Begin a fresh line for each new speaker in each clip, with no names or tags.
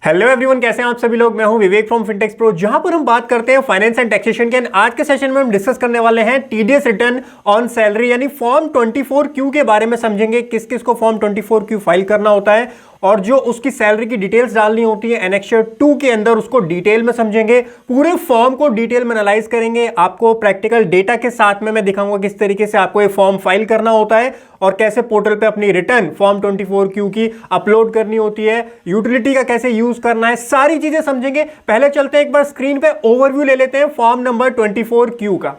Hello everyone, कैसे हैं आप सभी लोग। मैं हूं विवेक फ्रॉम फिनटेक्स प्रो, जहां पर हम बात करते हैं फाइनेंस एंड टैक्सेशन के। आज के सेशन में हम डिस्कस करने वाले हैं टीडीएस रिटर्न ऑन सैलरी यानी फॉर्म 24Q के बारे में समझेंगे। किस किस को फॉर्म 24Q फाइल करना होता है और जो उसकी सैलरी की डिटेल्स डालनी होती है एनेक्सर 2 के अंदर, उसको डिटेल में समझेंगे। पूरे फॉर्म को डिटेल में एनालाइज करेंगे। आपको प्रैक्टिकल डेटा के साथ में मैं दिखाऊंगा किस तरीके से आपको ये फॉर्म फाइल करना होता है और कैसे पोर्टल पे अपनी रिटर्न फॉर्म 24Q की अपलोड करनी होती है, यूटिलिटी का कैसे यूज करना है, सारी चीजें समझेंगे। पहले चलते हैं एक बार स्क्रीन पे ओवरव्यू ले लेते हैं फॉर्म नंबर 24Q का।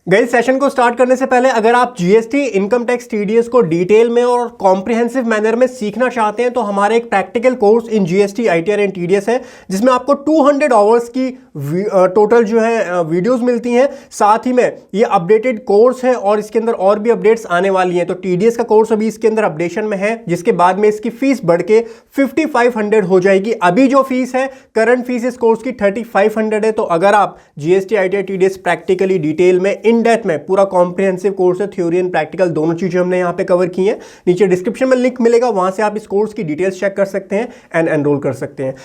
गई सेशन को स्टार्ट करने से पहले अगर आप जीएसटी, इनकम टैक्स, टीडीएस को डिटेल में और कॉम्प्रिहेंसिव मैनर में सीखना चाहते हैं तो हमारे एक practical course in GST, ITR and TDS है, जिसमें आपको 200 आवर्स की टोटल जो है वीडियोस मिलती हैं। साथ ही में ये अपडेटेड कोर्स है और इसके अंदर और भी अपडेट्स आने वाली हैं। तो टीडीएस का कोर्स अभी इसके अंदर अपडेशन में है, जिसके बाद में इसकी फीस बढ़ के 5500 हो जाएगी। अभी जो फीस है, करंट फीस इस कोर्स की 3500 है। तो अगर आप GST, ITR, TDS practically detail में इन डेप्थ में, पूरा कॉम्प्रिहेंसिव कोर्स है, थ्योरी एंड प्रैक्टिकल दोनों चीजें हमने यहां पे कवर की हैं। नीचे डिस्क्रिप्शन में लिंक मिलेगा, वहां से आप इस कोर्स की डिटेल्स चेक कर सकते हैं एंड एनरोल कर सकते हैं।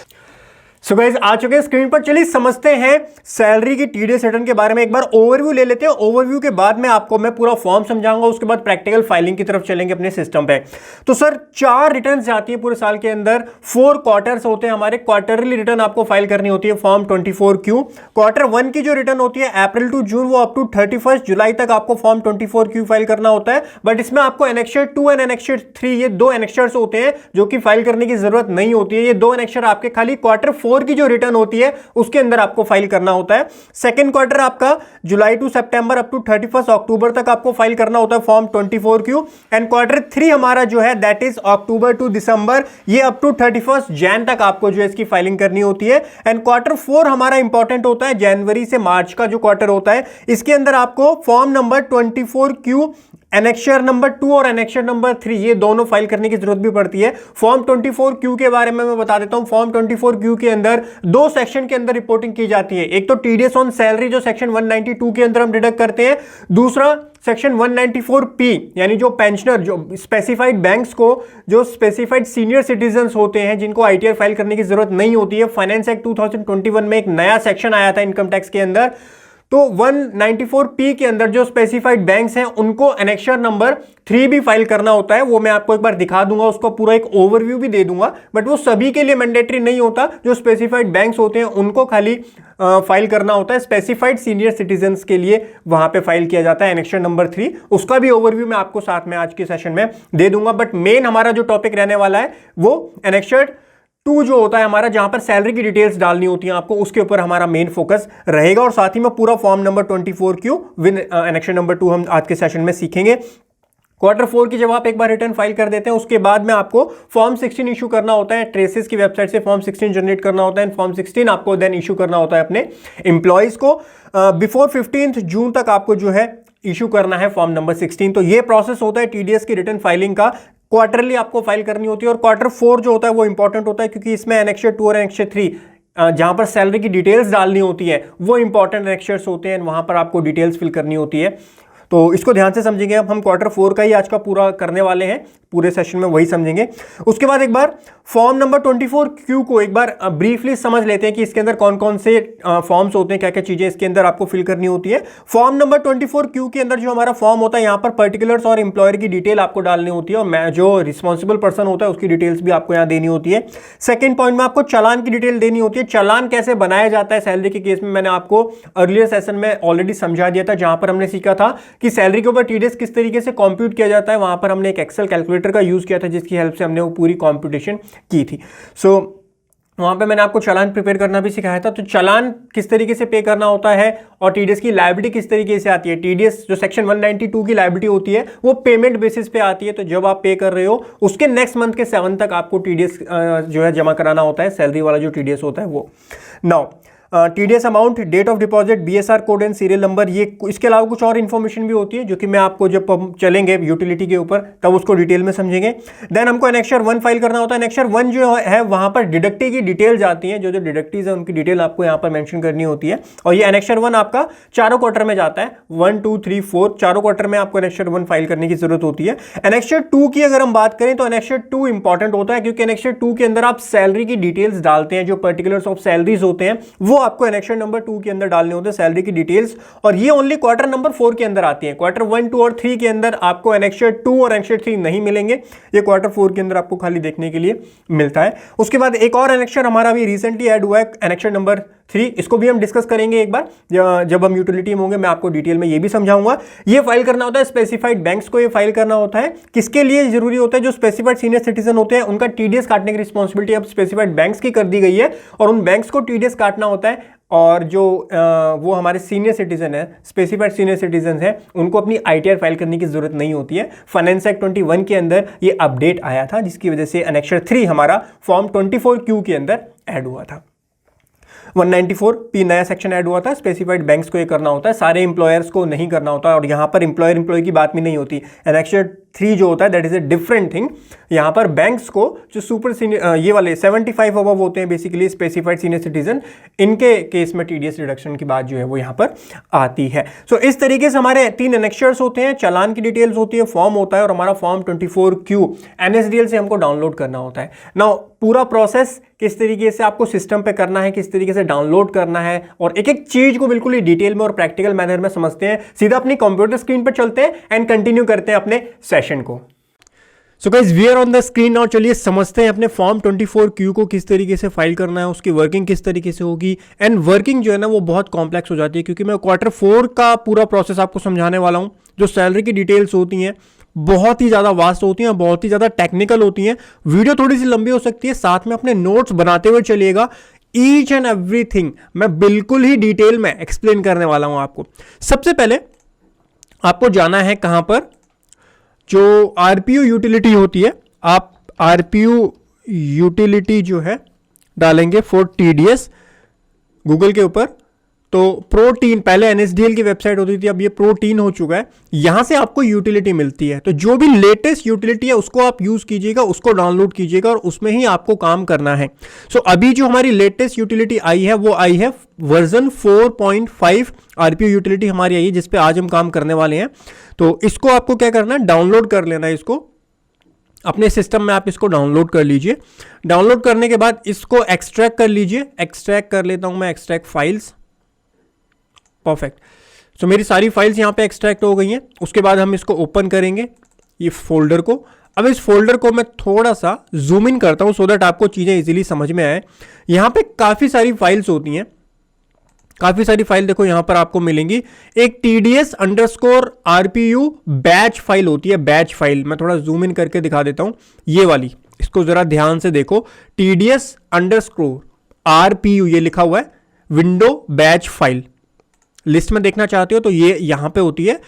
सो गाइस, आ चुके हैं स्क्रीन पर। चलिए समझते हैं सैलरी की टीडीएस रिटर्न के बारे में। एक बार ओवरव्यू ले लेते हैं। ओवरव्यू के बाद में आपको मैं पूरा फॉर्म समझाऊंगा, उसके बाद प्रैक्टिकल फाइलिंग की तरफ चलेंगे अपने सिस्टम पे। तो सर 4 रिटर्न जाती है पूरे साल के अंदर, 4 क्वार्टर्स होते हैं हमारे। क्वार्टरली रिटर्न आपको फाइल करनी होती है फॉर्म 24Q। क्वार्टर 1 की जो रिटर्न होती है अप्रैल टू जून, वो अप टू 31 जुलाई तक आपको फॉर्म 24Q फाइल करना होता है। बट इसमें आपको एनेक्सर 2 एंड एनेक्सर 3, ये 2 एनेक्सर्स होते हैं जो कि फाइल करने की जरूरत नहीं होती है। ये 2 एनेक्सर आपके खाली क्वार्टर 4 की जो रिटर्न होती है उसके अंदर आपको फाइल करना होता है। सेकंड क्वार्टर आपका जुलाई टू सितंबर अप टू 31 अक्टूबर तक आपको फाइल करना होता है फॉर्म 24Q। एंड क्वार्टर 3 हमारा जो है दैट इज अक्टूबर टू दिसंबर, ये अप टू 31 जैन तक आपको जो है इसकी फाइलिंग करनी होती है। एंड क्वार्टर 4 हमारा इंपॉर्टेंट होता है, जनवरी से मार्च का जो क्वार्टर होता है, इसके अंदर आपको form number 24Q annexure number 2 और एनेक्सर नंबर 3 ये दोनों फाइल करने की जरूरत भी पड़ती है। फॉर्म 24Q के बारे में मैं बता देता हूं। फॉर्म 24Q के अंदर 2 सेक्शन के अंदर रिपोर्टिंग की जाती है। एक तो टीडीएस ऑन सैलरी जो सेक्शन 192 के अंदर हम डिडक्ट करते हैं, दूसरा सेक्शन 194P यानी जो पेंशनर, जो स्पेसिफाइड बैंक्स को, जो स्पेसिफाइड सीनियर सिटीजन्स होते हैं जिनको आईटीआर फाइल करने की जरूरत नहीं होती है। फाइनेंस एक्ट 2021 में एक नया सेक्शन आया था इनकम टैक्स के अंदर, तो 194P के अंदर जो स्पेसिफाइड बैंक्स हैं उनको एनेक्सर नंबर 3 भी फाइल करना होता है। वो मैं आपको एक बार दिखा दूंगा, उसको पूरा एक ओवरव्यू भी दे दूंगा। बट वो सभी के लिए मैंडेटरी नहीं होता, जो स्पेसिफाइड बैंक्स होते हैं उनको खाली फाइल करना होता है। स्पेसिफाइड सीनियर सिटीजन्स के लिए वहां पे फाइल किया जाता है एनेक्सर नंबर 3। उसका भी ओवरव्यू मैं आपको साथ में आज के सेशन में दे दूंगा। बट मेन हमारा जो टॉपिक रहने वाला है वो एनेक्सर 2 जो होता है हमारा, जहां पर सैलरी की डिटेल्स डालनी होती है आपको, उसके ऊपर हमारा मेन फोकस रहेगा। और साथ ही में पूरा form number 24Q with annexure number 2 हम आज के सेशन में सीखेंगे। क्वार्टर 4 की जब आप एक बार रिटर्न फाइल कर देते हैं, उसके बाद में आपको फॉर्म 16 इशू करना होता है। ट्रेसेस की वेबसाइट से फॉर्म 16 जनरेट करना होता है। फॉर्म 16 आपको देन इशू करना होता है अपने एम्प्लॉयज को। बिफोर 15 जून तक आपको जो है इशू करना है फॉर्म नंबर 16। तो ये प्रोसेस होता है टीडीएस की रिटर्न फाइलिंग का। क्वार्टरली आपको फाइल करनी होती है। और क्वार्टर 4 जो होता है वो इंपॉर्टेंट होता है, क्योंकि इसमें एनेक्सर 2 और एनेक्सर 3 जहां पर सैलरी की डिटेल्स डालनी होती है वो इंपॉर्टेंट एनेक्सर्स होते हैं, वहां पर आपको डिटेल्स फिल करनी होती है। तो इसको ध्यान से समझेंगे। अब हम क्वार्टर 4 का ही आज का पूरा करने वाले हैं, पूरे सेशन में वही समझेंगे। उसके बाद एक बार फॉर्म नंबर 24Q को एक बार ब्रीफली समझ लेते हैं कि इसके अंदर कौन कौन से फॉर्म्स होते हैं, क्या क्या चीजें इसके अंदर आपको फिल करनी होती है। फॉर्म नंबर 24Q के अंदर जो हमारा फॉर्म होता है, यहाँ पर पर्टिकुलर्स और एम्प्लॉयर की डिटेल आपको डालनी होती है, और जो रिस्पॉन्सिबल पर्सन होता है उसकी डिटेल्स भी आपको यहाँ देनी होती है। सेकेंड पॉइंट में आपको चालान की डिटेल देनी होती है। चालान कैसे बनाया जाता है सैलरी के केस में, मैंने आपको अर्लियर सेशन में ऑलरेडी समझा दिया था, जहां पर हमने सीखा था कि सैलरी के ऊपर टीडीएस किस तरीके से कंप्यूट किया जाता है। वहां पर हमने एक एक्सेल कैलकुलेटर का यूज किया था, जिसकी हेल्प से हमने वो पूरी कंप्यूटेशन की थी। सो वहां पे मैंने आपको चालान प्रिपेयर करना भी सिखाया था। तो चालान किस तरीके से पे करना होता है और टीडीएस की लायबिलिटी किस तरीके से आती है। टीडीएस जो सेक्शन 192 की लायबिलिटी होती है वो पेमेंट बेसिस पे आती है। तो जब आप पे कर रहे हो उसके नेक्स्ट मंथ के 7 तक आपको टीडीएस जो है जमा कराना होता है, सैलरी वाला जो टीडीएस होता है वो। Now TDS amount, date of deposit, BSR code and serial number. ये इसके अलावा कुछ और इन्फॉर्मेशन भी होती है जो कि मैं आपको जब हम चलेंगे यूटिलिटी के ऊपर तब उसको डिटेल में समझेंगे। देन हमको एनेक्चर 1 फाइल करना होता है। एनेक्चर 1 जो है वहां पर डिडक्टी की डिटेल्स आती हैं, जो डिडक्टीज है उनकी डिटेल आपको यहां पर मेंशन करनी होती है। और ये एनेक्चर 1 आपका चारों क्वार्टर में जाता है, 1 2 3 4 चारों क्वार्टर में आपको एनेक्चर 1 फाइल करने की जरूरत होती है। एनेक्चर 2 की अगर हम बात करें तो एनेक्चर 2 इंपॉर्टेंट होता है, क्योंकि एनेक्चर 2 के अंदर आप सैलरी की डिटेल्स डालते हैं, जो पर्टिकुलर्स ऑफ सैलरीज होते हैं वो आपको एनेक्चर नंबर 2 के अंदर डालने होते हैं, सैलरी की डिटेल्स। और ये ओनली क्वार्टर नंबर 4 के अंदर आती है। क्वार्टर 1 2 और 3 के अंदर आपको एनेक्चर 2 और एनेक्चर 3 नहीं मिलेंगे, ये क्वार्टर 4 के अंदर आपको खाली देखने के लिए मिलता है। उसके बाद एक और एनेक्चर हमारा भी रिसेंटली ऐड हुआ है, एनेक्चर नंबर 3। इसको भी हम डिस्कस करेंगे एक बार जब हम यूटिलिटी में होंगे, मैं आपको डिटेल में ये भी समझाऊंगा। ये फाइल करना होता है स्पेसिफाइड बैंक्स को, ये फाइल करना होता है किसके लिए जरूरी होता है, जो स्पेसिफाइड सीनियर सिटीजन होते हैं उनका टीडीएस काटने की रिस्पॉन्सिबिलिटी अब स्पेसिफाइड बैंक्स की कर दी गई है, और उन बैंक्स को टीडीएस काटना होता है। और जो वो हमारे सीनियर सिटीजन है, स्पेसिफाइड सीनियर सिटीजन है, उनको अपनी आईटीआर फाइल करने की जरूरत नहीं होती है। फाइनेंस एक्ट 21 के अंदर ये अपडेट आया था, जिसकी वजह से एनेक्चर 3 हमारा फॉर्म 24Q के अंदर ऐड हुआ था। 194P नया सेक्शन ऐड हुआ था, स्पेसिफाइड बैंक्स को ये करना होता है, सारे एम्प्लॉयर्स को नहीं करना होता। और यहाँ पर एम्प्लॉय की बात भी नहीं होती। एनेक्चर 3 जो होता है that is a different thing. यहाँ पर बैंक्स को जो सुपर सीनियर ये वाले 75 अबव होते हैं, बेसिकली स्पेसिफाइड सीनियर सिटीजन, इनके केस में टीडीएस रिडक्शन की बात जो है वो यहाँ पर आती है। सो इस तरीके से हमारे 3 एनेक्चर्स होते हैं, चालान की डिटेल्स होती है, फॉर्म होता है, और हमारा फॉर्म 24Q एनएसडीएल से हमको डाउनलोड करना होता है। नाउ पूरा प्रोसेस किस तरीके से आपको सिस्टम पे करना है, किस तरीके से डाउनलोड करना है, और एक एक चीज को बिल्कुल ही डिटेल में और प्रैक्टिकल मैनर में समझते हैं। सीधा अपनी कंप्यूटर स्क्रीन पर चलते हैं एंड कंटिन्यू करते हैं अपने सेशन को। So guys we are on the screen now. चलिए समझते हैं अपने फॉर्म 24Q को किस तरीके से फाइल करना है, उसकी वर्किंग किस तरीके से होगी। एंड वर्किंग जो है ना वो बहुत कॉम्प्लेक्स हो जाती है, क्योंकि मैं क्वार्टर 4 का पूरा प्रोसेस आपको समझाने वाला हूं। जो सैलरी की डिटेल्स होती हैं बहुत ही ज़्यादा वास्ट होती हैं, बहुत ही ज़्यादा टेक्निकल होती हैं। वीडियो थोड़ी सी लंबी हो सकती है, साथ में अपने नोट्स बनाते हुए चलिएगा। ईच एंड एवरीथिंग मैं बिल्कुल ही डिटेल में एक्सप्लेन करने वाला हूं आपको। सबसे पहले आपको जाना है कहां पर, जो आरपीयू यूटिलिटी होती है, आप आरपीयू यूटिलिटी जो है डालेंगे फॉर टीडीएस गूगल के ऊपर। तो प्रोटीन पहले एनएसडीएल की वेबसाइट होती थी, अब ये प्रोटीन हो चुका है। यहां से आपको यूटिलिटी मिलती है, तो जो भी लेटेस्ट यूटिलिटी है उसको आप यूज कीजिएगा, उसको डाउनलोड कीजिएगा, और उसमें ही आपको काम करना है। सो अभी जो हमारी लेटेस्ट यूटिलिटी आई है वो आई है वर्जन 4.5 आरपीयू यूटिलिटी हमारी आई है, जिसपे आज हम काम करने वाले हैं। तो इसको आपको क्या करना है, डाउनलोड कर लेना है। इसको अपने सिस्टम में आप इसको डाउनलोड कर लीजिए। डाउनलोड करने के बाद इसको एक्सट्रैक्ट कर लीजिए। एक्सट्रैक्ट कर लेता हूं मैं, एक्सट्रैक्ट फाइल्स, परफेक्ट। सो मेरी सारी फाइल्स यहां पे एक्सट्रैक्ट हो गई हैं। उसके बाद हम इसको ओपन करेंगे ये फोल्डर को। अब इस फोल्डर को मैं थोड़ा सा जूम इन करता हूं सो दैट आपको चीजें इजीली समझ में आए। यहां पे काफी सारी फाइल्स होती हैं, काफी सारी फाइल देखो यहां पर आपको मिलेंगी। एक TDS_RPU बैच फाइल होती है, बैच फाइल। मैं थोड़ा जूम इन करके दिखा देता हूं, ये वाली, इसको जरा ध्यान से देखो। TDS_RPU ये लिखा हुआ है, विंडो बैच फाइल। लिस्ट में देखना चाहते हो तो ये यहां पे होती है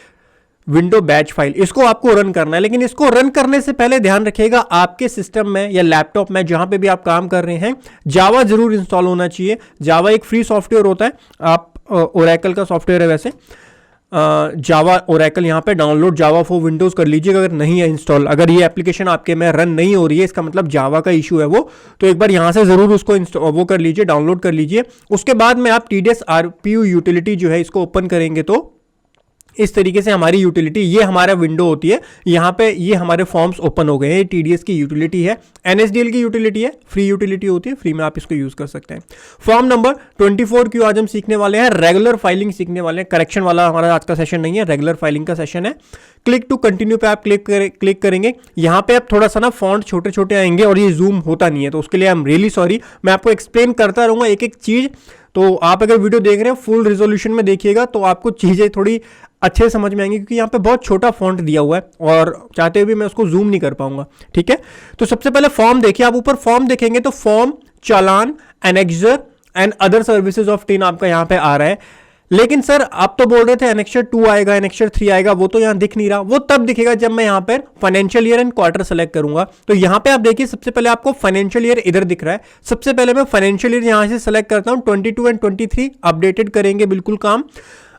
विंडो बैच फाइल। इसको आपको रन करना है, लेकिन इसको रन करने से पहले ध्यान रखिएगा आपके सिस्टम में या लैपटॉप में जहां पे भी आप काम कर रहे हैं जावा जरूर इंस्टॉल होना चाहिए। जावा एक फ्री सॉफ्टवेयर होता है, आप ओरेकल का सॉफ्टवेयर है वैसे, जावा ओरेकल यहाँ पे डाउनलोड जावा फॉर विंडोज कर लीजिएगा अगर नहीं है इंस्टॉल। अगर ये एप्लीकेशन आपके में रन नहीं हो रही है, इसका मतलब जावा का इशू है वो, तो एक बार यहाँ से जरूर उसको वो कर लीजिए, डाउनलोड कर लीजिए। उसके बाद में आप TDS_RPU यूटिलिटी जो है इसको ओपन करेंगे तो इस तरीके से हमारी यूटिलिटी, ये हमारा विंडो होती है। यहाँ पे ये हमारे फॉर्म्स ओपन हो गए हैं। टीडीएस की यूटिलिटी है, एनएसडीएल की यूटिलिटी है, फ्री यूटिलिटी होती है, फ्री में आप इसको यूज कर सकते हैं। फॉर्म नंबर 24Q आज हम सीखने वाले हैं, रेगुलर फाइलिंग सीखने वाले हैं। करेक्शन वाला हमारा आज का सेशन नहीं है, रेगुलर फाइलिंग का सेशन है। क्लिक टू कंटिन्यू पे आप क्लिक करेंगे। यहाँ पे आप थोड़ा सा ना फॉन्ट छोटे छोटे आएंगे और ये जूम होता नहीं है, तो उसके लिए आई एम रियली सॉरी। मैं आपको एक्सप्लेन करता रहूंगा एक एक चीज, तो आप अगर वीडियो देख रहे हैं फुल रिजोल्यूशन में देखिएगा तो आपको चीजें थोड़ी अच्छे से समझ में आएंगी, क्योंकि यहाँ पे बहुत छोटा फॉन्ट दिया हुआ है और चाहते हुए मैं उसको जूम नहीं कर पाऊंगा। ठीक है, तो सबसे पहले फॉर्म देखिए, आप ऊपर फॉर्म देखेंगे तो form, challan, annexure and other services of tin आपका यहाँ पे आ रहा है। लेकिन सर आप तो बोल रहे थे एनेक्चर 2 आएगा, एनेक्चर 3 आएगा, वो तो यहां दिख नहीं रहा। वो तब दिखेगा जब मैं यहां पर financial year and quarter select करूंगा। तो यहां पे आप देखिए सबसे पहले आपको फाइनेंशियल ईयर इधर दिख रहा है। सबसे पहले मैं फाइनेंशियल ईयर यहां से सेलेक्ट करता हूं, 22 एंड 23 अपडेटेड करेंगे बिल्कुल काम।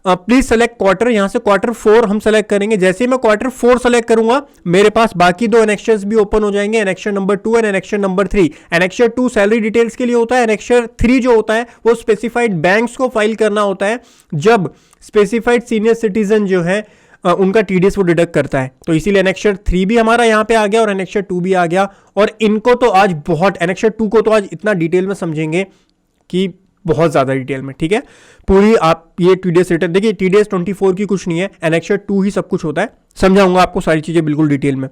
प्लीज सेलेक्ट क्वार्टर, यहां से क्वार्टर 4 हम सेलेक्ट करेंगे। जैसे ही मैं क्वार्टर 4 सेलेक्ट करूंगा मेरे पास बाकी दो एनेक्चर्स भी ओपन हो जाएंगे, annexure number 2 and annexure number 3। Annexure 2 salary details के लिए होता है, एनेक्चर 3 जो होता है वो स्पेसिफाइड बैंक्स को फाइल करना होता है जब स्पेसिफाइड सीनियर सिटीजन जो है उनका टीडीएस वो डिडक्ट करता है। तो इसीलिए एनेक्चर 3 भी हमारा यहां पे आ गया और एनेक्चर 2 भी आ गया। और इनको तो आज बहुत, एनेक्चर 2 को तो आज इतना डिटेल में समझेंगे कि बहुत ज्यादा डिटेल में, ठीक है। पूरी आप ये टीडीएस रिटर्न देखिए, टीडीएस 24 की कुछ नहीं है, एनेक्चर 2 ही सब कुछ होता है। समझाऊंगा आपको सारी चीजें बिल्कुल डिटेल में।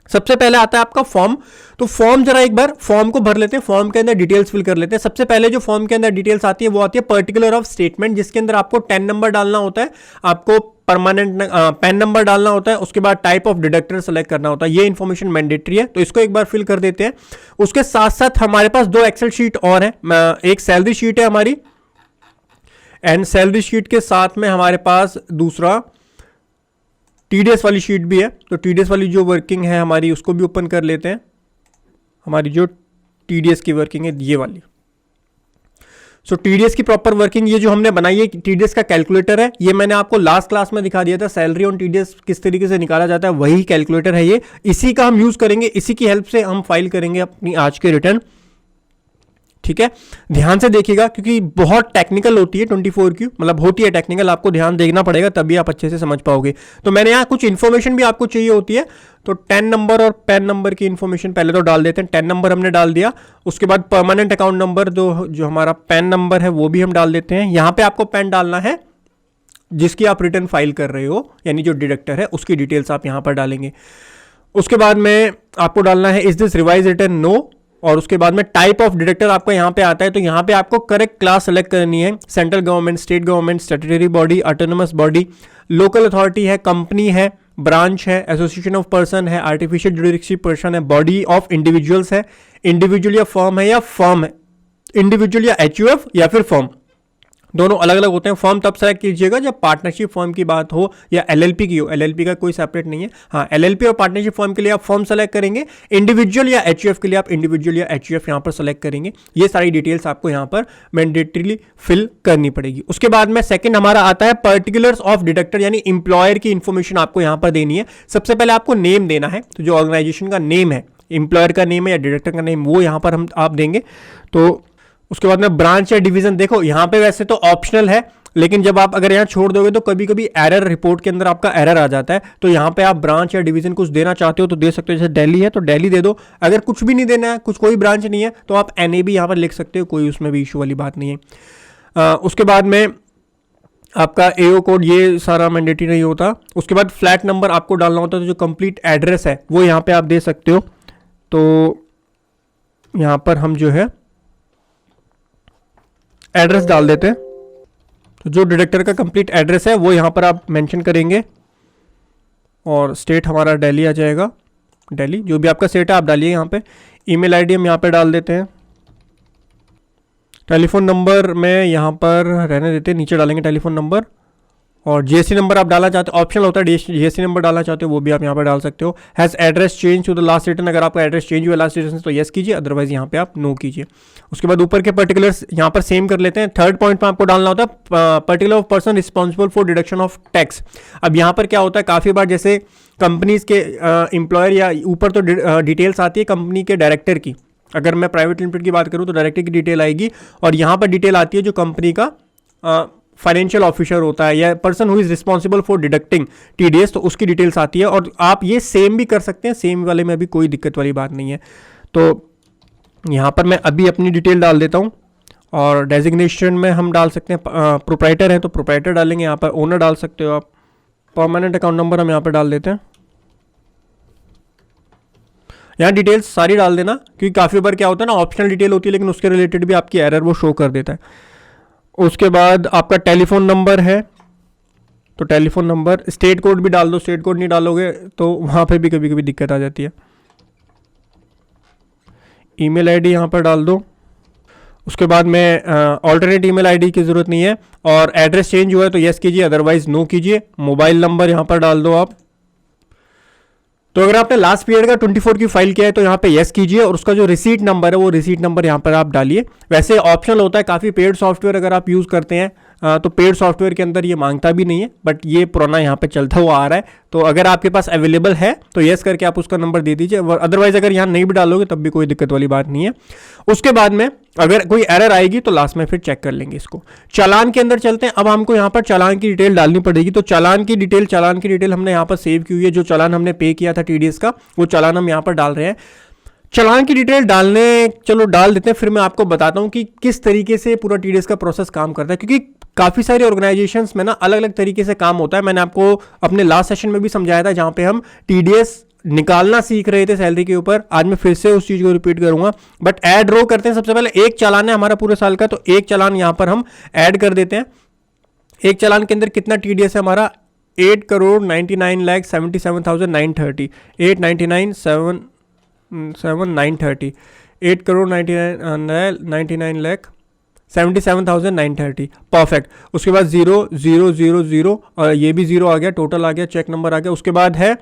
सबसे पहले आता है आपका फॉर्म। तो फॉर्म जरा एक बार फॉर्म को भर लेते हैं, फॉर्म के अंदर डिटेल्स फिल कर लेते हैं। सबसे पहले जो फॉर्म के अंदर डिटेल्स आती है वो आती है पर्टिकुलर ऑफ स्टेटमेंट, जिसके अंदर आपको 10 नंबर डालना होता है, आपको परमानेंट पैन नंबर डालना होता है, उसके बाद टाइप ऑफ डिडक्टर सेलेक्ट करना होता है। ये इन्फॉर्मेशन मैंडेटरी है, तो इसको एक बार फिल कर देते हैं। उसके साथ साथ हमारे पास 2 एक्सेल शीट और है, एक सैलरी शीट है हमारी, एंड सैलरी शीट के साथ में हमारे पास दूसरा टीडीएस वाली शीट भी है। तो टीडीएस वाली जो वर्किंग है हमारी उसको भी ओपन कर लेते हैं। हमारी जो टीडीएस की वर्किंग है ये वाली। सो टीडीएस की प्रॉपर वर्किंग ये जो हमने बनाई है, टीडीएस का कैलकुलेटर है, ये मैंने आपको लास्ट क्लास में दिखा दिया था। सैलरी ऑन टीडीएस किस तरीके से निकाला जाता है, वही कैलकुलेटर है ये, इसी का हम यूज करेंगे, इसी की हेल्प से हम फाइल करेंगे अपनी आज के रिटर्न, ठीक है। ध्यान से देखिएगा क्योंकि बहुत टेक्निकल होती है 24 की, मतलब होती है टेक्निकल, आपको ध्यान देखना पड़ेगा तभी आप अच्छे से समझ पाओगे। तो मैंने यहाँ कुछ इन्फॉर्मेशन भी आपको चाहिए होती है, तो 10 नंबर और पैन नंबर की इन्फॉर्मेशन पहले तो डाल देते हैं। 10 नंबर हमने डाल दिया, उसके बाद परमानेंट अकाउंट नंबर जो हमारा पैन नंबर है वो भी हम डाल देते हैं। यहाँ पे आपको पैन डालना है जिसकी आप रिटर्न फाइल कर रहे हो, यानी जो डिडक्टर है उसकी डिटेल्स आप यहाँ पर डालेंगे। उसके बाद में आपको डालना है is this revise return no, और उसके बाद में टाइप ऑफ डिडक्टर आपका यहाँ पे आता है। तो यहाँ पे आपको करेक्ट क्लास सेलेक्ट करनी है, central government, state government, statutory body, autonomous body, local authority है, कंपनी है, ब्रांच है, एसोसिएशन ऑफ पर्सन है, आर्टिफिशियल जुडिशरी पर्सन है, बॉडी ऑफ इंडिविजुअल्स है, इंडिविजुअल या फर्म है, या फर्म है, इंडिविजुअल या एचयूएफ या फिर फर्म, दोनों अलग अलग होते हैं। फर्म तब सेलेक्ट कीजिएगा जब पार्टनरशिप फर्म की बात हो या एलएलपी की हो, एलएलपी का कोई सेपरेट नहीं है। हाँ, एलएलपी और पार्टनरशिप फर्म के लिए आप फर्म सेलेक्ट करेंगे, इंडिविजुअल या एचयूएफ के लिए आप इंडिविजुअल या एचयूएफ यहाँ पर सेलेक्ट करेंगे। ये सारी डिटेल्स आपको यहाँ पर मैंडेटरीली फिल करनी पड़ेगी। उसके बाद में सेकंड हमारा आता है पर्टिकुलर्स ऑफ डिडक्टर, यानी इंप्लॉयर की इंफॉर्मेशन आपको यहाँ पर देनी है। सबसे पहले आपको नेम देना है, तो जो ऑर्गेनाइजेशन का नेम है, इंप्लॉयर का नेम है या डिडक्टर का नेम, वो यहाँ पर आप देंगे। तो उसके बाद में ब्रांच या डिवीजन, देखो यहाँ पे वैसे तो ऑप्शनल है, लेकिन जब आप अगर यहाँ छोड़ दोगे तो कभी कभी एरर, रिपोर्ट के अंदर आपका एरर आ जाता है। तो यहाँ पे आप ब्रांच या डिवीजन कुछ देना चाहते हो तो दे सकते हो, जैसे दिल्ली है तो दिल्ली दे दो। अगर कुछ भी नहीं देना है, कोई ब्रांच नहीं है, तो आप एनएबी यहाँ पर लिख सकते हो, कोई उसमें भी इशू वाली बात नहीं है। उसके बाद में आपका एओ कोड, ये सारा मैंडेटरी नहीं होता। उसके बाद फ्लैट नंबर आपको डालना होता है, तो जो कंप्लीट एड्रेस है वो यहाँ पे आप दे सकते हो। तो यहाँ पर हम जो है एड्रेस डाल देते हैं, तो जो डिडक्टर का कंप्लीट एड्रेस है वो यहाँ पर आप मेंशन करेंगे, और स्टेट हमारा दिल्ली आ जाएगा, दिल्ली, जो भी आपका स्टेट है आप डालिए यहाँ पे। ईमेल आईडी हम यहाँ पे डाल देते हैं, टेलीफोन नंबर में यहाँ पर रहने देते हैं, नीचे डालेंगे टेलीफोन नंबर, और जीएसटी नंबर आप डालना चाहते हो, ऑप्शनल होता है, जीएसटी नंबर डालना चाहते हो वो भी आप यहाँ पर डाल सकते हो। Has address change to the last return, अगर आपका एड्रेस चेंज हुआ लास्ट रिटर्न से तो यस कीजिए, अदरवाइज यहाँ पे आप नो कीजिए। उसके बाद ऊपर के पर्टिकुलर्स यहाँ पर सेम कर लेते हैं। थर्ड पॉइंट में आपको डालना होता है particular of person responsible for deduction of tax. अब यहाँ पर क्या होता है, काफ़ी बार जैसे कंपनीज के एम्प्लॉयर या ऊपर तो डिटेल्स आती है कंपनी के डायरेक्टर की, अगर मैं प्राइवेट लिमिटेड की बात करूँ तो डायरेक्टर की डिटेल आएगी, और यहाँ पर डिटेल आती है जो कंपनी का फाइनेंशियल ऑफिसर होता है या person who is responsible for deducting TDS, तो उसकी डिटेल्स आती है। और आप ये सेम भी कर सकते हैं, सेम वाले में भी कोई दिक्कत वाली बात नहीं है। तो यहाँ पर मैं अभी अपनी डिटेल डाल देता हूँ, और डेजिग्नेशन में हम डाल सकते हैं प्रोप्राइटर है तो प्रोप्राइटर डालेंगे, यहाँ पर ओनर डाल सकते हो आप। परमानेंट अकाउंट नंबर हम यहाँ पर डाल देते हैं, यहाँ डिटेल्स सारी डाल देना, क्योंकि काफ़ी बार क्या होता है ना, ऑप्शनल डिटेल होती है लेकिन उसके रिलेटेड भी आपकी एरर वो शो कर देता है। उसके बाद आपका टेलीफोन नंबर है, तो टेलीफोन नंबर, स्टेट कोड भी डाल दो, स्टेट कोड नहीं डालोगे तो वहाँ पे भी कभी कभी दिक्कत आ जाती है। ईमेल आईडी यहाँ पर डाल दो। उसके बाद में ऑल्टरनेट ईमेल आईडी की ज़रूरत नहीं है, और एड्रेस चेंज हुआ है तो यस कीजिए, अदरवाइज नो कीजिए। मोबाइल नंबर यहाँ पर डाल दो आप। तो अगर आपने लास्ट पीरियड का 24 की फाइल किया है तो यहाँ पे यस कीजिए, और उसका जो रिसीट नंबर है वो रिसीट नंबर यहाँ पर आप डालिए। वैसे ऑप्शनल होता है, काफ़ी पेड सॉफ्टवेयर अगर आप यूज़ करते हैं तो पेड सॉफ्टवेयर के अंदर ये मांगता भी नहीं है, बट ये पुराना यहाँ पे चलता हुआ आ रहा है। तो अगर आपके पास अवेलेबल है तो यस करके आप उसका नंबर दे दीजिए, अदरवाइज अगर यहाँ नहीं भी डालोगे तब भी कोई दिक्कत वाली बात नहीं है। उसके बाद में अगर कोई एरर आएगी तो लास्ट में फिर चेक कर लेंगे इसको। चालान के अंदर चलते हैं। अब हमको यहाँ पर चालान की डिटेल डालनी पड़ेगी। तो चालान की डिटेल हमने यहाँ पर सेव की हुई है। जो चालान हमने पे किया था टीडीएस का, वो चालान हम यहाँ पर डाल रहे हैं। चालान की डिटेल चलो डाल देते हैं, फिर मैं आपको बताता हूँ कि किस तरीके से पूरा टीडीएस का प्रोसेस काम करता है, क्योंकि काफ़ी सारी ऑर्गेनाइजेशंस में ना अलग अलग तरीके से काम होता है। मैंने आपको अपने लास्ट सेशन में भी समझाया था, जहाँ पे हम टीडीएस निकालना सीख रहे थे सैलरी के ऊपर। आज मैं फिर से उस चीज़ को रिपीट करूंगा, बट ऐड रो करते हैं। सबसे पहले एक चालान है हमारा पूरे साल का, तो एक चालान यहाँ पर हम ऐड कर देते हैं। एक चालान के अंदर कितना टीडीएस है हमारा, 8,99,77,930, 8,99,7,930, 8,99,77,930, परफेक्ट। उसके बाद 0,0,0,0 और ये भी 0 आ गया, टोटल आ गया, चेक नंबर आ गया। उसके बाद है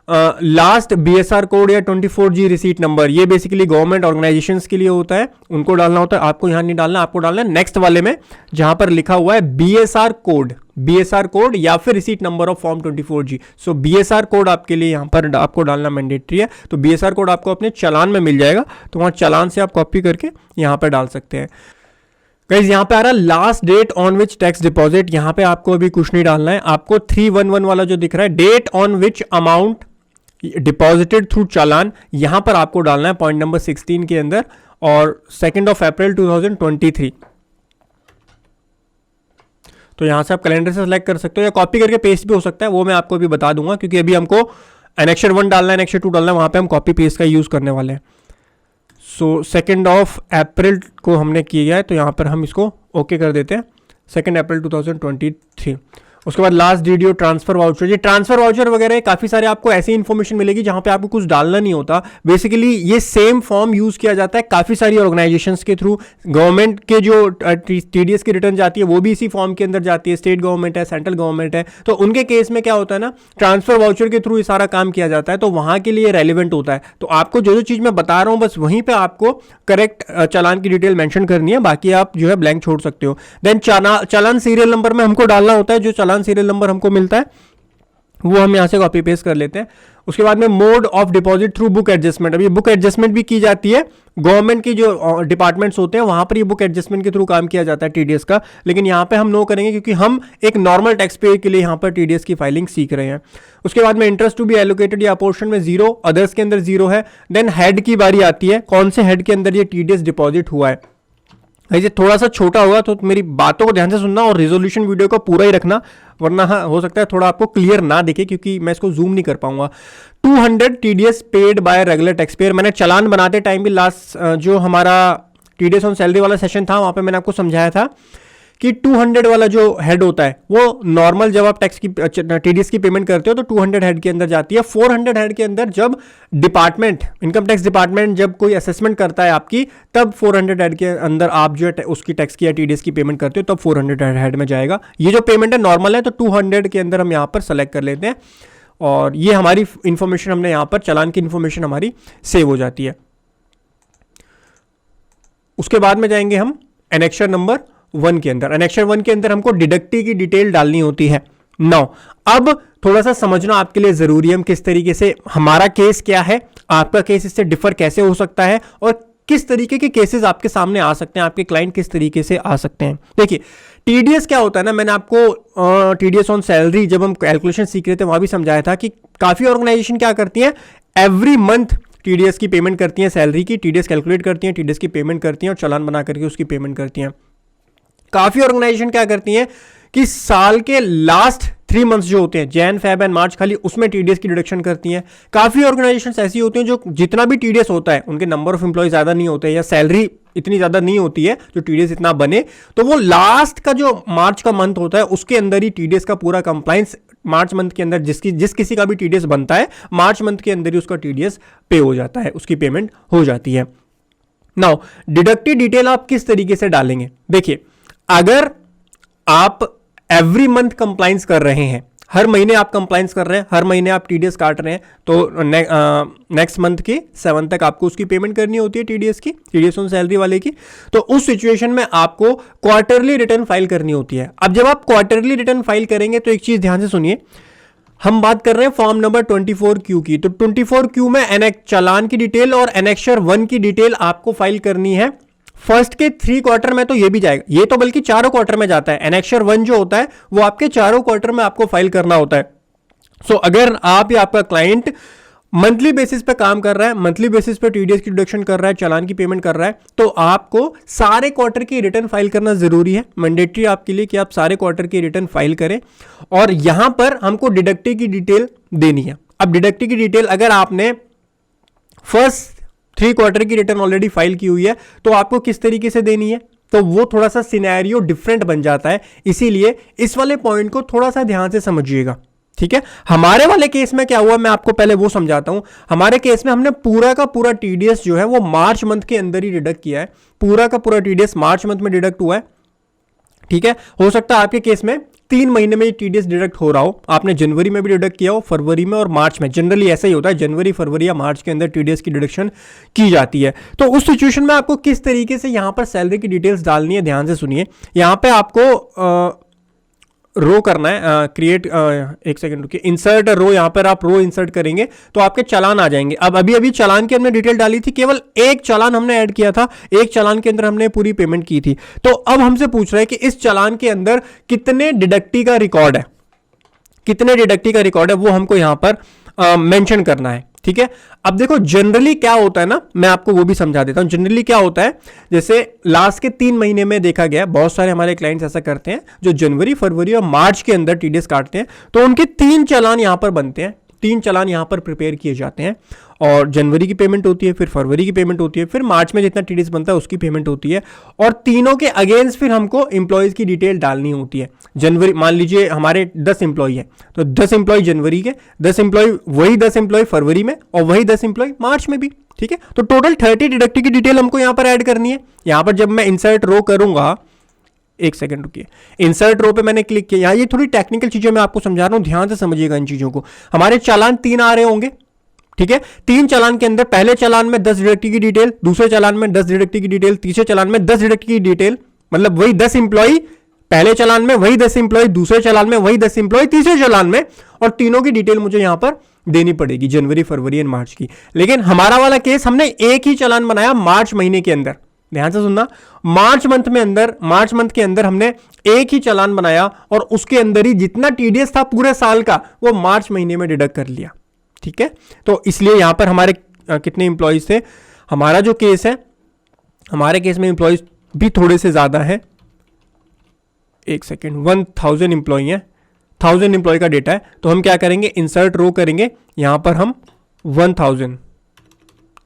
लास्ट बीएसआर कोड या 24G रिसीट नंबर। ये बेसिकली गवर्नमेंट ऑर्गेनाइजेशंस के लिए होता है, उनको डालना होता है। आपको यहाँ नहीं डालना, आपको डालना है नेक्स्ट वाले में जहां पर लिखा हुआ है बीएसआर कोड या फिर receipt number of form 24G। So BSR code आपके लिए यहाँ पर आपको डालना मैंडेटरी है। तो बीएसआर कोड आपको अपने चालान में मिल जाएगा, तो वहाँ चालान से आप कॉपी करके यहाँ पर डाल सकते हैं। गाइस यहाँ पे आ रहा है last date on which tax deposit. यहाँ पे आपको अभी कुछ नहीं डालना है। आपको 311 वाला जो दिख रहा है, date on which amount deposited through challan, यहां पर आपको डालना है पॉइंट नंबर 16 के अंदर, और 2 अप्रैल 2023। तो यहां से आप कैलेंडर से सेलेक्ट कर सकते हो या कॉपी करके पेस्ट भी हो सकता है, वो मैं आपको अभी बता दूंगा, क्योंकि अभी हमको एनेक्चर 1 डालना है, एनेक्चर 2 डालना है, वहां पे हम कॉपी पेस्ट का यूज करने वाले हैं। सो 2 अप्रैल को हमने किया है, तो यहां पर हम इसको ओके कर देते हैं, 2 अप्रैल 2023। उसके बाद लास्ट वीडियो ट्रांसफर वाउचर। ये ट्रांसफर वाउचर वगैरह काफ़ी सारे आपको ऐसी इन्फॉर्मेशन मिलेगी जहां पे आपको कुछ डालना नहीं होता। बेसिकली ये सेम फॉर्म यूज किया जाता है काफ़ी सारी ऑर्गेनाइजेशंस के थ्रू। गवर्नमेंट के जो टीडीएस की रिटर्न जाती है वो भी इसी फॉर्म के अंदर जाती है। स्टेट गवर्नमेंट है, सेंट्रल गवर्नमेंट है, तो उनके केस में क्या होता है ना, ट्रांसफर वाउचर के थ्रू ये सारा काम किया जाता है, तो वहां के लिए रेलिवेंट होता है। तो आपको जो चीज़ मैं बता रहा हूँ बस वहीं पर आपको करेक्ट चालान की डिटेल मैंशन करनी है, बाकी आप जो है ब्लैंक छोड़ सकते हो। देन चालान सीरियल नंबर में हमको डालना होता है, जो चालान सीरियल नंबर हमको मिलता है वो हम यहां से कॉपी पेस्ट कर लेते हैं। उसके बाद में mode of deposit through book adjustment. अब ये बुक एडजस्टमेंट भी की जाती है, गवर्नमेंट की जो डिपार्टमेंट्स होते हैं वहां पर ये बुक एडजस्टमेंट के थ्रू काम किया जाता है टीडीएस का, लेकिन यहां पे हम नो करेंगे क्योंकि हम एक नॉर्मल टैक्स पेयर के लिए यहां पर टीडीएस की फाइलिंग सीख रहे हैं। उसके बाद में इंटरेस्ट टू बी एलोकेटेड या पोर्शन में 0, अदर्स के अंदर 0 है। देन हेड की बारी आती है, कौन से हेड के अंदर ये टीडीएस डिपॉजिट हुआ है। ये थोड़ा सा छोटा होगा तो मेरी बातों को ध्यान से सुनना और रिजोल्यूशन वीडियो को पूरा ही रखना, वरना हो सकता है थोड़ा आपको क्लियर ना दिखे क्योंकि मैं इसको जूम नहीं कर पाऊंगा। 200 TDS paid by regular tax payer. मैंने चालान बनाते टाइम भी लास्ट जो हमारा टीडीएस ऑन सैलरी वाला सेशन था वहां पे मैंने आपको समझाया था कि 200 वाला जो हेड होता है वो नॉर्मल जब आप टैक्स की टीडीएस की पेमेंट करते हो तो 200 हेड के अंदर जाती है। 400 हेड के अंदर जब डिपार्टमेंट, इनकम टैक्स डिपार्टमेंट जब कोई असेसमेंट करता है आपकी, तब 400 हेड के अंदर आप जो है उसकी टैक्स की या टीडीएस की पेमेंट करते हो तब 400 हेड में जाएगा। ये जो पेमेंट है नॉर्मल है, तो 200 के अंदर हम यहाँ पर सेलेक्ट कर लेते हैं और ये हमारी इंफॉर्मेशन हमने यहाँ पर चालान की इंफॉर्मेशन हमारी सेव हो जाती है। उसके बाद में जाएंगे हम एनेक्चर नंबर 1 के अंदर। एनेक्चर 1 के अंदर हमको डिडक्टी की डिटेल डालनी होती है। नाउ अब थोड़ा सा समझना आपके लिए जरूरी है, हम किस तरीके से, हमारा केस क्या है, आपका केस इससे डिफर कैसे हो सकता है और किस तरीके के केसेस आपके सामने आ सकते हैं, आपके क्लाइंट किस तरीके से आ सकते हैं। देखिए टीडीएस क्या होता है ना, मैंने आपको टीडीएस ऑन सैलरी जब हम कैलकुलेशन सीख रहे थे वहां भी समझाया था कि काफी ऑर्गेनाइजेशन क्या करती है, एवरी मंथ टीडीएस की पेमेंट करती है, सैलरी की टीडीएस कैलकुलेट करती हैं, टीडीएस की पेमेंट करती हैं और चालान बना करके उसकी पेमेंट करती हैं। काफी ऑर्गेनाइजेशन क्या करती हैं कि साल के लास्ट 3 मंथ्स जो होते हैं, जैन, फेब एंड मार्च, खाली उसमें टीडीएस की डिडक्शन करती हैं। काफी ऑर्गेनाइजेशंस ऐसी होती हैं जो जितना भी टीडीएस होता है, उनके नंबर ऑफ एम्प्लॉय ज्यादा नहीं होते या सैलरी इतनी ज्यादा नहीं होती है जो टीडीएस इतना बने, तो वो लास्ट का जो मार्च का मंथ होता है उसके अंदर ही टीडीएस का पूरा कंप्लायंस, मार्च मंथ के अंदर जिस किसी का भी टीडीएस बनता है मार्च मंथ के अंदर ही उसका टीडीएस पे हो जाता है, उसकी पेमेंट हो जाती है। नाउ डिडक्टिव डिटेल आप किस तरीके से डालेंगे? देखिए, अगर आप एवरी मंथ कंप्लाइंस कर रहे हैं, हर महीने आप कंप्लाइंस कर रहे हैं, हर महीने आप टीडीएस काट रहे हैं, तो नेक्स्ट मंथ के 7 तक आपको उसकी पेमेंट करनी होती है टीडीएस की, टीडीएस ऑन सैलरी वाले की। तो उस सिचुएशन में आपको क्वार्टरली रिटर्न फाइल करनी होती है। अब जब आप क्वार्टरली रिटर्न फाइल करेंगे तो एक चीज ध्यान से सुनिए, हम बात कर रहे हैं फॉर्म नंबर 24Q की। तो 24Q में चालान की डिटेल और एनेक्शर 1 की डिटेल आपको फाइल करनी है। फर्स्ट के 3 क्वार्टर में तो ये भी जाएगा, ये तो बल्कि चारों क्वार्टर में जाता है। एनेक्शर 1 जो होता है वो आपके चारों क्वार्टर में आपको फाइल करना होता है। सो अगर आप या आपका क्लाइंट मंथली बेसिस पे काम कर रहा है, मंथली बेसिस पे टीडीएस की डिडक्शन कर रहा है, चालान की पेमेंट कर रहा है, तो आपको सारे क्वार्टर की रिटर्न फाइल करना जरूरी है। मैंडेटरी आपके लिए कि आप सारे क्वार्टर की रिटर्न फाइल करें। और यहां पर हमको डिडक्टिव की डिटेल देनी है। अब डिडक्टिव की डिटेल अगर आपने फर्स्ट 3 क्वार्टर की रिटर्न ऑलरेडी फाइल की हुई है तो आपको किस तरीके से देनी है, तो वो थोड़ा सा सिनेरियो डिफरेंट बन जाता है। इसीलिए इस वाले पॉइंट को थोड़ा सा ध्यान से समझिएगा, ठीक है। हमारे वाले केस में क्या हुआ, मैं आपको पहले वो समझाता हूं। हमारे केस में हमने पूरा का पूरा टीडीएस जो है वो मार्च मंथ के अंदर ही डिडक्ट किया है। पूरा का पूरा टीडीएस मार्च मंथ में डिडक्ट हुआ है, ठीक है। हो सकता है आपके केस में 3 महीने में टीडीएस डिडक्ट हो रहा हो, आपने जनवरी में भी डिडक्ट किया हो, फरवरी में और मार्च में। जनरली ऐसा ही होता है, जनवरी, फरवरी या मार्च के अंदर टीडीएस की डिडक्शन की जाती है। तो उस सिचुएशन में आपको किस तरीके से यहां पर सैलरी की डिटेल्स डालनी है, ध्यान से सुनिए। यहां पे आपको रो करना है, क्रिएट, एक सेकंड रुकिए, इंसर्ट रो। यहां पर आप रो इंसर्ट करेंगे तो आपके चालान आ जाएंगे। अब अभी चालान की हमने डिटेल डाली थी, केवल एक चालान हमने ऐड किया था, एक चालान के अंदर हमने पूरी पेमेंट की थी। तो अब हमसे पूछ रहा है कि इस चालान के अंदर कितने डिडक्टी का रिकॉर्ड है, कितने डिडक्टी का रिकॉर्ड है वो हमको यहां पर मेंशन करना है, ठीक है। अब देखो जनरली क्या होता है ना, मैं आपको वो भी समझा देता हूं। जनरली क्या होता है, जैसे लास्ट के 3 महीने में देखा गया, बहुत सारे हमारे क्लाइंट्स ऐसा करते हैं जो जनवरी, फरवरी और मार्च के अंदर टीडीएस काटते हैं। तो उनके 3 चालान यहां पर बनते हैं, 3 चालान यहां पर प्रिपेयर किए जाते हैं। और जनवरी की पेमेंट होती है, फिर फरवरी की पेमेंट होती है, फिर मार्च में जितना टीडीएस बनता है उसकी पेमेंट होती है। और तीनों के अगेंस्ट फिर हमको इंप्लॉयज की डिटेल डालनी होती है। जनवरी, मान लीजिए हमारे 10 इंप्लॉय है, तो 10 इंप्लॉय जनवरी के, 10 इंप्लॉय, वही 10 इंप्लॉय फरवरी में और वही 10 इंप्लॉय मार्च में भी, ठीक है। तो टोटल 30 डिडक्टिव की डिटेल हमको यहां पर ऐड करनी है। यहां पर जब मैं इंसर्ट रो करूंगा, एक सेकंड रुकिए, इंसर्ट रो पे मैंने क्लिक किया। ये थोड़ी टेक्निकल चीजें मैं आपको समझा रहा हूं, ध्यान से समझिएगा इन चीजों को। हमारे चालान 3 आ रहे होंगे, ठीक है। 3 चालान के अंदर पहले चालान में 10 डिडक्टिव की डिटेल, दूसरे चालान में 10 डिडक्टिव की डिटेल, तीसरे चालान में 10 डिडक्टिव की डिटेल, मतलब वही 10 इंप्लॉय पहले चालान में, वही 10 इंप्लॉय दूसरे चालान में, वही 10 इंप्लॉय तीसरे चालान में, और तीनों की डिटेल मुझे यहां पर देनी पड़ेगी, जनवरी, फरवरी एंड मार्च की। लेकिन हमारा वाला केस, हमने एक ही चालान बनाया मार्च महीने के अंदर, ध्यान से सुनना, मार्च मंथ के अंदर हमने एक ही चालान बनाया और उसके अंदर ही जितना टीडीएस था पूरे साल का वो मार्च महीने में डिडक्ट कर लिया, ठीक है। तो इसलिए यहां पर हमारे कितने इंप्लॉयज थे, हमारा जो केस है, हमारे केस में इंप्लॉयज भी थोड़े से ज्यादा है। एक सेकेंड, 1000 इंप्लॉय है, 1000 इंप्लॉय का डेटा है। तो हम क्या करेंगे, इंसर्ट रो करेंगे, यहां पर हम 1000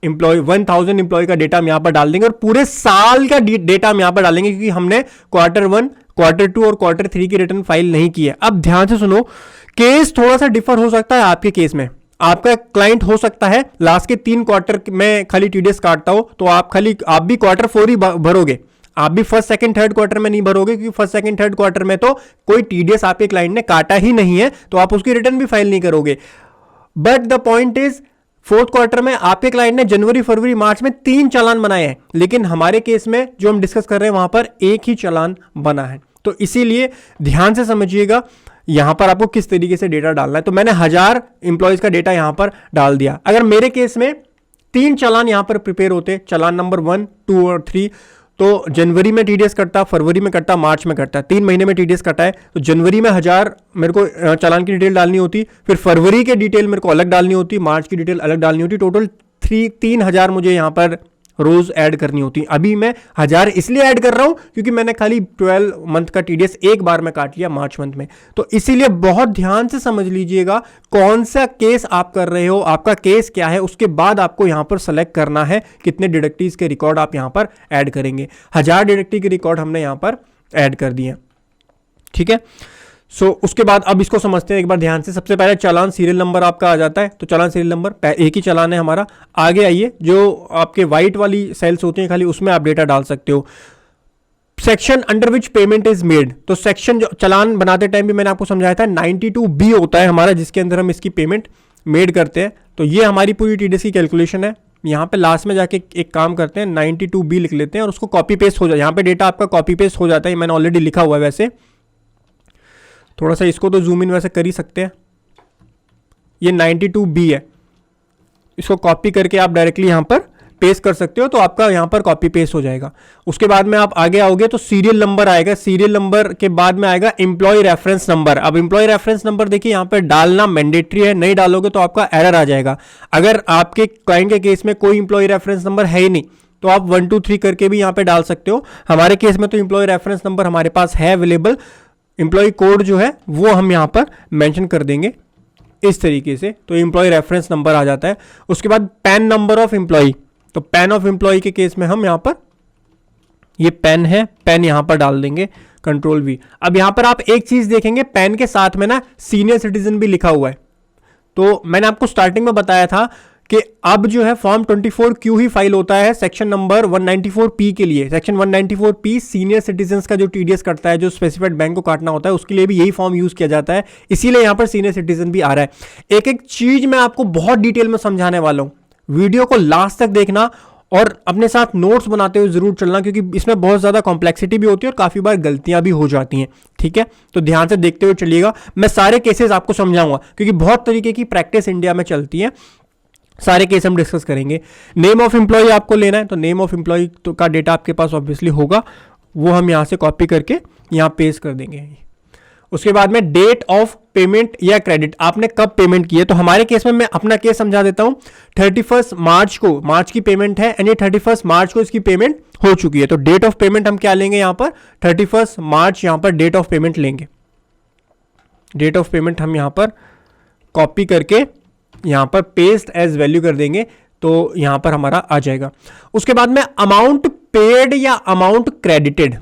इंप्लॉय का डेटा हम यहां पर डाल देंगे और पूरे साल का डेटा हम यहां पर डालेंगे, क्योंकि हमने Q1, Q2 और Q3 की रिटर्न फाइल नहीं की है। अब ध्यान से सुनो, केस थोड़ा सा डिफर हो सकता है आपके केस में। आपका क्लाइंट हो सकता है लास्ट के 3 क्वार्टर में खाली टीडीएस काटता हो, तो आप भी Q4 ही भरोगे, आप भी फर्स्ट, सेकंड, थर्ड क्वार्टर में नहीं भरोगे, क्योंकि फर्स्ट, सेकंड, थर्ड क्वार्टर में तो कोई टीडीएस आपके क्लाइंट ने काटा ही नहीं है, तो आप उसकी रिटर्न भी फाइल नहीं करोगे। But the point is, 4th quarter में आपके क्लाइंट ने जनवरी, फरवरी, मार्च में 3 चालान बनाए हैं, लेकिन हमारे केस में जो हम डिस्कस कर रहे हैं वहां पर एक ही चालान बना है। तो इसीलिए ध्यान से समझिएगा यहां पर आपको किस तरीके से डेटा डालना है। तो मैंने 1000 इंप्लॉयज का डेटा यहां पर डाल दिया। अगर मेरे केस में 3 चालान यहां पर प्रिपेयर होते, चालान नंबर 1, 2 और 3, तो जनवरी में टीडीएस कटता, फरवरी में कटता, मार्च में कटता, 3 महीने में टीडीएस कटा है। तो जनवरी में 1000 मेरे को चालान की डिटेल डालनी होती, फिर फरवरी की डिटेल मेरे को अलग डालनी होती, मार्च की डिटेल अलग डालनी होती। टोटल 3000 मुझे यहां पर रोज ऐड करनी होती। अभी मैं 1000 इसलिए ऐड कर रहा हूं क्योंकि मैंने खाली 12 मंथ का टीडीएस एक बार में काट लिया मार्च मंथ में। तो इसीलिए बहुत ध्यान से समझ लीजिएगा कौन सा केस आप कर रहे हो, आपका केस क्या है, उसके बाद आपको यहां पर सेलेक्ट करना है कितने डिडक्टिव्स के रिकॉर्ड आप यहां पर ऐड करेंगे। 1000 डिडक्टिव के रिकॉर्ड हमने यहां पर ऐड कर दिए, ठीक है। उसके बाद अब इसको समझते हैं एक बार ध्यान से। सबसे पहले चालान सीरियल नंबर आपका आ जाता है, तो चालान सीरियल नंबर एक ही चालान है हमारा। आगे आइए, जो आपके व्हाइट वाली सेल्स होती हैं खाली, उसमें आप डेटा डाल सकते हो। Section under which payment is made, तो सेक्शन जो चालान बनाते टाइम भी मैंने आपको समझाया था 92B होता है हमारा, जिसके अंदर हम इसकी पेमेंट मेड करते हैं। तो ये हमारी पूरी टीडीएस की कैलकुलेशन है। यहाँ पे लास्ट में जाके एक काम करते हैं, 92B लिख लेते हैं और उसको कॉपी पेस्ट हो जाए। यहाँ पे डेटा आपका कॉपी पेस्ट हो जाता है, मैंने ऑलरेडी लिखा हुआ है। वैसे थोड़ा सा इसको तो जूम इन वैसे कर ही सकते हैं। ये 92B है, इसको कॉपी करके आप डायरेक्टली यहाँ पर पेस्ट कर सकते हो, तो आपका यहाँ पर कॉपी पेस्ट हो जाएगा। उसके बाद में आप आगे आओगे तो सीरियल नंबर आएगा। सीरियल नंबर के बाद में आएगा एम्प्लॉय रेफरेंस नंबर। अब एम्प्लॉय रेफरेंस नंबर देखिए यहाँ पर डालना मैंडेटरी है, नहीं डालोगे तो आपका एरर आ जाएगा। अगर आपके क्लाइंट के केस में कोई एम्प्लॉय रेफरेंस नंबर है ही नहीं तो आप 1 2 3 करके भी यहाँ पे डाल सकते हो। हमारे केस में तो एम्प्लॉय रेफरेंस नंबर हमारे पास है अवेलेबल। एम्प्लॉय कोड जो है वो हम यहाँ पर मेंशन कर देंगे इस तरीके से, तो एम्प्लॉय रेफरेंस नंबर आ जाता है। उसके बाद पैन नंबर ऑफ एम्प्लॉय, तो पैन ऑफ एम्प्लॉय के केस में हम यहाँ पर, ये पैन है, पैन यहाँ पर डाल देंगे, Ctrl+V। अब यहाँ पर आप एक चीज देखेंगे, पैन के साथ में ना सीनियर सिटीजन भी लिखा हुआ है। तो मैंने आपको स्टार्टिंग में बताया था कि अब जो है फॉर्म 24Q ही फाइल होता है सेक्शन नंबर 194P के लिए। सेक्शन 194P सीनियर सिटीजन्स का जो टीडीएस कटता है, जो स्पेसिफाइड बैंक को काटना होता है, उसके लिए भी यही फॉर्म यूज किया जाता है। इसीलिए यहाँ पर सीनियर सिटीजन भी आ रहा है। एक एक चीज मैं आपको बहुत डिटेल में समझाने वाला हूँ, वीडियो को लास्ट तक देखना और अपने साथ नोट्स बनाते हुए जरूर चलना, क्योंकि इसमें बहुत ज्यादा कॉम्प्लेक्सिटी भी होती है और काफी बार गलतियां भी हो जाती हैं। ठीक है, तो ध्यान से देखते हुए चलिएगा। मैं सारे केसेस आपको समझाऊंगा, क्योंकि बहुत तरीके की प्रैक्टिस इंडिया में चलती है। सारे केस हम डिस्कस करेंगे। नेम ऑफ एम्प्लॉय आपको लेना है, तो नेम ऑफ एम्प्लॉय तो का डेटा आपके पास ऑब्वियसली होगा, वो हम यहाँ से कॉपी करके यहाँ पेस्ट कर देंगे। उसके बाद में डेट ऑफ पेमेंट या क्रेडिट, आपने कब पेमेंट की है। तो हमारे केस में मैं अपना केस समझा देता हूं। 31 मार्च को, मार्च की पेमेंट है, यानी 31 मार्च को इसकी पेमेंट हो चुकी है। तो डेट ऑफ पेमेंट हम क्या लेंगे यहाँ पर, 31 मार्च यहाँ पर डेट ऑफ पेमेंट लेंगे। डेट ऑफ पेमेंट हम यहाँ पर कॉपी करके यहाँ पर पेस्ट एज वैल्यू कर देंगे, तो यहाँ पर हमारा आ जाएगा। उसके बाद में अमाउंट पेड या अमाउंट क्रेडिटेड।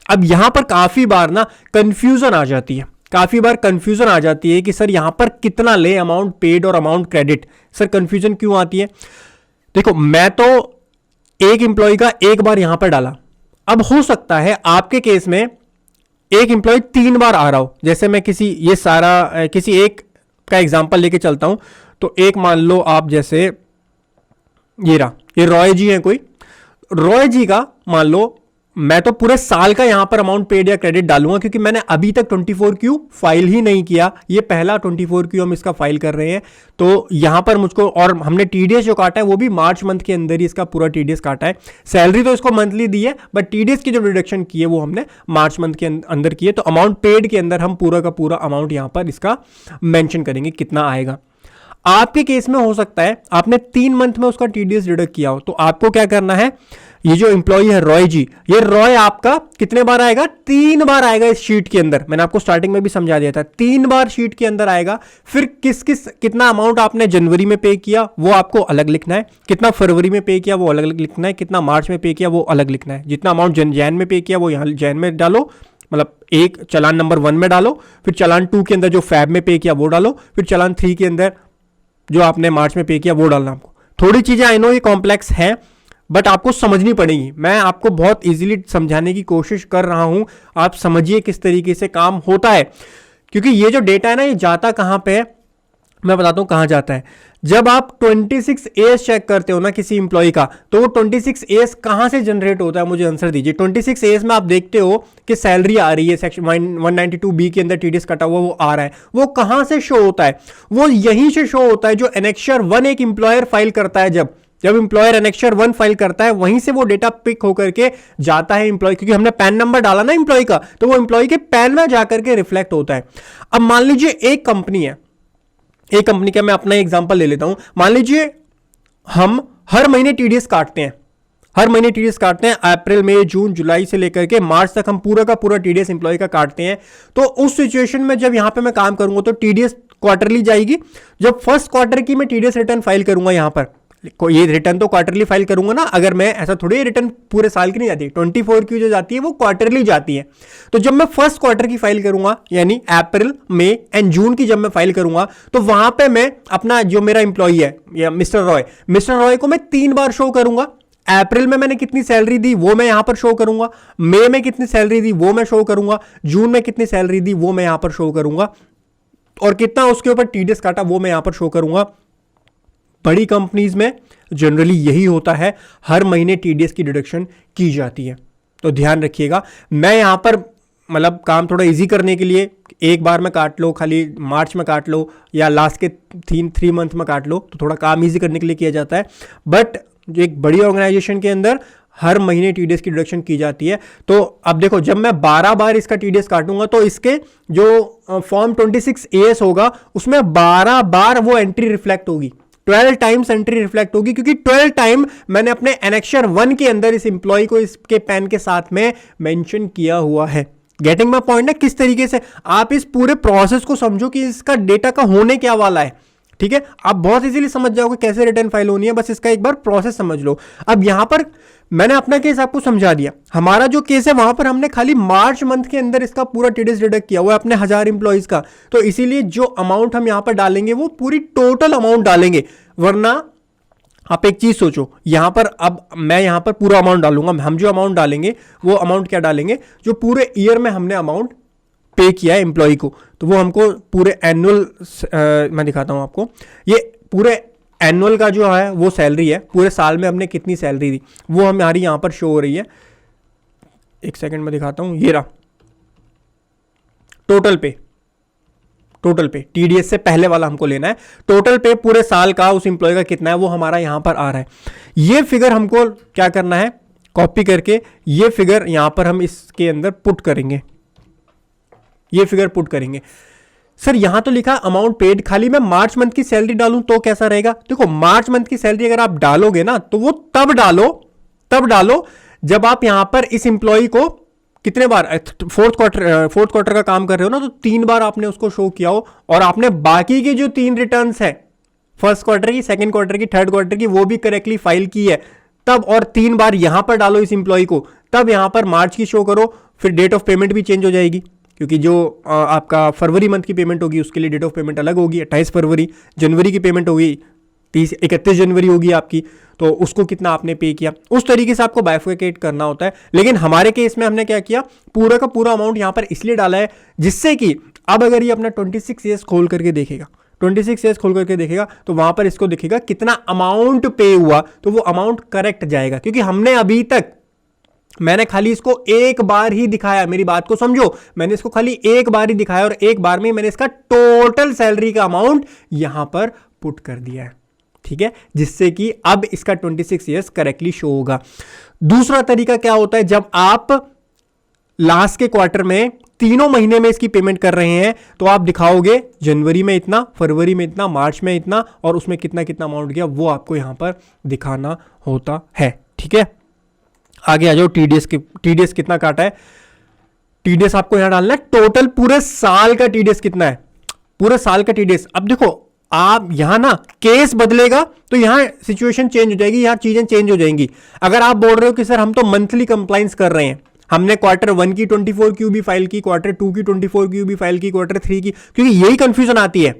अब यहां पर काफी बार ना कंफ्यूजन आ जाती है, काफी बार कंफ्यूजन आ जाती है कि सर यहां पर कितना ले, अमाउंट पेड और अमाउंट क्रेडिट। सर कंफ्यूजन क्यों आती है? देखो, मैं तो एक एम्प्लॉय का एक बार यहां पर डाला, अब हो सकता है आपके केस में एक एम्प्लॉय 3 बार आ रहा हो। जैसे मैं किसी एक का एग्जांपल लेके चलता हूं, तो एक मान लो आप, जैसे ये रॉय जी हैं कोई, रॉय जी का मान लो मैं तो पूरे साल का यहां पर अमाउंट पेड या क्रेडिट डालूंगा, क्योंकि मैंने अभी तक 24Q फाइल ही नहीं किया। ये पहला 24Q हम इसका फाइल कर रहे हैं, तो यहां पर मुझको, और हमने टीडीएस जो काटा है वो भी मार्च मंथ के अंदर ही इसका पूरा टीडीएस काटा है। सैलरी तो इसको मंथली दी है, बट टीडीएस की जो डिडक्शन की है वो हमने मार्च मंथ के अंदर की है। तो अमाउंट पेड के अंदर हम पूरा का पूरा अमाउंट यहां पर इसका मेंशन करेंगे कितना आएगा। आपके केस में हो सकता है आपने 3 मंथ में उसका टीडीएस डिडक्ट किया हो, तो आपको क्या करना है, ये जो एम्प्लॉय है रॉय जी, ये रॉय आपका कितने बार आएगा, 3 बार आएगा इस शीट के अंदर। मैंने आपको स्टार्टिंग में भी समझा दिया था, 3 बार शीट के अंदर आएगा। फिर कितना अमाउंट आपने जनवरी में पे किया वो आपको अलग लिखना है, कितना फरवरी में पे किया वो अलग लिखना है, कितना मार्च में पे किया वो अलग लिखना है। जितना अमाउंट जैन में पे किया वो यहाँ जैन में डालो, मतलब एक चालान नंबर 1 में डालो, फिर चालान 2 के अंदर जो फैब में पे किया वो डालो, फिर चालान 3 के अंदर जो आपने मार्च में पे किया वो डालना। आपको थोड़ी चीजें आई नो ये कॉम्प्लेक्स है, बट आपको समझनी पड़ेगी। मैं आपको बहुत इजीली समझाने की कोशिश कर रहा हूं, आप समझिए किस तरीके से काम होता है। क्योंकि ये जो डेटा है ना, ये जाता कहां पे है, मैं बताता हूं कहां जाता है। जब आप 26A चेक करते हो ना किसी इंप्लॉय का, तो वो 26A कहां से जनरेट होता है, मुझे आंसर दीजिए। 26A में आप देखते हो कि सैलरी आ रही है, सेक्शन 192B के अंदर टीडीएस कटा हुआ वो आ रहा है। वो कहां से शो होता है, वो यहीं से शो होता है जो एनेक्चर 1 एक इंप्लॉयर फाइल करता है। जब इंप्लॉयर एनेक्चर 1 फाइल करता है, वहीं से वो डेटा पिक होकर के जाता है इंप्लॉय, क्योंकि हमने पैन नंबर डाला ना इंप्लॉय का, तो वो इंप्लॉय के पैन में जाकर के रिफ्लेक्ट होता है। अब मान लीजिए एक कंपनी है, एक कंपनी का मैं अपना एग्जांपल ले लेता हूं। मान लीजिए हम हर महीने टीडीएस काटते हैं, हर महीने टीडीएस काटते हैं, अप्रैल मई जून जुलाई से लेकर के मार्च तक हम पूरा का पूरा टीडीएस इंप्लॉय का काटते हैं। तो उस सिचुएशन में जब यहां पे मैं काम करूंगा तो टीडीएस क्वार्टरली जाएगी। जब फर्स्ट क्वार्टर की मैं टीडीएस रिटर्न फाइल करूंगा यहां पर, ये रिटर्न तो क्वार्टरली फाइल करूंगा ना, अगर मैं ऐसा थोड़ी रिटर्न पूरे साल की नहीं जाती, 24 जो जाती है वो क्वार्टरली जाती है। तो जब मैं फर्स्ट क्वार्टर की फाइल करूंगा यानी अप्रैल, मई एंड जून की जब मैं फाइल करूंगा तो वहां पे मैं अपना जो मेरा इंप्लॉई है या मिस्टर रॉय को मैं 3 बार शो करूंगा। अप्रैल में मैंने कितनी सैलरी दी वो मैं यहां पर शो करूंगा, मई में कितनी सैलरी दी वो मैं शो करूंगा, जून में कितनी सैलरी दी वो मैं यहां पर शो करूंगा, और कितना उसके ऊपर टीडीएस काटा वो मैं यहां पर शो करूंगा। बड़ी कंपनीज में जनरली यही होता है, हर महीने टीडीएस की डिडक्शन की जाती है। तो ध्यान रखिएगा, मैं यहां पर मतलब काम थोड़ा इजी करने के लिए एक बार में काट लो, खाली मार्च में काट लो या लास्ट के 3 मंथ में काट लो, तो थोड़ा काम इजी करने के लिए किया जाता है। बट जो एक बड़ी ऑर्गेनाइजेशन के अंदर हर महीने टीडीएस की डिडक्शन की जाती है। तो अब देखो, जब मैं 12 बार इसका टीडीएस काटूंगा तो इसके जो फॉर्म 26AS होगा उसमें 12 बार वो एंट्री रिफ्लेक्ट होगी, 12 टाइम्स एंट्री रिफ्लेक्ट होगी, क्योंकि 12 टाइम मैंने अपने एनेक्शर 1 के अंदर इस इंप्लॉय को इसके पेन के साथ में मेंशन किया हुआ है। गेटिंग माय पॉइंट है? किस तरीके से आप इस पूरे प्रोसेस को समझो कि इसका डेटा का होने क्या वाला है। ठीक है, आप बहुत इजीली समझ जाओगे कैसे रिटर्न फाइल होनी है, बस इसका एक बार प्रोसेस समझ लो। अब यहां पर मैंने अपना केस आपको समझा दिया, हमारा जो केस है वहां पर हमने खाली मार्च मंथ के अंदर इसका पूरा टीडीएस डिडक्ट किया हुआ है अपने 1000 इंप्लॉइज का, तो इसीलिए जो अमाउंट हम यहां पर डालेंगे वो पूरी टोटल अमाउंट डालेंगे। वरना आप एक चीज सोचो, यहां पर अब मैं यहां पर पूरा अमाउंट डालूंगा, हम जो अमाउंट डालेंगे वो अमाउंट क्या डालेंगे, जो पूरे ईयर में हमने अमाउंट पे किया है एम्प्लॉय को, तो वो हमको पूरे एनुअल, मैं दिखाता हूं आपको, ये पूरे एनुअल का जो है वो सैलरी है, पूरे साल में हमने कितनी सैलरी दी वो हमारी यहां पर शो हो रही है। एक सेकंड में दिखाता हूं, ये रहा टोटल पे टीडीएस से पहले वाला हमको लेना है। टोटल पे पूरे साल का उस इंप्लॉय का कितना है वो हमारा यहां पर आ रहा है। ये फिगर हमको क्या करना है, कॉपी करके ये फिगर यहां पर हम इसके अंदर पुट करेंगे, ये फिगर पुट करेंगे। सर यहां तो लिखा अमाउंट पेड, खाली मैं मार्च मंथ की सैलरी डालूं तो कैसा रहेगा? देखो, मार्च मंथ की सैलरी अगर आप डालोगे ना तो वो तब डालो जब आप यहां पर इस इंप्लॉय को कितने बार, फोर्थ क्वार्टर का काम कर रहे हो ना, तो 3 बार आपने उसको शो किया हो, और आपने बाकी की जो 3 रिटर्न्स है, फर्स्ट क्वार्टर की, सेकंड क्वार्टर की, थर्ड क्वार्टर की, वो भी करेक्टली फाइल की है, तब और 3 बार यहां पर डालो इस इंप्लॉय को, तब यहां पर मार्च की शो करो। फिर डेट ऑफ पेमेंट भी चेंज हो जाएगी, क्योंकि जो आपका फरवरी मंथ की पेमेंट होगी उसके लिए डेट ऑफ पेमेंट अलग होगी 28 फरवरी, जनवरी की पेमेंट होगी 31 जनवरी होगी आपकी, तो उसको कितना आपने पे किया, उस तरीके से आपको बाइफरकेट करना होता है। लेकिन हमारे केस में हमने क्या किया, पूरा का पूरा अमाउंट यहां पर इसलिए डाला है जिससे कि अब अगर ये अपना 26 खोल करके देखेगा, 26 खोल करके देखेगा तो वहां पर इसको दिखेगा कितना अमाउंट पे हुआ, तो वो अमाउंट करेक्ट जाएगा। क्योंकि हमने अभी तक, मैंने खाली इसको एक बार ही दिखाया, मेरी बात को समझो, मैंने इसको खाली एक बार ही दिखाया और एक बार में मैंने इसका टोटल सैलरी का अमाउंट यहां पर पुट कर दिया है। ठीक है, जिससे कि अब इसका 26 ईयर्स करेक्टली शो होगा। दूसरा तरीका क्या होता है, जब आप लास्ट के क्वार्टर में तीनों महीने में इसकी पेमेंट कर रहे हैं तो आप दिखाओगे जनवरी में इतना, फरवरी में इतना, मार्च में इतना, और उसमें कितना कितना अमाउंट गया वो आपको यहां पर दिखाना होता है। ठीक है, आगे आ जाओ। टीडीएस कितना काटा है, टीडीएस आपको यहां डालना है, टोटल पूरे साल का टीडीएस कितना है, पूरे साल का टीडीएस। अब देखो, आप यहां ना केस बदलेगा तो यहां सिचुएशन चेंज हो जाएगी, यहां चीजें चेंज हो जाएंगी। अगर आप बोल रहे हो कि सर हम तो मंथली कंप्लाइंस कर रहे हैं, हमने क्वार्टर 1 की 24 क्यू भी फाइल की, क्वार्टर 2 की 24 क्यू भी फाइल की, क्वार्टर 3 की, क्योंकि यही कंफ्यूजन आती है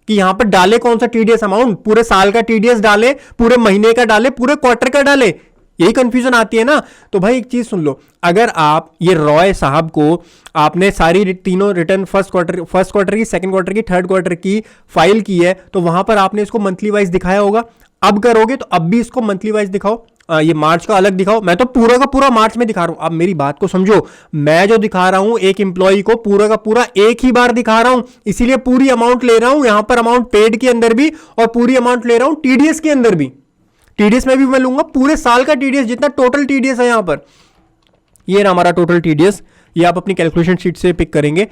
कि यहां पर डाले कौन सा टीडीएस अमाउंट, पूरे साल का टीडीएस डाले, पूरे महीने का डाले, पूरे क्वार्टर का डाले, यही कंफ्यूजन आती है ना। तो भाई एक चीज सुन लो, अगर आप ये रॉय साहब को आपने सारी तीनों रिटर्न फर्स्ट क्वार्टर की, सेकंड क्वार्टर की, थर्ड क्वार्टर की फाइल की है, तो वहां पर आपने इसको मंथली वाइज दिखाया होगा। अब करोगे तो अब भी इसको मंथली वाइज दिखाओ, ये मार्च का अलग दिखाओ। मैं तो पूरा का पूरा मार्च में दिखा रहा हूं, अब मेरी बात को समझो, मैं जो दिखा रहा हूं एक इंप्लॉई को पूरा का पूरा एक ही बार दिखा रहा हूं, इसीलिए पूरी अमाउंट ले रहा हूं, यहां पर अमाउंट पेड के अंदर भी और पूरी अमाउंट ले रहा हूं टीडीएस के अंदर भी। टीडीएस में भी मैं लूंगा पूरे साल का टीडीएस, जितना टोटल टीडीएस है यहां पर, ये हमारा टोटल टीडीएस, ये आप अपनी कैलकुलेशन शीट से पिक करेंगे,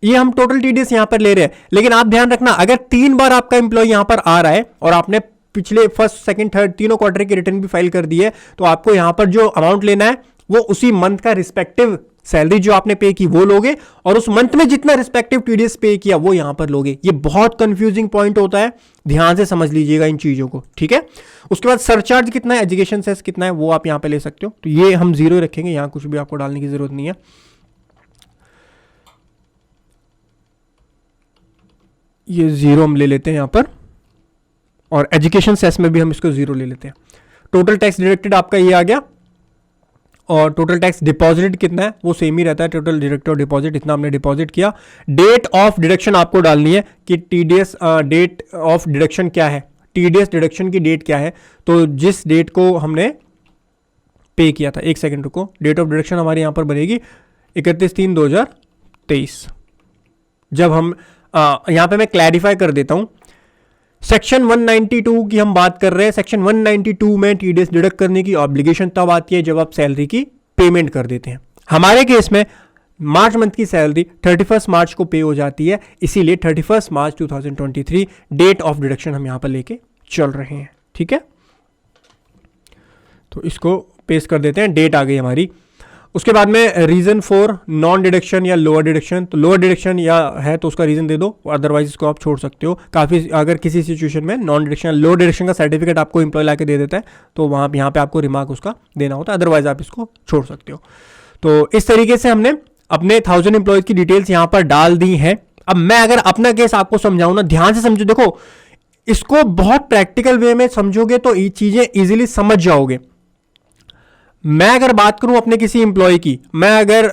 ये हम टोटल टीडीएस यहां पर ले रहे हैं। लेकिन आप ध्यान रखना, अगर 3 बार आपका इंप्लॉय यहां पर आ रहा है और आपने पिछले फर्स्ट, सेकंड, थर्ड तीनों क्वार्टर की रिटर्न भी फाइल कर दी है, तो आपको यहां पर जो अमाउंट लेना है वो उसी मंथ का रिस्पेक्टिव सैलरी जो आपने पे की वो लोगे, और उस मंथ में जितना रिस्पेक्टिव टीडीएस पे किया वो यहां पर लोगे। ये बहुत कंफ्यूजिंग पॉइंट होता है, ध्यान से समझ लीजिएगा इन चीजों को, ठीक है। उसके बाद सरचार्ज कितना है, एजुकेशन सेस कितना है, वो आप यहां पे ले सकते हो। तो ये हम जीरो रखेंगे, यहां कुछ भी आपको डालने की जरूरत नहीं है। ये जीरो हम ले लेते हैं यहां पर, और एजुकेशन सेस में भी हम इसको जीरो ले लेते हैं। टोटल टैक्स डिडक्टेड आपका ये आ गया, और टोटल टैक्स डिपॉजिट कितना है वो सेम ही रहता है, टोटल डिडक्ट और डिपॉजिट इतना हमने डिपॉजिट किया। डेट ऑफ डिडक्शन आपको डालनी है कि टीडीएस डेट ऑफ डिडक्शन क्या है, टीडीएस डिडक्शन की डेट क्या है। तो जिस डेट को हमने पे किया था, एक सेकंड रुको, डेट ऑफ डिडक्शन हमारे यहां पर बनेगी 31/3/2023। जब हम यहां पे मैं क्लैरिफाई कर देता हूं, सेक्शन 192 की हम बात कर रहे हैं। सेक्शन 192 में टीडीएस डिडक्ट करने की ऑब्लिगेशन तब आती है जब आप सैलरी की पेमेंट कर देते हैं। हमारे केस में मार्च मंथ की सैलरी 31 मार्च को पे हो जाती है, इसीलिए 31 मार्च 2023 डेट ऑफ डिडक्शन हम यहां पर लेके चल रहे हैं, ठीक है। तो इसको पेस्ट कर देते हैं, डेट आ गई हमारी। उसके बाद में रीजन फॉर नॉन डिडक्शन या लोअर डिडक्शन, तो लोअर डिडक्शन या है तो उसका रीजन दे दो, अदरवाइज इसको आप छोड़ सकते हो। काफी अगर किसी सिचुएशन में नॉन डिडक्शन लोअर डिडक्शन का सर्टिफिकेट आपको एम्प्लॉय लाके दे देता है तो वहां यहाँ पे आपको रिमार्क उसका देना होता है, अदरवाइज आप इसको छोड़ सकते हो। तो इस तरीके से हमने अपने 1000 एम्प्लॉयज की डिटेल्स यहाँ पर डाल दी हैं। अब मैं अगर अपना केस आपको समझाऊं ना, ध्यान से समझो, देखो इसको बहुत प्रैक्टिकल वे में समझोगे तो ये चीजें इजीली समझ जाओगे। मैं अगर बात करूं अपने किसी एम्प्लॉय की, मैं अगर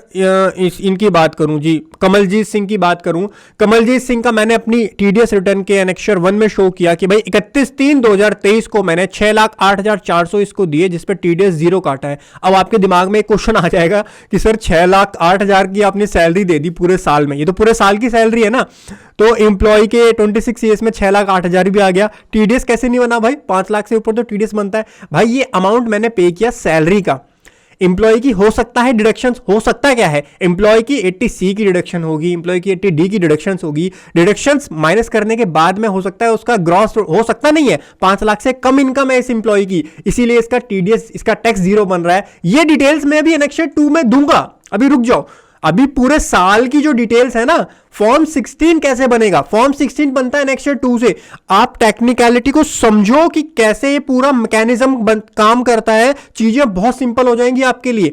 इनकी बात करूं जी, कमलजीत सिंह की बात करूं, कमलजीत सिंह का मैंने अपनी टीडीएस रिटर्न के एनेक्सर 1 में शो किया कि भाई 31/3/2023 को मैंने 6,08,400 इसको दिए, जिसपे टीडीएस जीरो काटा है। अब आपके दिमाग में एक क्वेश्चन आ जाएगा कि सर 6,08,000 की आपने सैलरी दे दी पूरे साल में, ये तो पूरे साल की सैलरी है ना, तो एम्प्लॉय के 26 ईयर्स में 6,08,000 भी आ गया, टीडीएस कैसे नहीं बना भाई? 5 लाख से ऊपर तो टीडीएस बनता है भाई। ये अमाउंट मैंने पे किया सैलरी का, एम्प्लॉय की हो सकता है डिडक्शंस, हो सकता है क्या है, एम्प्लॉय की 80C की डिडक्शन होगी, एम्प्लॉय की 80D की डिडक्शंस होगी, डिडक्शंस माइनस करने के बाद में हो सकता है उसका ग्रॉस हो सकता नहीं है, 5 लाख से कम इनकम है इस एम्प्लॉय की, इसीलिए इसका टीडीएस, इसका टैक्स जीरो बन रहा है। ये डिटेल्स मैं भी एनेक्सर 2 में दूंगा, अभी रुक जाओ। अभी पूरे साल की जो डिटेल्स है ना, फॉर्म 16 कैसे बनेगा, फॉर्म 16 बनता है एनेक्सर 2 से। आप टेक्निकलिटी को समझो कि कैसे ये पूरा मैकेनिज्म काम करता है, चीजें बहुत सिंपल हो जाएंगी आपके लिए,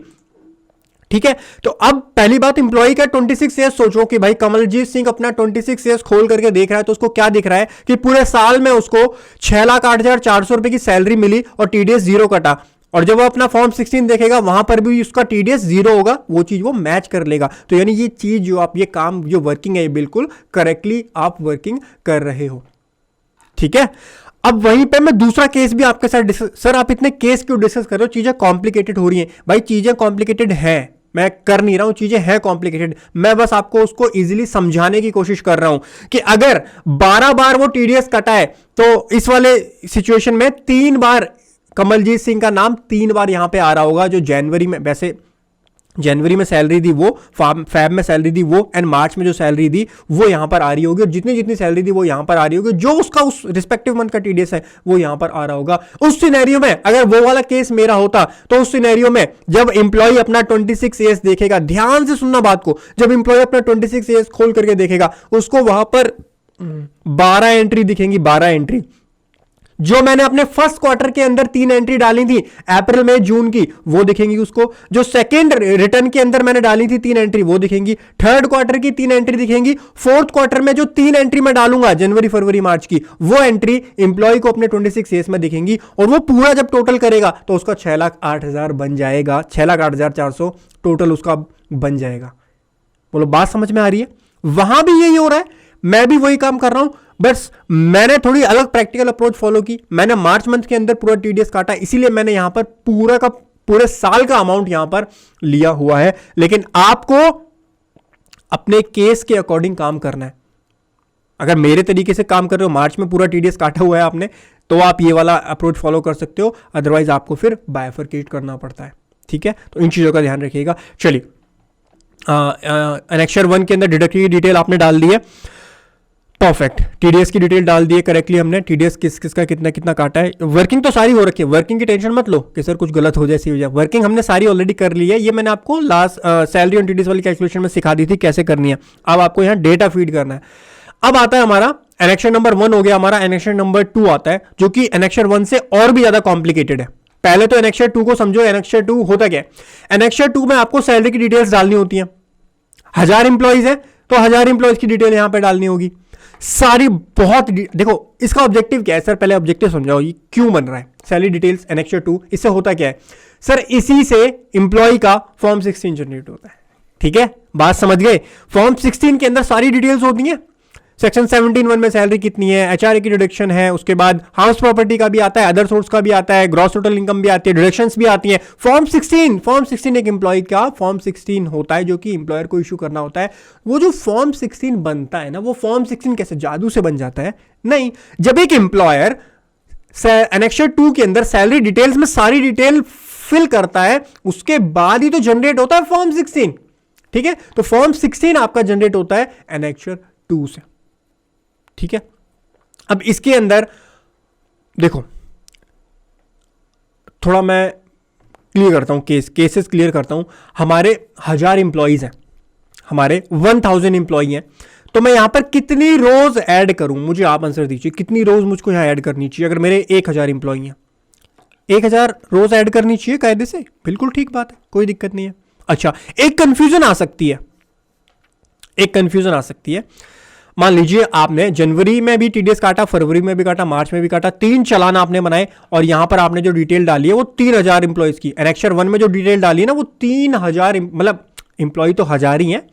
ठीक है। तो अब पहली बात, इंप्लॉई का 26 ईयर्स सोचो कि भाई कमलजीत सिंह अपना 26 ईयर्स खोल करके देख रहा है, तो उसको क्या दिख रहा है कि पूरे साल में उसको 6,08,400 रुपए की सैलरी मिली और टीडीएस जीरो कटा, और जब वो अपना फॉर्म 16 देखेगा वहां पर भी उसका टीडीएस जीरो होगा, वो चीज वो मैच कर लेगा। तो यानी ये चीज जो आप, ये काम जो वर्किंग है, ये बिल्कुल करेक्टली आप वर्किंग कर रहे हो, ठीक है। अब वहीं पे मैं दूसरा केस भी आपके साथ सर आप इतने केस क्यों डिस्कस कर रहे हो, चीजें कॉम्प्लिकेटेड हो रही हैं भाई, चीजें कॉम्प्लिकेटेड हैं, मैं कर नहीं रहा हूं, चीजें हैं कॉम्प्लिकेटेड, मैं बस आपको उसको इजीली समझाने की कोशिश कर रहा हूं कि अगर 12 बार वो टीडीएस कटा है तो इस वाले सिचुएशन में 3 बार कमलजीत सिंह का नाम 3 बार यहां पे आ रहा होगा। जो जनवरी में, वैसे जनवरी में सैलरी दी वो, फैब में सैलरी दी वो, एंड मार्च में जो सैलरी दी वो यहां पर आ रही होगी, और जितनी जितनी सैलरी दी वो यहां पर आ रही होगी, जो उसका उस रिस्पेक्टिव मंथ का टीडीएस है वो यहां पर आ रहा होगा। उस सिनेरियो में अगर वो वाला केस मेरा होता, तो उस सिनेरियो में जब एम्प्लॉय अपना 26 ईयर्स देखेगा, ध्यान से सुनना बात को, जब एम्प्लॉय अपना 26 ईयर्स खोल करके देखेगा, उसको वहां पर 12 एंट्री दिखेंगी, 12 एंट्री। जो मैंने अपने फर्स्ट क्वार्टर के अंदर 3 एंट्री डाली थी, अप्रैल मई जून की, वो दिखेंगी उसको। जो सेकेंड रिटर्न के अंदर मैंने डाली थी 3 एंट्री, वो दिखेंगी। थर्ड क्वार्टर की 3 एंट्री दिखेंगी। फोर्थ क्वार्टर में जो 3 एंट्री मैं डालूंगा जनवरी फरवरी मार्च की, वो एंट्री एम्प्लॉय को अपने 26 ईयर्स में दिखेंगी, और वो पूरा जब टोटल करेगा तो उसका 6,08,000 बन जाएगा, 6,08,400 टोटल उसका बन जाएगा। बोलो बात समझ में आ रही है? वहां भी यही हो रहा है, मैं भी वही काम कर रहा हूं, बस मैंने थोड़ी अलग प्रैक्टिकल अप्रोच फॉलो की। मैंने मार्च मंथ के अंदर पूरा टीडीएस काटा, इसीलिए मैंने यहां पर पूरे साल का अमाउंट यहां पर लिया हुआ है। लेकिन आपको अपने केस के अकॉर्डिंग काम करना है। अगर मेरे तरीके से काम कर रहे हो, मार्च में पूरा टीडीएस काटा हुआ है आपने, तो आप ये वाला अप्रोच फॉलो कर सकते हो, अदरवाइज आपको फिर बाइफरकेट करना पड़ता है, ठीक है। तो इन चीजों का ध्यान रखिएगा। चलिए, एनेक्सर 1 के अंदर डिडक्टिव की डिटेल आपने डाल दी है। परफेक्ट, टीडीएस की डिटेल डाल दी है करेक्टली हमने, टीडीएस किस किस का कितना कितना काटा है। वर्किंग तो सारी हो रखी है, वर्किंग की टेंशन मत लो कि सर कुछ गलत हो जाए, सी हो जाए, वर्किंग हमने सारी ऑलरेडी कर ली है। ये मैंने आपको लास्ट सैलरी ऑन टीडीएस वाली कैलकुलेशन में सिखा दी थी कैसे करनी है। अब आपको यहाँ डेटा फीड करना है। अब आता है हमारा एनेक्शन नंबर 1 हो गया हमारा, एनेक्शन नंबर 2 आता है जो कि एनेक्शन 1 से और भी ज्यादा कॉम्प्लिकेटेड है। पहले तो एनेक्शन 2 को समझो, एनेक्शन 2 होता क्या है। एनेक्शन 2 में आपको सैलरी की डिटेल्स डालनी होती है। 1000 इंप्लॉइज है तो 1000 इंप्लॉइज की डिटेल यहां पे डालनी होगी सारी। बहुत देखो इसका ऑब्जेक्टिव क्या है सर, पहले ऑब्जेक्टिव समझाओ ये क्यों बन रहा है। सैलरी डिटेल्स एनेक्शन 2, इससे होता क्या है सर, इसी से इंप्लॉय का फॉर्म 16 जनरेट होता है। ठीक है, बात समझ गए। फॉर्म 16 के अंदर सारी डिटेल्स होती हैं। सेक्शन 17(1) में सैलरी कितनी है, एचआरए की डिडक्शन है, उसके बाद हाउस प्रॉपर्टी का भी आता है, अदर सोर्स का भी आता है, ग्रॉस टोटल इनकम भी आती है, डिडक्शंस भी आती हैं। फॉर्म 16 एक एम्प्लॉय का फॉर्म 16 होता है जो कि एम्प्लॉयर को इशू करना होता है। वो जो फॉर्म 16 बनता है ना, वो फॉर्म 16 कैसे जादू से बन जाता है? नहीं, जब एक एम्प्लॉयर एनेक्शन 2 के अंदर सैलरी डिटेल्स में सारी डिटेल फिल करता है, उसके बाद ही तो जनरेट होता है फॉर्म 16। ठीक है, तो फॉर्म 16 आपका जनरेट होता है एनेक्शन 2 से। ठीक है, अब इसके अंदर देखो थोड़ा मैं क्लियर करता हूं, केसेस क्लियर करता हूं। हमारे 1000 इंप्लॉइज हैं, हमारे 1000 इंप्लॉई हैं, तो मैं यहां पर कितनी रोज ऐड करूं, मुझे आप आंसर दीजिए। कितनी रोज मुझको यहां ऐड करनी चाहिए? अगर मेरे 1000 इंप्लॉई हैं, 1000 रोज ऐड करनी चाहिए कायदे से, बिल्कुल ठीक बात है, कोई दिक्कत नहीं है। अच्छा, एक कंफ्यूजन आ सकती है, मान लीजिए आपने जनवरी में भी टीडीएस काटा, फरवरी में भी काटा, मार्च में भी काटा, 3 चालान आपने बनाए और यहां पर आपने जो डिटेल डाली है वो 3000 इंप्लॉइज की। एनेक्शन 1 में जो डिटेल डाली है ना वो 3000, मतलब इंप्लॉय तो 1000 ही है,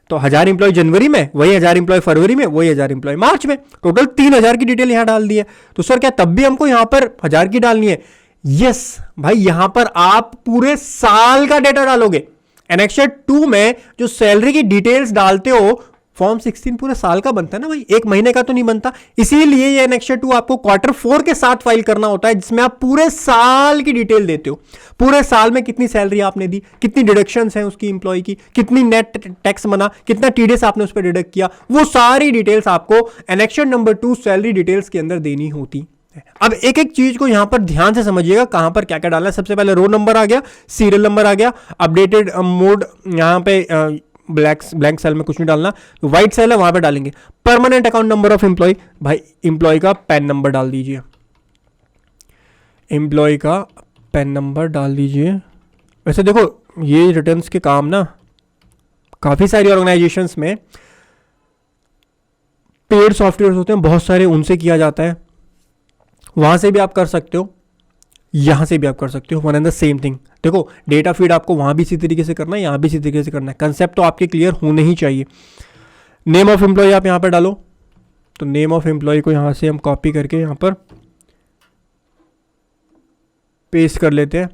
तो 1000 इंप्लॉय जनवरी में, वही 1000 इंप्लॉय फरवरी में, वही 1000 इंप्लॉय मार्च में, टोटल 3000 की डिटेल यहां डाल दी है। तो सर क्या तब भी हमको यहां पर 1000 की डालनी है? यस भाई, यहां पर आप पूरे साल का डेटा डालोगे। एनेक्शन 2 में जो सैलरी की डिटेल्स डालते हो, फॉर्म 16 पूरे साल का बनता है ना भाई, एक महीने का तो नहीं बनता। इसीलिए ये एनेक्शन 2 आपको क्वार्टर 4 के साथ फाइल करना होता है, जिसमें आप पूरे साल की डिटेल देते हो। पूरे साल में कितनी सैलरी आपने दी, कितनी डिडक्शंस हैं उसकी इंप्लॉय की, कितनी नेट टैक्स बना, कितना टीडीएस आपने उस पर डिडक्ट किया, वो सारी डिटेल्स आपको एनेक्शन नंबर 2 सैलरी डिटेल्स के अंदर देनी होती। अब एक एक चीज को यहां पर ध्यान से समझिएगा, कहां पर क्या क्या डालना है। सबसे पहले रो नंबर आ गया, सीरियल नंबर आ गया, अपडेटेड मोड, यहां पे ब्लैंक सेल में कुछ नहीं डालना, तो व्हाइट सेल है वहां पे डालेंगे। Permanent account number of employee, भाई एम्प्लॉय का पैन नंबर डाल दीजिए, एम्प्लॉय का पैन नंबर डाल दीजिए। वैसे देखो ये रिटर्न्स के काम ना काफी सारी ऑर्गेनाइजेशंस में पेड सॉफ्टवेयर होते हैं बहुत सारे, उनसे किया जाता है, वहां से भी आप कर सकते हो, यहां से भी आप कर सकते हो, one and the same thing. देखो डेटा फीड आपको वहां भी इसी तरीके से करना है, यहां भी इसी तरीके से करना है, कंसेप्ट तो आपके क्लियर होने ही चाहिए। नेम ऑफ एम्प्लॉय आप यहां पर डालो, तो नेम ऑफ एम्प्लॉय को यहां से हम कॉपी करके यहां पर पेस्ट कर लेते हैं।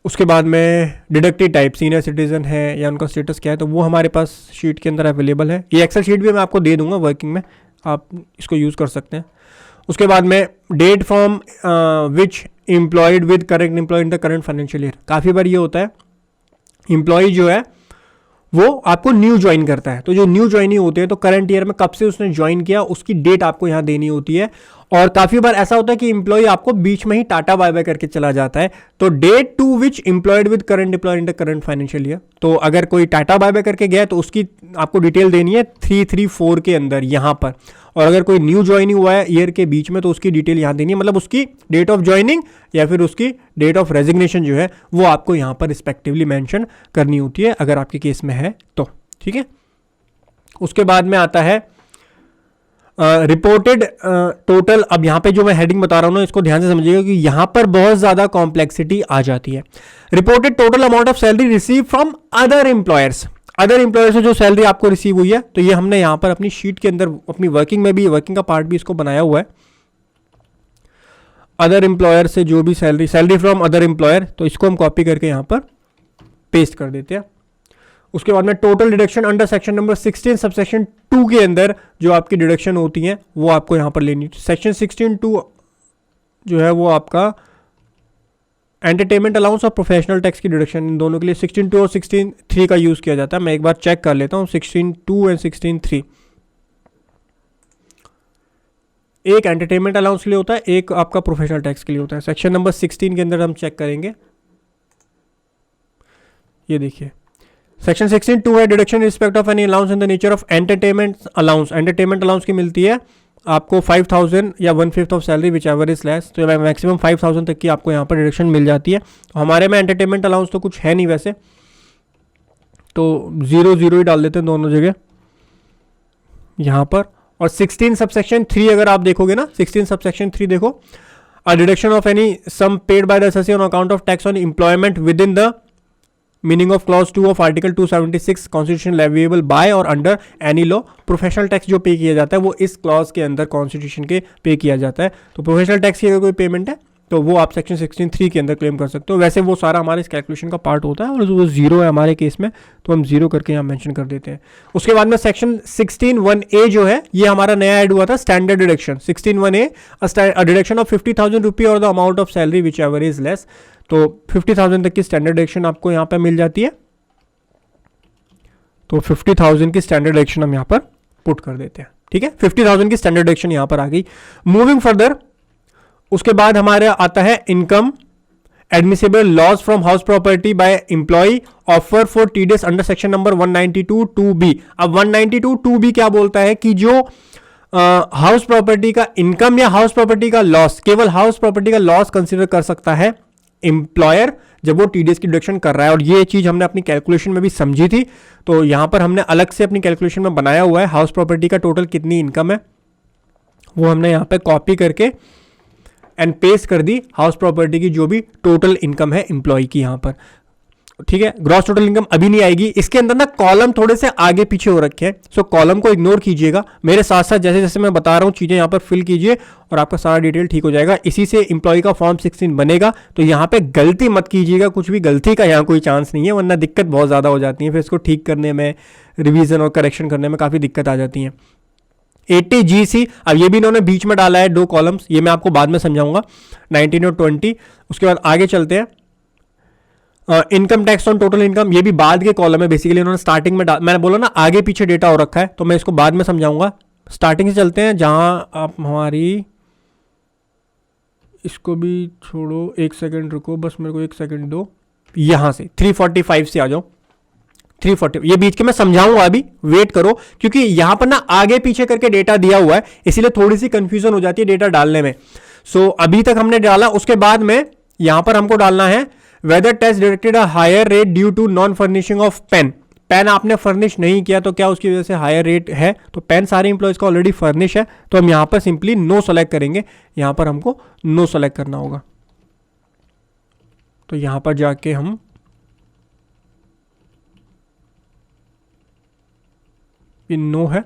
उसके बाद में डिडक्टेड टाइप सीनियर सिटीजन है या उनका स्टेटस क्या है, तो वो हमारे पास शीट के अंदर अवेलेबल है। ये एक्सेल शीट भी मैं आपको दे दूंगा वर्किंग में, आप इसको यूज़ कर सकते हैं। उसके बाद में date from which employed with correct employee in the current financial year. काफ़ी बार ये होता है एम्प्लॉय जो है वो आपको न्यू ज्वाइन करता है, तो जो न्यू ज्वाइनिंग होते हैं तो करंट ईयर में कब से उसने ज्वाइन किया उसकी डेट आपको यहाँ देनी होती है। और काफ़ी बार ऐसा होता है कि एम्प्लॉय आपको बीच में ही टाटा बाय बाय करके चला जाता है, तो date to which employed with current employee in the current financial year. तो अगर कोई टाटा बाय बाय करके गया तो उसकी आपको डिटेल देनी है 334 के अंदर यहाँ पर। और अगर कोई न्यू ज्वाइनिंग हुआ है ईयर के बीच में तो उसकी डिटेल यहाँ देनी है, मतलब उसकी डेट ऑफ ज्वाइनिंग या फिर उसकी डेट ऑफ रेजिग्नेशन जो है वो आपको यहाँ पर रिस्पेक्टिवली मेंशन करनी होती है अगर आपके केस में है तो। ठीक है, उसके बाद में आता है रिपोर्टेड टोटल। अब यहाँ पे जो मैं हेडिंग बता रहा हूँ ना इसको ध्यान से समझिएगा कि यहाँ पर बहुत ज़्यादा कॉम्प्लेक्सिटी आ जाती है। Reported total amount of salary receive from other employers, other employer से जो सैलरी आपको रिसीव हुई है, तो ये हमने यहाँ पर अपनी शीट के अंदर अपनी वर्किंग में भी, वर्किंग का पार्ट भी इसको बनाया हुआ है। अदर एम्प्लॉयर से जो भी सैलरी फ्रॉम अदर एम्प्लॉयर, तो इसको हम कॉपी करके यहाँ पर पेस्ट कर देते हैं। उसके बाद में total deduction under section number 16 subsection 2 के अंदर जो आपकी डिडक्शन होती हैं वो आपको यहाँ पर लेनी है। सेक्शन 16(2) जो है वो आपका एंटरटेनमेंट अलाउंस और प्रोफेशनल टैक्स की डिडक्शन, इन दोनों के लिए 16(2) और 16(3) का यूज़ किया जाता है। मैं एक बार चेक कर लेता हूँ 16(2) एंड 16(3). एक एंटरटेनमेंट अलाउंस के लिए होता है, एक आपका प्रोफेशनल टैक्स के लिए होता है। सेक्शन नंबर 16 के अंदर हम चेक करेंगे, ये देखिए सेक्शन 16(2) है deduction respect of any allowance in the nature of entertainment allowance. Entertainment allowance की मिलती है आपको 5,000 या 1/5 of salary which ever is less, तो मैक्सिमम 5,000 तक की आपको यहाँ पर डिडक्शन मिल जाती है। तो हमारे में एंटरटेनमेंट अलाउंस तो कुछ है नहीं वैसे, तो 0 ही डाल देते हैं दोनों जगह यहाँ पर। और 16 सबसेक्शन 3 अगर आप देखोगे ना, 16 सबसेक्शन 3 देखो, a deduction of any sum paid by the SSC on account of tax on employment within the meaning of clause 2 of article 276 constitution leviable by or under any law. Professional tax जो पे किया जाता है वो इस clause के अंदर constitution के पे किया जाता है। तो प्रोफेशनल टैक्स की अगर कोई पेमेंट है तो वो आप सेक्शन 16(3) के अंदर क्लेम कर सकते हो। वैसे वो सारा हमारे इस कैलकुलेशन का पार्ट होता है, और वो 0 है हमारे केस में, तो हम 0 करके यहाँ मेंशन कर देते हैं। उसके बाद में सेक्शन 16(1)(a) जो है ये हमारा नया ऐड हुआ था, standard deduction. 16(1)(a) deduction of 50,000 रुपी और the amount of salary which ever is less. तो 50,000 तक की स्टैंडर्ड डिडक्शन आपको यहाँ पर मिल जाती है, तो 50,000 की स्टैंडर्ड डिडक्शन हम यहाँ पर पुट कर देते हैं। ठीक है, 50,000 की स्टैंडर्ड डिडक्शन यहाँ पर आ गई। मूविंग फर्दर, उसके बाद हमारे आता है income admissible loss from house property by employee offer for TDS under section number 192(2)(b। अब 192(2)(b) क्या बोलता है कि जो हाउस प्रॉपर्टी का इनकम या हाउस प्रॉपर्टी का लॉस, केवल हाउस प्रॉपर्टी का लॉस कंसिडर कर सकता है एम्प्लॉयर जब वो टीडीएस की डिडक्शन कर रहा है। और ये चीज हमने अपनी कैलकुलेशन में भी समझी थी, तो यहां पर हमने अलग से अपनी कैलकुलेशन में बनाया हुआ है। हाउस प्रॉपर्टी का टोटल कितनी इनकम है वो हमने यहां पे कॉपी करके एंड पेस्ट कर दी हाउस प्रॉपर्टी की जो भी टोटल इनकम है एम्प्लॉय की यहाँ पर। ठीक है, ग्रॉस टोटल इनकम अभी नहीं आएगी, इसके अंदर ना कॉलम थोड़े से आगे पीछे हो रखे हैं, सो कॉलम को इग्नोर कीजिएगा। मेरे साथ साथ जैसे जैसे मैं बता रहा हूँ चीजें यहाँ पर फिल कीजिए और आपका सारा डिटेल ठीक हो जाएगा। इसी से एम्प्लॉय का फॉर्म 16 बनेगा। तो यहाँ पे गलती मत कीजिएगा, कुछ भी गलती का यहाँ कोई चांस नहीं है, वरना दिक्कत बहुत ज्यादा हो जाती है, फिर इसको ठीक करने में, रिविजन और करेक्शन करने में काफी दिक्कत आ जाती है। 80GC, अब ये भी इन्होंने बीच में डाला है 2 कॉलम्स, ये मैं आपको बाद में समझाऊंगा, 19 और 20। उसके बाद आगे चलते हैं, income tax on total income, ये भी बाद के कॉलम है बेसिकली, इन्होंने स्टार्टिंग में मैंने बोला ना आगे पीछे डेटा हो रखा है, तो मैं इसको बाद में समझाऊंगा। स्टार्टिंग से चलते हैं, जहां आप हमारी, इसको भी छोड़ो, 1 सेकेंड रुको, बस मेरे को 1 सेकेंड दो, यहां से 345 से आ जाओ। 340, ये बीच के मैं समझाऊंगा, अभी वेट करो, क्योंकि यहां पर ना आगे पीछे करके डेटा दिया हुआ है, इसीलिए थोड़ी सी कंफ्यूजन हो जाती है डेटा डालने में। सो अभी तक हमने डाला, उसके बाद में यहां पर हमको डालना है whether tax deducted a higher rate due to non furnishing of PAN. PAN आपने फर्निश नहीं किया तो क्या उसकी वजह से हायर रेट है, तो पेन सारे इंप्लॉयज का ऑलरेडी फर्निश है, तो हम यहां पर सिंपली नो सेलेक्ट करेंगे, यहां पर हमको नो सेलेक्ट करना होगा। तो यहां पर जाके हम ये नो है,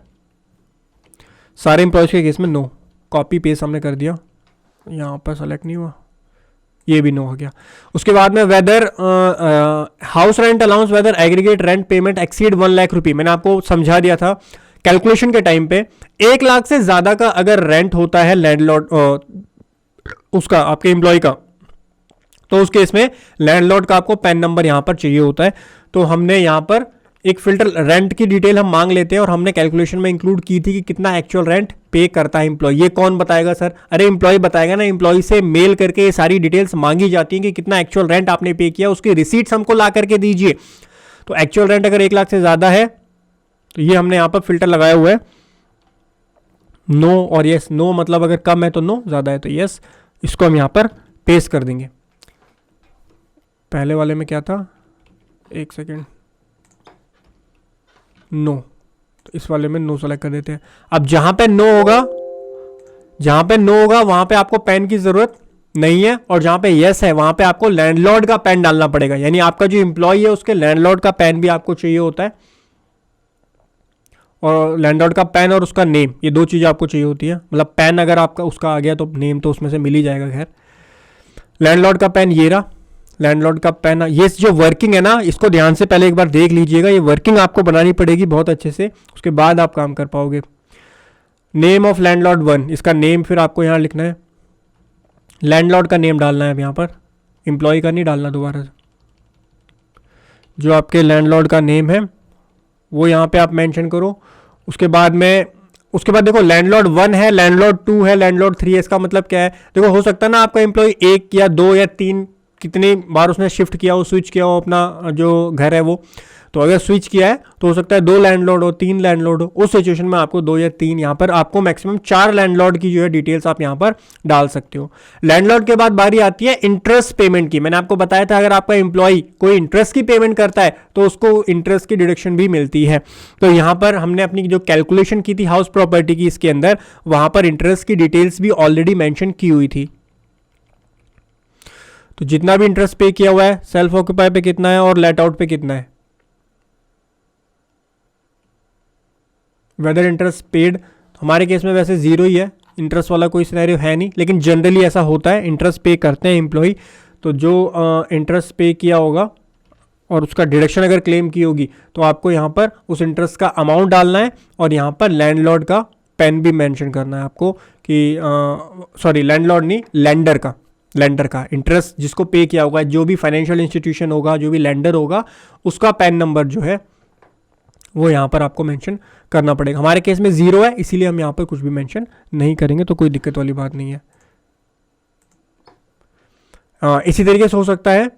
सारे एम्प्लॉयज के केस में नो, कॉपी पेस्ट हमने कर दिया, यहाँ पर सेलेक्ट नहीं हुआ, ये भी नो हो गया। उसके बाद में whether house rent allowance whether aggregate rent payment exceed 1 lakh रुपये, मैंने आपको समझा दिया था कैलकुलेशन के टाइम पे, 1 लाख से ज्यादा का अगर रेंट होता है लैंडलॉर्ड उसका, आपके एम्प्लॉय का, तो उस केस में लैंडलॉर्ड का आपको पैन नंबर यहां पर चाहिए होता है। तो हमने यहां पर एक फिल्टर रेंट की डिटेल हम मांग लेते हैं, और हमने कैलकुलेशन में इंक्लूड की थी कि कितना एक्चुअल रेंट पे करता है एम्प्लॉय। ये कौन बताएगा सर? अरे एम्प्लॉय बताएगा ना, एम्प्लॉय से मेल करके ये सारी डिटेल्स मांगी जाती हैं कि कितना एक्चुअल रेंट आपने पे किया, उसकी रिसीट्स हमको ला करके दीजिए। तो एक्चुअल रेंट अगर 1 लाख से ज्यादा है तो ये हमने यहां पर फिल्टर लगाया हुआ है, नो और यस। नो मतलब अगर कम है तो नो, ज्यादा है तो यस। इसको हम यहां पर पेस्ट कर देंगे। पहले वाले में क्या था, 1 सेकेंड, नो, तो इस वाले में नो सेलेक्ट कर देते हैं। अब जहां पे नो होगा, जहां पे नो होगा वहां पे आपको पेन की जरूरत नहीं है, और जहां पे यस है वहां पे आपको लैंडलॉर्ड का पेन डालना पड़ेगा, यानी आपका जो एम्प्लॉय है उसके लैंडलॉर्ड का पेन भी आपको चाहिए होता है, और लैंडलॉर्ड का पेन और उसका नेम, ये 2 चीजें आपको चाहिए होती है। मतलब पेन अगर आपका उसका आ गया तो नेम तो उसमें से मिल ही जाएगा। खैर, लैंडलॉर्ड का पेन ये रहा, लैंडलॉर्ड का पेन, ये जो वर्किंग है ना, इसको ध्यान से पहले एक बार देख लीजिएगा, ये वर्किंग आपको बनानी पड़ेगी बहुत अच्छे से, उसके बाद आप काम कर पाओगे। नेम ऑफ लैंडलॉर्ड 1, इसका नेम फिर आपको यहाँ लिखना है, लैंडलॉर्ड का नेम डालना है, अब यहाँ पर एम्प्लॉय का नहीं डालना दोबारा से। जो आपके लैंडलॉर्ड का नेम है वो यहाँ पे आप मेंशन करो। उसके बाद में उसके बाद देखो लैंडलॉर्ड 1 है, लैंडलॉर्ड 2 है, लैंडलॉर्ड 3 है। इसका मतलब क्या है, देखो हो सकता है ना आपका एम्प्लॉय 1 या 2 या 3 कितनी बार उसने शिफ्ट किया हो, स्विच किया हो अपना जो घर है वो, तो अगर स्विच किया है तो हो सकता है 2 लैंडलॉर्ड हो, 3 लैंडलॉर्ड हो। उस सिचुएशन में आपको 2 या 3, यहाँ पर आपको मैक्सिमम 4 लैंडलॉर्ड की जो है डिटेल्स आप यहाँ पर डाल सकते हो। लैंडलॉर्ड के बाद बारी आती है इंटरेस्ट पेमेंट की। मैंने आपको बताया था अगर आपका एम्प्लॉय कोई इंटरेस्ट की पेमेंट करता है तो उसको इंटरेस्ट की डिडक्शन भी मिलती है। तो यहाँ पर हमने अपनी जो कैलकुलेशन की थी हाउस प्रॉपर्टी की, इसके अंदर वहां पर इंटरेस्ट की डिटेल्स भी ऑलरेडी मेंशन की हुई थी। तो जितना भी इंटरेस्ट पे किया हुआ है, सेल्फ ऑक्यूपाई पे कितना है और लेट आउट पे कितना है, वेदर इंटरेस्ट पेड, हमारे केस में वैसे जीरो ही है, इंटरेस्ट वाला कोई सिनेरियो है नहीं, लेकिन जनरली ऐसा होता है, इंटरेस्ट पे करते हैं एम्प्लॉय, तो जो इंटरेस्ट पे किया होगा और उसका डिडक्शन अगर क्लेम की होगी तो आपको यहाँ पर उस इंटरेस्ट का अमाउंट डालना है और यहाँ पर लैंडलॉर्ड का पेन भी मेंशन करना है आपको कि सॉरी लैंडलॉर्ड नहीं, लेंडर का इंटरेस्ट जिसको पे किया होगा, जो भी फाइनेंशियल इंस्टीट्यूशन होगा, जो भी लेंडर होगा, उसका पैन नंबर जो है वो यहाँ पर आपको मेंशन करना पड़ेगा। हमारे केस में जीरो है इसीलिए हम यहाँ पर कुछ भी मेंशन नहीं करेंगे, तो कोई दिक्कत वाली बात नहीं है। इसी तरीके से हो सकता है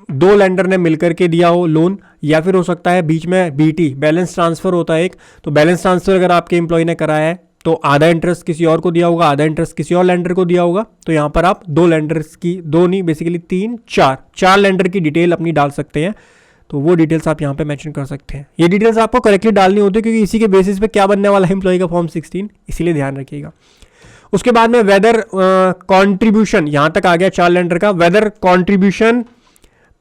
2 लेंडर ने मिलकर के दिया हो लोन, या फिर हो सकता है बीच में बीटी बैलेंस ट्रांसफर होता है एक, तो बैलेंस ट्रांसफर अगर आपके एम्प्लॉय ने कराया है तो आधा इंटरेस्ट किसी और को दिया होगा, आधा इंटरेस्ट किसी और लेंडर को दिया होगा, तो यहाँ पर आप 2 लेंडर्स की, 2 नहीं बेसिकली 3 4 लेंडर की डिटेल अपनी डाल सकते हैं। तो वो डिटेल्स आप यहाँ पे मेंशन कर सकते हैं। ये डिटेल्स आपको करेक्टली डालनी होती है क्योंकि इसी के बेसिस पे क्या बनने वाला है एम्प्लॉय का फॉर्म 16, इसीलिए ध्यान रखिएगा। उसके बाद में वेदर कॉन्ट्रीब्यूशन, यहाँ तक आ गया 4 लेंडर का। Whether contribution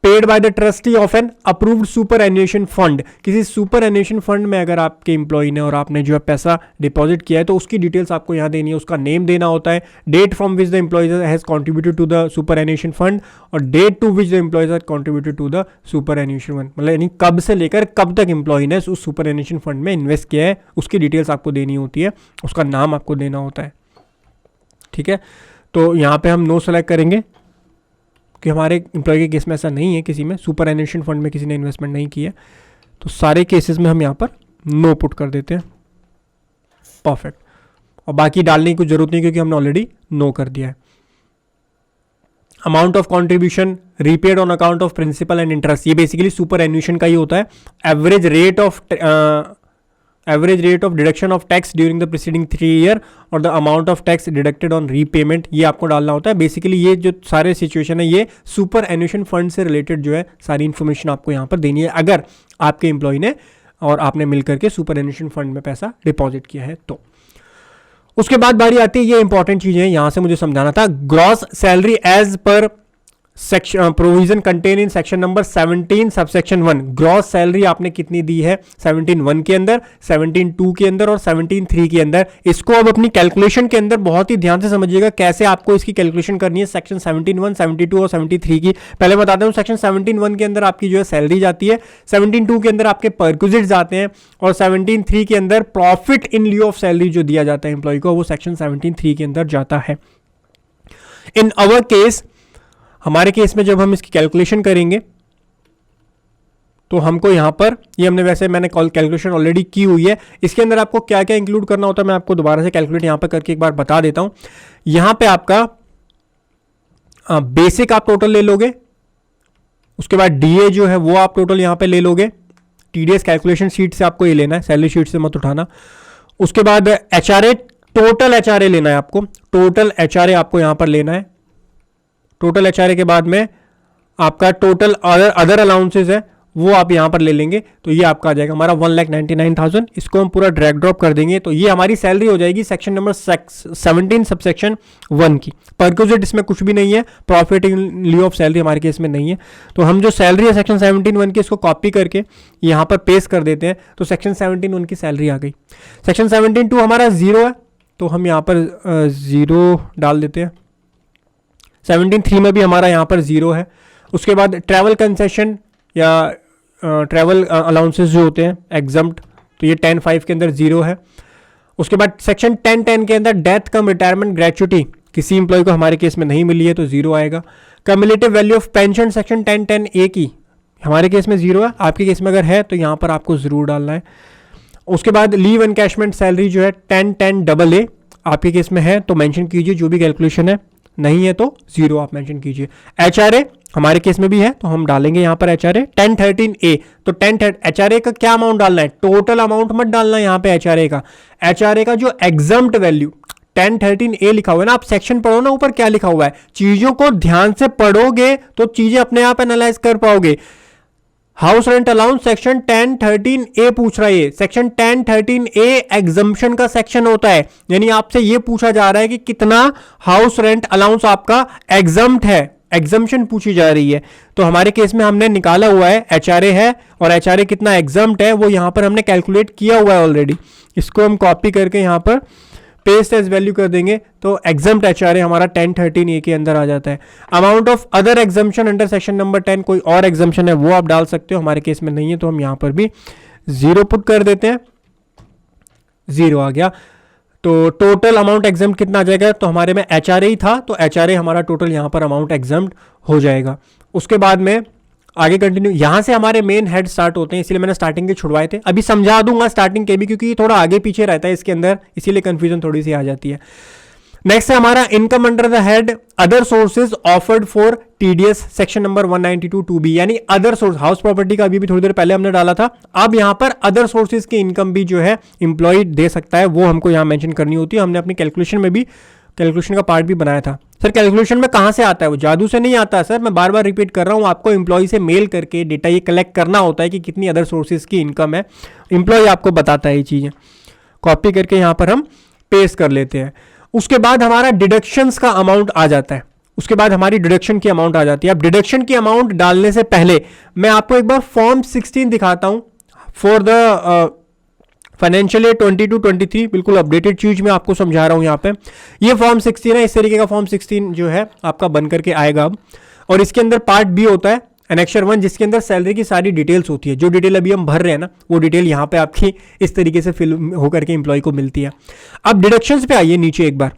paid by the trustee of an approved superannuation fund, किसी सुपर एन्युएशन फंड में अगर आपके एम्प्लॉय ने और आपने जो है पैसा डिपॉजिट किया है तो उसकी डिटेल्स आपको यहाँ देनी है, उसका नेम देना होता है, date from which the employee has contributed to the superannuation fund और date to which the employee has contributed to the superannuation fund, मतलब यानी कब से लेकर कब तक एम्प्लॉय ने उस सुपर एन्युएशन फंड में इन्वेस्ट किया है, उसकी डिटेल्स आपको देनी होती है, उसका नाम आपको देना होता है। ठीक है, तो यहाँ पे हम नो सेलेक्ट करेंगे कि हमारे एम्प्लॉय के केस में ऐसा नहीं है, किसी में सुपर एन्युएशन फंड में किसी ने इन्वेस्टमेंट नहीं की है, तो सारे केसेस में हम यहाँ पर नो पुट कर देते हैं। परफेक्ट, और बाकी डालने की कुछ जरूरत नहीं क्योंकि हमने ऑलरेडी नो कर दिया है। Amount of contribution repaid on account of principal and interest, ये बेसिकली सुपर एन्युएशन का ही होता है। Average rate of deduction of tax during the preceding 3 year और the amount of tax deducted on repayment, ये आपको डालना होता है। बेसिकली ये जो सारे सिचुएशन है ये सुपर एन्युएशन फंड से रिलेटेड जो है सारी इन्फॉर्मेशन आपको यहाँ पर देनी है अगर आपके एम्प्लॉय ने और आपने मिलकर के सुपर एन्युएशन फंड में पैसा डिपॉजिट किया है तो। उसके बाद बारी आती है, ये इंपॉर्टेंट चीजें यहां से मुझे समझाना था, gross salary as per section provision contain in section number 17 subsection 1। Gross salary आपने कितनी दी है 17(1) के अंदर, 17(2) के अंदर और 17(3) के अंदर। इसको अब अपनी कैलकुलेशन के अंदर बहुत ही ध्यान से समझिएगा कैसे आपको इसकी कैलकुलेशन करनी है सेक्शन 17(1), 72 और 73 की। पहले बताता हूं, सेक्शन 17(1) के अंदर आपकी जो है सैलरी जाती है, 17(2) के अंदर आपके परक्विजिट्स जाते हैं और 17(3) के अंदर प्रॉफिट इन लिeu ऑफ सैलरी जो दिया जाता है एम्प्लॉय को, वो सेक्शन 17(3) के अंदर जाता है। इन अवर केस, हमारे केस में जब हम इसकी कैलकुलेशन करेंगे तो हमको यहां पर, ये हमने वैसे मैंने कैलकुलेशन ऑलरेडी की हुई है, इसके अंदर आपको क्या क्या इंक्लूड करना होता है मैं आपको दोबारा से कैलकुलेट यहां पर करके एक बार बता देता हूं। यहां पे आपका बेसिक आप टोटल ले लोगे, उसके बाद डीए जो है वो आप टोटल यहां पे ले लोगे, टीडीएस कैलकुलेशन शीट से आपको ये लेना है, सैलरी शीट से मत उठाना। उसके बाद एचआरए, टोटल एचआरए लेना है आपको, टोटल एचआरए आपको यहां पर लेना है। टोटल एचआरए के बाद में आपका टोटल अदर अलाउंसेस है वो आप यहां पर ले लेंगे, तो ये आपका आ जाएगा हमारा 1,99,000। इसको हम पूरा ड्रैग ड्रॉप कर देंगे तो ये हमारी सैलरी हो जाएगी सेक्शन नंबर 17 सबसेक्शन 1 की। परक्विजिट इसमें कुछ भी नहीं है, प्रॉफिट इन लिeu ऑफ सैलरी हमारे केस में नहीं है, तो हम जो सैलरी है सेक्शन 17(1) की इसको कॉपी करके यहां पर पेस्ट कर देते हैं, तो सेक्शन 17(1) की सैलरी आ गई। सेक्शन 17(2) हमारा 0 है तो हम यहां पर 0 डाल देते हैं। 17(3) में भी हमारा यहाँ पर 0 है। उसके बाद ट्रैवल कंसेशन या ट्रैवल अलाउंसेस जो होते हैं एग्जम्प्ट, तो ये 10(5) के अंदर 0 है। उसके बाद सेक्शन 10(10) के अंदर डेथ कम रिटायरमेंट ग्रेचुटी किसी इंप्लॉय को हमारे केस में नहीं मिली है तो 0 आएगा। Cumulative value of pension section 10(10)(a) की हमारे केस में 0 है, आपके केस में अगर है तो यहाँ पर आपको ज़रूर डालना है। उसके बाद लीव एनकैशमेंट सैलरी जो है 10-10 AA आपके केस में है तो मेंशन कीजिए जो भी कैलकुलेशन है, नहीं है तो 0 आप मेंशन कीजिए। HRA हमारे केस में भी है तो हम डालेंगे यहाँ पर HRA 1013A। तो 10 HRA का क्या अमाउंट डालना है, टोटल अमाउंट मत डालना है यहाँ पे HRA का जो एग्जम्प्ट वैल्यू 1013A लिखा हुआ है ना, आप सेक्शन पढ़ो ना ऊपर क्या लिखा हुआ है, चीजों को ध्यान से पढ़ोगे तो चीजें अपने आप एनालाइज कर पाओगे। House rent allowance section 1013A पूछ रहा है, सेक्शन 1013A एग्जम्पशन का सेक्शन होता है, यानी आपसे ये पूछा जा रहा है कि कितना हाउस रेंट अलाउंस आपका एग्जम्प्ट है, एग्जम्पशन पूछी जा रही है। तो हमारे केस में हमने निकाला हुआ है HRA है और HRA कितना एग्जम्प्ट है वो यहां पर हमने कैलकुलेट किया हुआ है ऑलरेडी। इसको हम कॉपी करके यहां पर पेस्ट एज वैल्यू कर देंगे तो एग्जम्प्ट HRA हमारा 1013A के अंदर आ जाता है। Amount of other exemption under section number 10, कोई और एग्जम्पशन है वो आप डाल सकते हो, हमारे केस में नहीं है तो हम यहां पर भी 0 पुट कर देते हैं, 0 आ गया। तो टोटल अमाउंट एग्जम्प्ट कितना आ जाएगा, तो हमारे में HRA ही था तो HRA हमारा टोटल यहां पर अमाउंट एग्जम्प्ट हो जाएगा। उसके बाद में आगे कंटिन्यू, यहां से हमारे मेन हेड स्टार्ट होते हैं, इसीलिए मैंने स्टार्टिंग के छुड़वाए थे, अभी समझा दूंगा स्टार्टिंग के भी क्योंकि ये थोड़ा आगे पीछे रहता है इसके अंदर, इसीलिए कंफ्यूजन थोड़ी सी आ जाती है। नेक्स्ट है हमारा income under the head other sources offered for TDS section number 192(2)B, यानी अदर सोर्स, हाउस प्रॉपर्टी का अभी भी थोड़ी देर पहले हमने डाला था, अब यहां पर अदर सोर्सेज की इनकम भी जो है इंप्लॉय दे सकता है, वो हमको यहां मेंशन करनी होती है। हमने अपनी कैलकुलेशन में भी कैलकुलेशन का पार्ट भी बनाया था। सर कैलकुलेशन में कहां से आता है, वो जादू से नहीं आता सर, मैं बार बार रिपीट कर रहा हूं, आपको एम्प्लॉय से मेल करके डेटा ये कलेक्ट करना होता है कि कितनी अदर सोर्सेज की इनकम है, एम्प्लॉय आपको बताता है ये चीजें। कॉपी करके यहां पर हम पेस्ट कर लेते हैं। उसके बाद हमारा डिडक्शंस का अमाउंट आ जाता है, उसके बाद हमारी डिडक्शन की अमाउंट आ जाती है। अब डिडक्शन की अमाउंट डालने से पहले मैं आपको एक बार फॉर्म 16 दिखाता हूं फॉर द फाइनेंशियल ईयर 22-23, बिल्कुल अपडेटेड चीज मैं आपको समझा रहा हूं यहाँ पे। ये फॉर्म 16 है, इस तरीके का फॉर्म 16 जो है आपका बन करके आएगा अब, और इसके अंदर पार्ट बी होता है एनेक्चर 1, जिसके अंदर सैलरी की सारी डिटेल्स होती है। जो डिटेल अभी हम भर रहे हैं ना, वो डिटेल यहाँ पे आपकी इस तरीके से फिल होकर के एम्प्लॉय को मिलती है। अब डिडक्शंस पे आइए नीचे एक बार,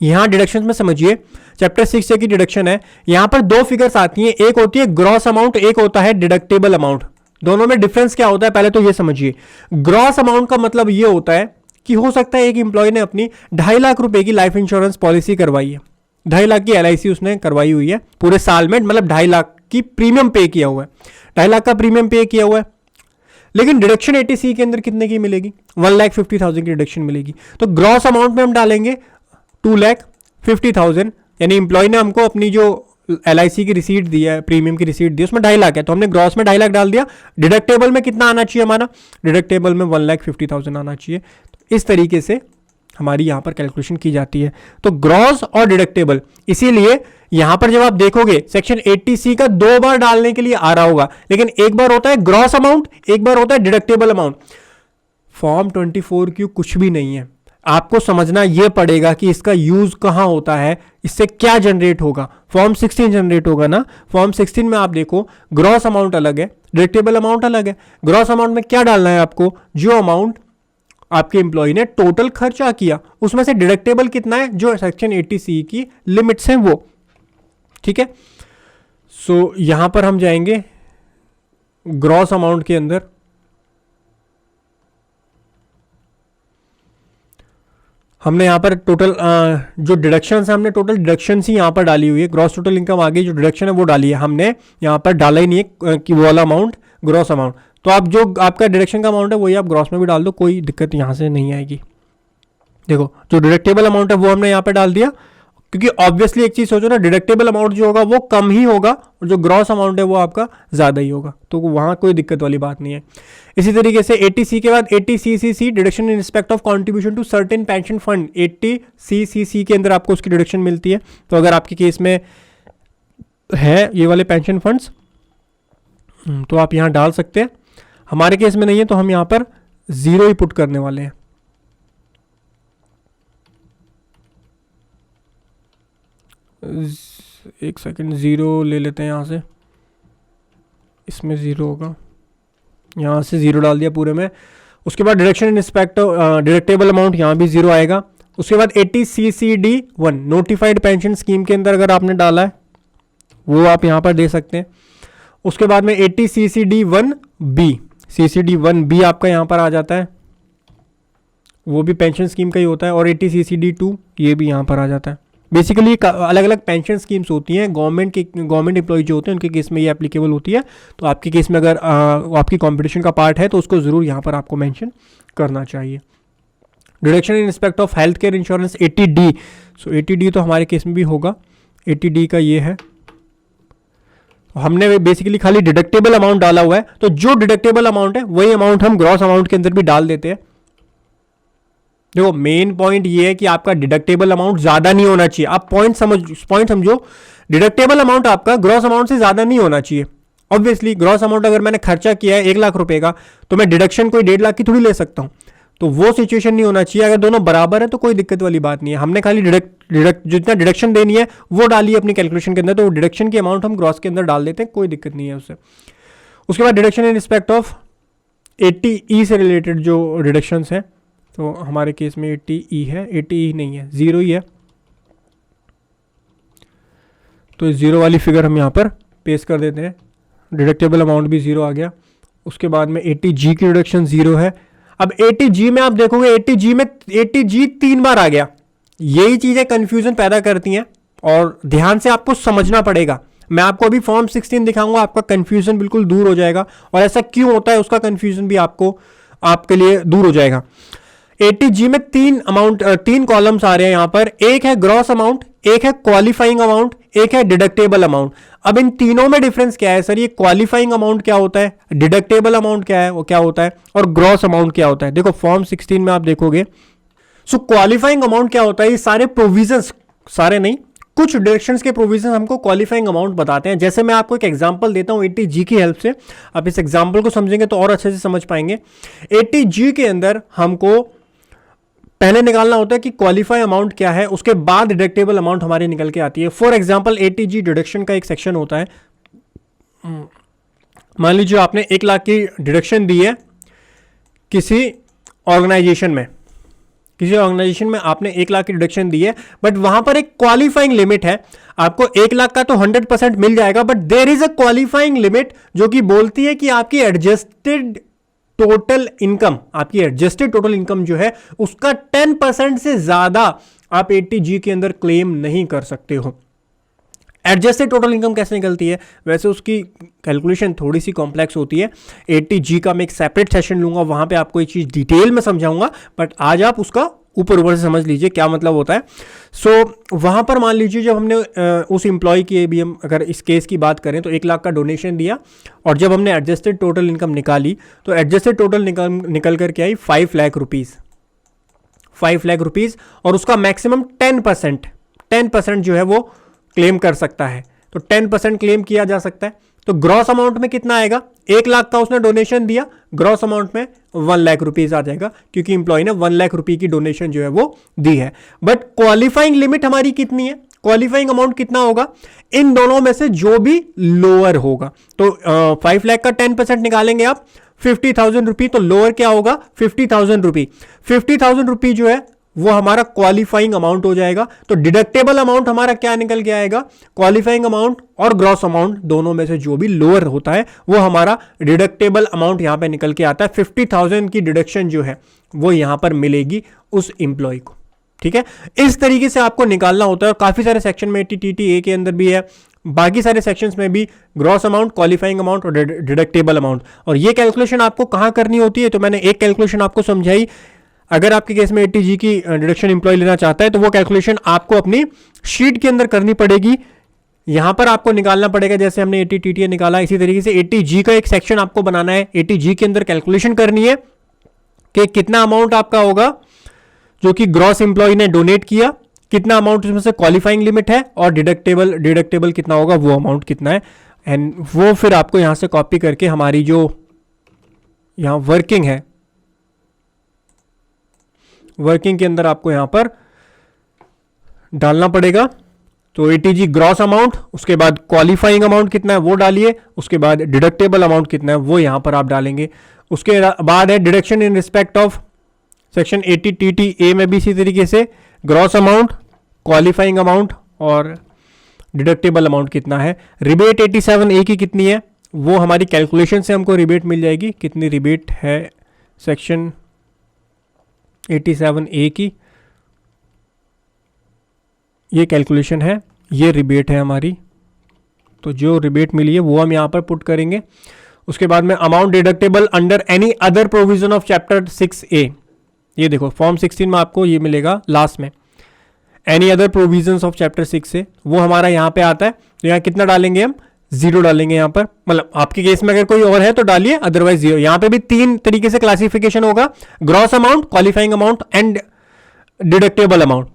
यहाँ डिडक्शंस में समझिए, चैप्टर 6 की डिडक्शन है, यहाँ पर 2 फिगर्स आती हैं, एक होती है ग्रॉस अमाउंट, एक होता है डिडक्टेबल अमाउंट। दोनों में डिफरेंस क्या होता है पहले तो ये समझिए। ग्रॉस अमाउंट का मतलब ये होता है कि हो सकता है एक एम्प्लॉय ने अपनी 2.5 लाख रुपए की लाइफ इंश्योरेंस पॉलिसी करवाई है, 2.5 लाख की LIC उसने करवाई हुई है पूरे साल में, मतलब 2.5 लाख की प्रीमियम पे किया हुआ है, 2.5 लाख का प्रीमियम पे किया हुआ है, लेकिन डिडक्शन 80C के अंदर कितने की मिलेगी, 1,50,000 की डिडक्शन मिलेगी। तो ग्रॉस अमाउंट में हम डालेंगे 2,50,000, यानी एम्प्लॉय ने हमको अपनी जो LIC की रिसीट दी है, प्रीमियम की रिसीट दी है, उसमें 2.5 लाख है, तो हमने ग्रॉस में 2.5 लाख डाल दिया। डिडक्टेबल में कितना आना चाहिए हमारा, डिडक्टेबल में 1,50,000 आना चाहिए। तो इस तरीके से हमारी यहाँ पर कैलकुलेशन की जाती है। तो ग्रॉस और डिडक्टेबल, इसीलिए यहां पर जब आप देखोगे सेक्शन 80C का 2 बार डालने के लिए आ रहा होगा, लेकिन एक बार होता है ग्रॉस अमाउंट, एक बार होता है डिडक्टेबल अमाउंट। फॉर्म 24Q कुछ भी नहीं है, आपको समझना यह पड़ेगा कि इसका यूज कहां होता है, इससे क्या जनरेट होगा। फॉर्म 16 जनरेट होगा ना, फॉर्म 16 में आप देखो ग्रॉस अमाउंट अलग है, डिडक्टेबल अमाउंट अलग है। ग्रॉस अमाउंट में क्या डालना है आपको, जो अमाउंट आपके एम्प्लॉय ने टोटल खर्चा किया उसमें से डिडक्टेबल कितना है, जो सेक्शन 80C की लिमिट्स हैं वो, ठीक है। सो यहां पर हम जाएंगे ग्रॉस अमाउंट के अंदर, हमने यहां पर टोटल जो डिडक्शंस है, हमने टोटल डिडक्शंस ही यहां पर डाली हुई है। ग्रॉस टोटल इनकम आगे जो डिडक्शन है वो डाली है, हमने यहां पर डाला ही नहीं है कि वो वाला अमाउंट ग्रॉस अमाउंट। तो आप जो आपका डिडक्शन का अमाउंट है वही आप ग्रॉस में भी डाल दो, कोई दिक्कत यहां से नहीं आएगी। देखो जो डिडक्टेबल अमाउंट है वो हमने यहां पे डाल दिया, क्योंकि ऑब्वियसली एक चीज सोचो ना, डिडक्टेबल अमाउंट जो होगा वो कम ही होगा और जो ग्रॉस अमाउंट है वो आपका ज्यादा ही होगा, तो वहां कोई दिक्कत वाली बात नहीं है। इसी तरीके से 80C के बाद 80CCC deduction in respect of contribution to certain pension fund, 80CCC के अंदर आपको उसकी डिडक्शन मिलती है। तो अगर आपके केस में है ये वाले पेंशन फंड्स तो आप यहां डाल सकते हैं, हमारे केस में नहीं है तो हम यहां पर 0 ही पुट करने वाले हैं। एक सेकंड, 0 ले लेते हैं यहाँ से, इसमें 0 होगा, यहाँ से 0 डाल दिया पूरे में। उसके बाद deduction in respect deductible amount यहाँ भी 0 आएगा। उसके बाद 80CCD1 नोटिफाइड पेंशन स्कीम के अंदर अगर आपने डाला है वो आप यहाँ पर दे सकते हैं। उसके बाद में 80CCD1B CCD1B आपका यहाँ पर आ जाता है, वो भी पेंशन स्कीम का ही होता है, और 80 CCD2 ये भी यहाँ पर आ जाता है। बेसिकली अलग अलग पेंशन स्कीम्स होती हैं, गवर्नमेंट एम्प्लॉय जो होते हैं उनके केस में ये एप्लीकेबल होती है। तो आपके केस में अगर आपकी कंपटीशन का पार्ट है तो उसको ज़रूर यहाँ पर आपको मेंशन करना चाहिए। Deduction in respect of health care insurance 80D, so 80D तो हमारे केस में भी होगा। 80D का ये है, हमने बेसिकली खाली डिडक्टेबल अमाउंट डाला हुआ है, तो जो डिडक्टेबल अमाउंट है वही अमाउंट हम ग्रॉस अमाउंट के अंदर भी डाल देते हैं। देखो मेन पॉइंट ये है कि आपका डिडक्टेबल अमाउंट ज्यादा नहीं होना चाहिए। आप पॉइंट समझो, डिडक्टेबल अमाउंट आपका ग्रॉस अमाउंट से ज्यादा नहीं होना चाहिए। ऑब्वियसली ग्रॉस अमाउंट अगर मैंने खर्चा किया है 1 लाख रुपए का, तो मैं डिडक्शन कोई 1.5 लाख की थोड़ी ले सकता हूं, तो वो सिचुएशन नहीं होना चाहिए। अगर दोनों बराबर है तो कोई दिक्कत वाली बात नहीं है। हमने खाली जितना डिडक्शन देनी है वो डाली अपनी कैलकुलेशन के अंदर, तो डिडक्शन की अमाउंट हम ग्रॉस के अंदर डाल देते हैं, कोई दिक्कत नहीं है उससे। उसके बाद deduction in respect of 80E से रिलेटेड जो डिडक्शंस हैं, तो हमारे केस में 80E है, 80E नहीं है, 0 ही है, तो 0 वाली फिगर हम यहाँ पर पेश कर देते हैं। डिडक्टेबल अमाउंट भी 0 आ गया। उसके बाद में 80G की डिडक्शन 0 है। अब 80G में आप देखोगे 80G 3 बार आ गया। यही चीजें कंफ्यूजन पैदा करती हैं और ध्यान से आपको समझना पड़ेगा। मैं आपको अभी फॉर्म 16 दिखाऊंगा, आपका कंफ्यूजन बिल्कुल दूर हो जाएगा, और ऐसा क्यों होता है उसका कंफ्यूजन भी आपके लिए दूर हो जाएगा। 80G में 3 कॉलम्स आ रहे हैं यहाँ पर, एक है ग्रॉस अमाउंट, एक है क्वालिफाइंग अमाउंट, एक है डिडक्टेबल अमाउंट। अब इन तीनों में डिफरेंस क्या है सर? ये क्वालिफाइंग अमाउंट क्या होता है, डिडक्टेबल अमाउंट क्या है, वो क्या होता है, और ग्रॉस अमाउंट क्या होता है? देखो फॉर्म 16 में आप देखोगे, सो क्वालिफाइंग अमाउंट क्या होता है? ये सारे प्रोविजंस, सारे नहीं, कुछ डिडक्शंस के प्रोविजन हमको क्वालिफाइंग अमाउंट बताते हैं। जैसे मैं आपको एक एग्जांपल देता हूं 80G की हेल्प से, आप इस एग्जांपल को समझेंगे तो और अच्छे से समझ पाएंगे। 80G के अंदर हमको पहले निकालना होता है कि क्वालिफाई अमाउंट क्या है, उसके बाद डिडक्टेबल अमाउंट हमारी निकल के आती है। फॉर एग्जांपल 80G डिडक्शन का एक सेक्शन होता है। मान लीजिए आपने 1 लाख की डिडक्शन दी है किसी ऑर्गेनाइजेशन में आपने 1 लाख की डिडक्शन दी है, बट वहां पर एक क्वालिफाइंग लिमिट है। आपको 1 लाख का तो 100% मिल जाएगा, but there is a qualifying limit जो कि बोलती है कि आपकी एडजस्टेड टोटल इनकम जो है उसका 10% से ज्यादा आप 80G के अंदर क्लेम नहीं कर सकते हो। एडजस्टेड टोटल इनकम कैसे निकलती है? वैसे उसकी कैलकुलेशन थोड़ी सी कॉम्प्लेक्स होती है। 80G का मैं एक सेपरेट सेशन लूंगा, वहां पे आपको ये चीज डिटेल में समझाऊंगा, बट आज आप उसका ऊपर से समझ लीजिए क्या मतलब होता है। सो वहां पर मान लीजिए जब हमने उस एम्प्लॉय की भी हम अगर इस केस की बात करें तो 1 लाख का डोनेशन दिया, और जब हमने एडजस्टेड टोटल इनकम निकाली तो एडजस्टेड टोटल निकल करके आई 5 लाख रुपीज, 5 लाख रुपीज, और उसका मैक्सिमम 10% जो है वो क्लेम कर सकता है। तो 10% क्लेम किया जा सकता है। तो ग्रॉस अमाउंट में कितना आएगा? 1 लाख का उसने डोनेशन दिया, ग्रॉस अमाउंट में 1 लाख रुपीज आ जाएगा, क्योंकि इंप्लॉय ने 1 लाख रुपए की डोनेशन जो है वो दी है। बट क्वालिफाइंग लिमिट हमारी कितनी है? क्वालिफाइंग अमाउंट कितना होगा? इन दोनों में से जो भी लोअर होगा। तो 5 लाख का 10% निकालेंगे आप 50,000 रुपी, तो लोअर क्या होगा? 50,000 रुपी। 50,000 रुपी जो है वो हमारा क्वालिफाइंग अमाउंट हो जाएगा। तो डिडक्टेबल अमाउंट हमारा क्या निकल के आएगा? क्वालिफाइंग अमाउंट और ग्रॉस अमाउंट दोनों में से जो भी लोअर होता है वो हमारा डिडक्टेबल अमाउंट यहां पे निकल के आता है। 50,000 की डिडक्शन जो है वो यहां पर मिलेगी उस एम्प्लॉय को। ठीक है, इस तरीके से आपको निकालना होता है। और काफी सारे सेक्शन में TTTA के अंदर भी है, बाकी सारे सेक्शंस में भी ग्रॉस अमाउंट, क्वालिफाइंग अमाउंट और डिडक्टेबल अमाउंट। और ये कैलकुलेशन आपको कहां करनी होती है? तो मैंने एक कैलकुलेशन आपको समझाई। अगर आपके केस में 80G की डिडक्शन इंप्लॉय लेना चाहता है तो वो कैलकुलेशन आपको अपनी शीट के अंदर करनी पड़ेगी। यहां पर आपको निकालना पड़ेगा, जैसे हमने 80 TTA निकाला, इसी तरीके से 80G का एक सेक्शन आपको बनाना है। 80G के अंदर कैलकुलेशन करनी है कि कितना अमाउंट आपका होगा जो कि ग्रॉस इंप्लॉय ने डोनेट किया, कितना अमाउंट उसमें से क्वालिफाइंग लिमिट है, और डिडक्टेबल कितना होगा, वो अमाउंट कितना है। एंड वो फिर आपको यहां से कॉपी करके हमारी जो यहां वर्किंग है, वर्किंग के अंदर आपको यहां पर डालना पड़ेगा। तो 80G ग्रॉस अमाउंट, उसके बाद क्वालिफाइंग अमाउंट कितना है वो डालिए, उसके बाद डिडक्टेबल अमाउंट कितना है वो यहां पर आप डालेंगे। उसके बाद है deduction in respect of section 80 TTA में भी इसी तरीके से ग्रॉस अमाउंट, क्वालिफाइंग अमाउंट और डिडक्टेबल अमाउंट कितना है। रिबेट 87A की कितनी है वो हमारी कैलकुलेशन से हमको रिबेट मिल जाएगी। कितनी रिबेट है सेक्शन 87A की, ये कैलकुलेशन है, ये रिबेट है हमारी। तो जो रिबेट मिली है वो हम यहाँ पर पुट करेंगे। उसके बाद में amount deductible under any other provision of chapter 6A, ये देखो फॉर्म 16 में आपको ये मिलेगा लास्ट में, any other provisions of chapter 6A, वो हमारा यहाँ पे आता है। तो यहाँ कितना डालेंगे हम, 0 डालेंगे यहाँ पर, मतलब आपके केस में अगर कोई और है तो डालिए, अदरवाइज 0। यहाँ पे भी 3 तरीके से क्लासिफिकेशन होगा, gross amount, qualifying amount and deductible amount.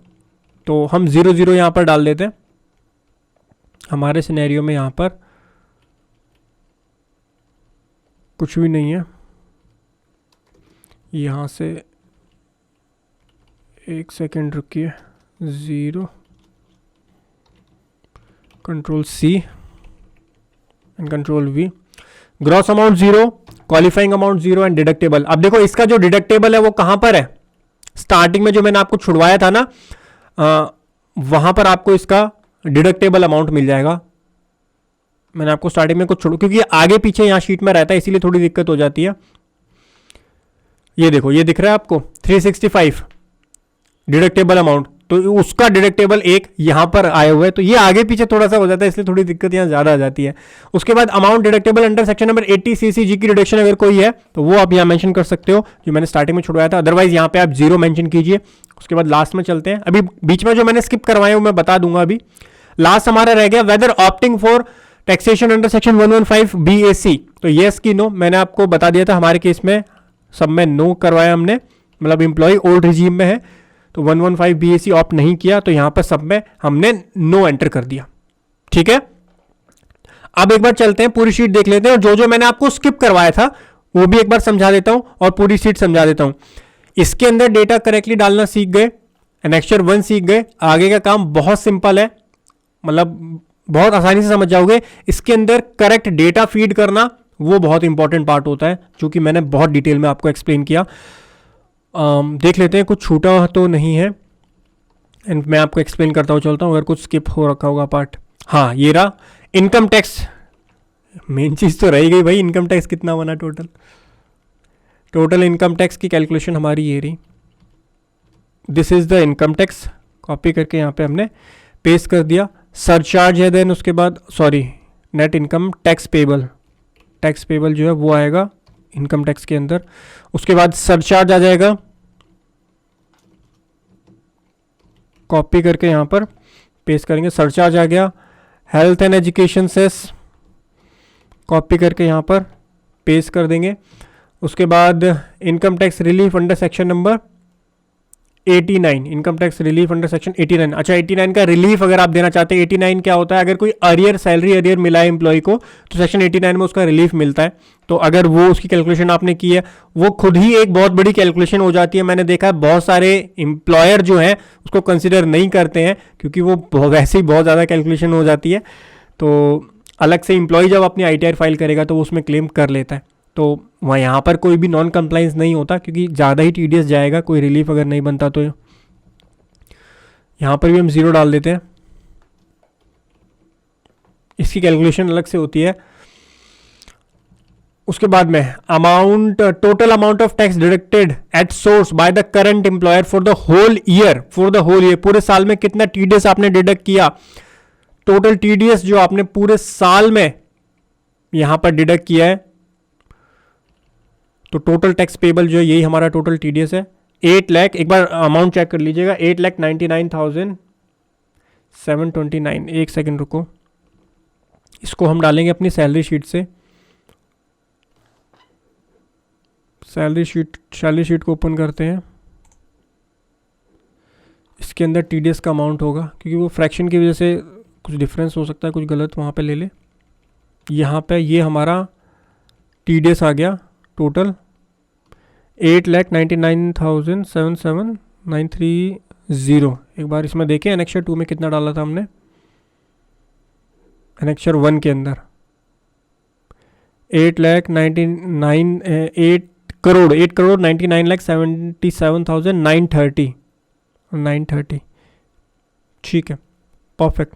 तो हम 0 0 यहाँ पर डाल देते हैं। हमारे सिनेरियो में यहाँ पर कुछ भी नहीं है। यहाँ से एक सेकेंड रुकिए, 0, control C and control V, gross amount 0, qualifying amount 0 and deductible. अब देखो इसका जो डिडक्टेबल है वो कहाँ पर है, स्टार्टिंग में जो मैंने आपको छुड़वाया था ना, वहां पर आपको इसका डिडक्टेबल अमाउंट मिल जाएगा। मैंने आपको स्टार्टिंग में कुछ छोड़ो, क्योंकि आगे पीछे यहाँ शीट में रहता है इसीलिए थोड़ी दिक्कत हो जाती है। ये देखो, ये दिख रहा है आपको 365 डिडक्टेबल अमाउंट, तो उसका डिडक्टेबल एक यहां पर आए हुए हैं, तो ये आगे पीछे थोड़ा सा हो जाता है, इसलिए थोड़ी दिक्कत यहाँ ज्यादा आ जाती है। उसके बाद amount deductible under section number 80 CCG की डिडक्शन अगर कोई है तो वो आप यहाँ मेंशन कर सकते हो, जो मैंने स्टार्टिंग में छुड़वाया था, अदरवाइज यहाँ पे आप 0 मेंशन कीजिए। उसके बाद लास्ट में चलते हैं, अभी बीच में जो मैंने स्किप करवाया वो मैं बता दूंगा। अभी लास्ट हमारा रह गया whether opting for taxation under section 115 BAC, तो येस की नो, मैंने आपको बता दिया था हमारे केस में सब में नो करवाया हमने, मतलब एम्प्लॉय ओल्ड रिजीम में है तो 115 BAC ऑप्ट नहीं किया, तो यहां पर सब में हमने नो एंटर कर दिया। ठीक है, अब एक बार चलते हैं पूरी शीट देख लेते हैं, और जो जो मैंने आपको स्किप करवाया था वो भी एक बार समझा देता हूं और पूरी शीट समझा देता हूं। इसके अंदर डेटा करेक्टली डालना सीख गए, एनेक्चर 1 सीख गए, आगे का काम बहुत सिंपल है, मतलब बहुत आसानी से समझ जाओगे। इसके अंदर करेक्ट डेटा फीड करना वो बहुत इंपॉर्टेंट पार्ट होता है, जो कि मैंने बहुत डिटेल में आपको एक्सप्लेन किया। देख लेते हैं कुछ छूटा तो नहीं है, एंड मैं आपको एक्सप्लेन करता हूँ, चलता हूँ अगर कुछ स्किप हो रखा होगा पार्ट। हाँ, ये रहा इनकम टैक्स, मेन चीज़ तो रही गई भाई, इनकम टैक्स कितना बना टोटल इनकम टैक्स की कैलकुलेशन हमारी ये रही। This is the income tax, copy करके यहाँ पे हमने पेस्ट कर दिया। सरचार्ज है, देन उसके बाद sorry net income tax payable जो है वो आएगा इनकम टैक्स के अंदर। उसके बाद सरचार्ज आ जाएगा, कॉपी करके यहाँ पर पेस्ट करेंगे, सरचार्ज आ गया। Health and education cess, copy करके यहाँ पर पेस्ट कर देंगे। उसके बाद income tax relief under section number 89, income tax relief under section 89। अच्छा, 89 का रिलीफ अगर आप देना चाहते हैं, 89 क्या होता है, अगर कोई अरियर सैलरी अरियर मिला है एम्प्लॉय को तो सेक्शन 89 में उसका रिलीफ मिलता है। तो अगर वो उसकी कैलकुलेशन आपने की है, वो खुद ही एक बहुत बड़ी कैलकुलेशन हो जाती है। मैंने देखा है बहुत सारे एम्प्लॉयर जो हैं उसको कंसिडर नहीं करते हैं, क्योंकि वो वैसे ही बहुत ज़्यादा कैलकुलेशन हो जाती है। तो अलग से एम्प्लॉय जब अपनी ITR फाइल करेगा तो वो उसमें क्लेम कर लेता है। तो वहाँ यहाँ पर कोई भी नॉन कंप्लाइंस नहीं होता, क्योंकि ज़्यादा ही TDS जाएगा कोई रिलीफ अगर नहीं बनता। तो यहाँ पर भी हम 0 डाल देते हैं, इसकी कैलकुलेशन अलग से होती है। उसके बाद में amount, total amount of tax deducted at source by the current employer for the whole year, पूरे साल में कितना TDS आपने डिडक्ट किया, टोटल TDS जो आपने पूरे साल में यहां पर डिडक्ट किया है। तो टोटल टैक्स पेबल जो है यही हमारा टोटल TDS है, 8 लाख। एक बार अमाउंट चेक कर लीजिएगा, 8,99,729। एक सेकंड रुको, इसको हम डालेंगे अपनी सैलरी शीट से। सैलरी शीट को ओपन करते हैं, इसके अंदर TDS का अमाउंट होगा, क्योंकि वो फ्रैक्शन की वजह से कुछ डिफरेंस हो सकता है, कुछ गलत वहाँ पे ले ले। यहाँ पे ये हमारा TDS आ गया टोटल 8,99,77930। एक बार इसमें देखें एनेक्चर 2 में कितना डाला था हमने, एनेक्चर 1 के अंदर 8,99,77,930। ठीक है, परफेक्ट,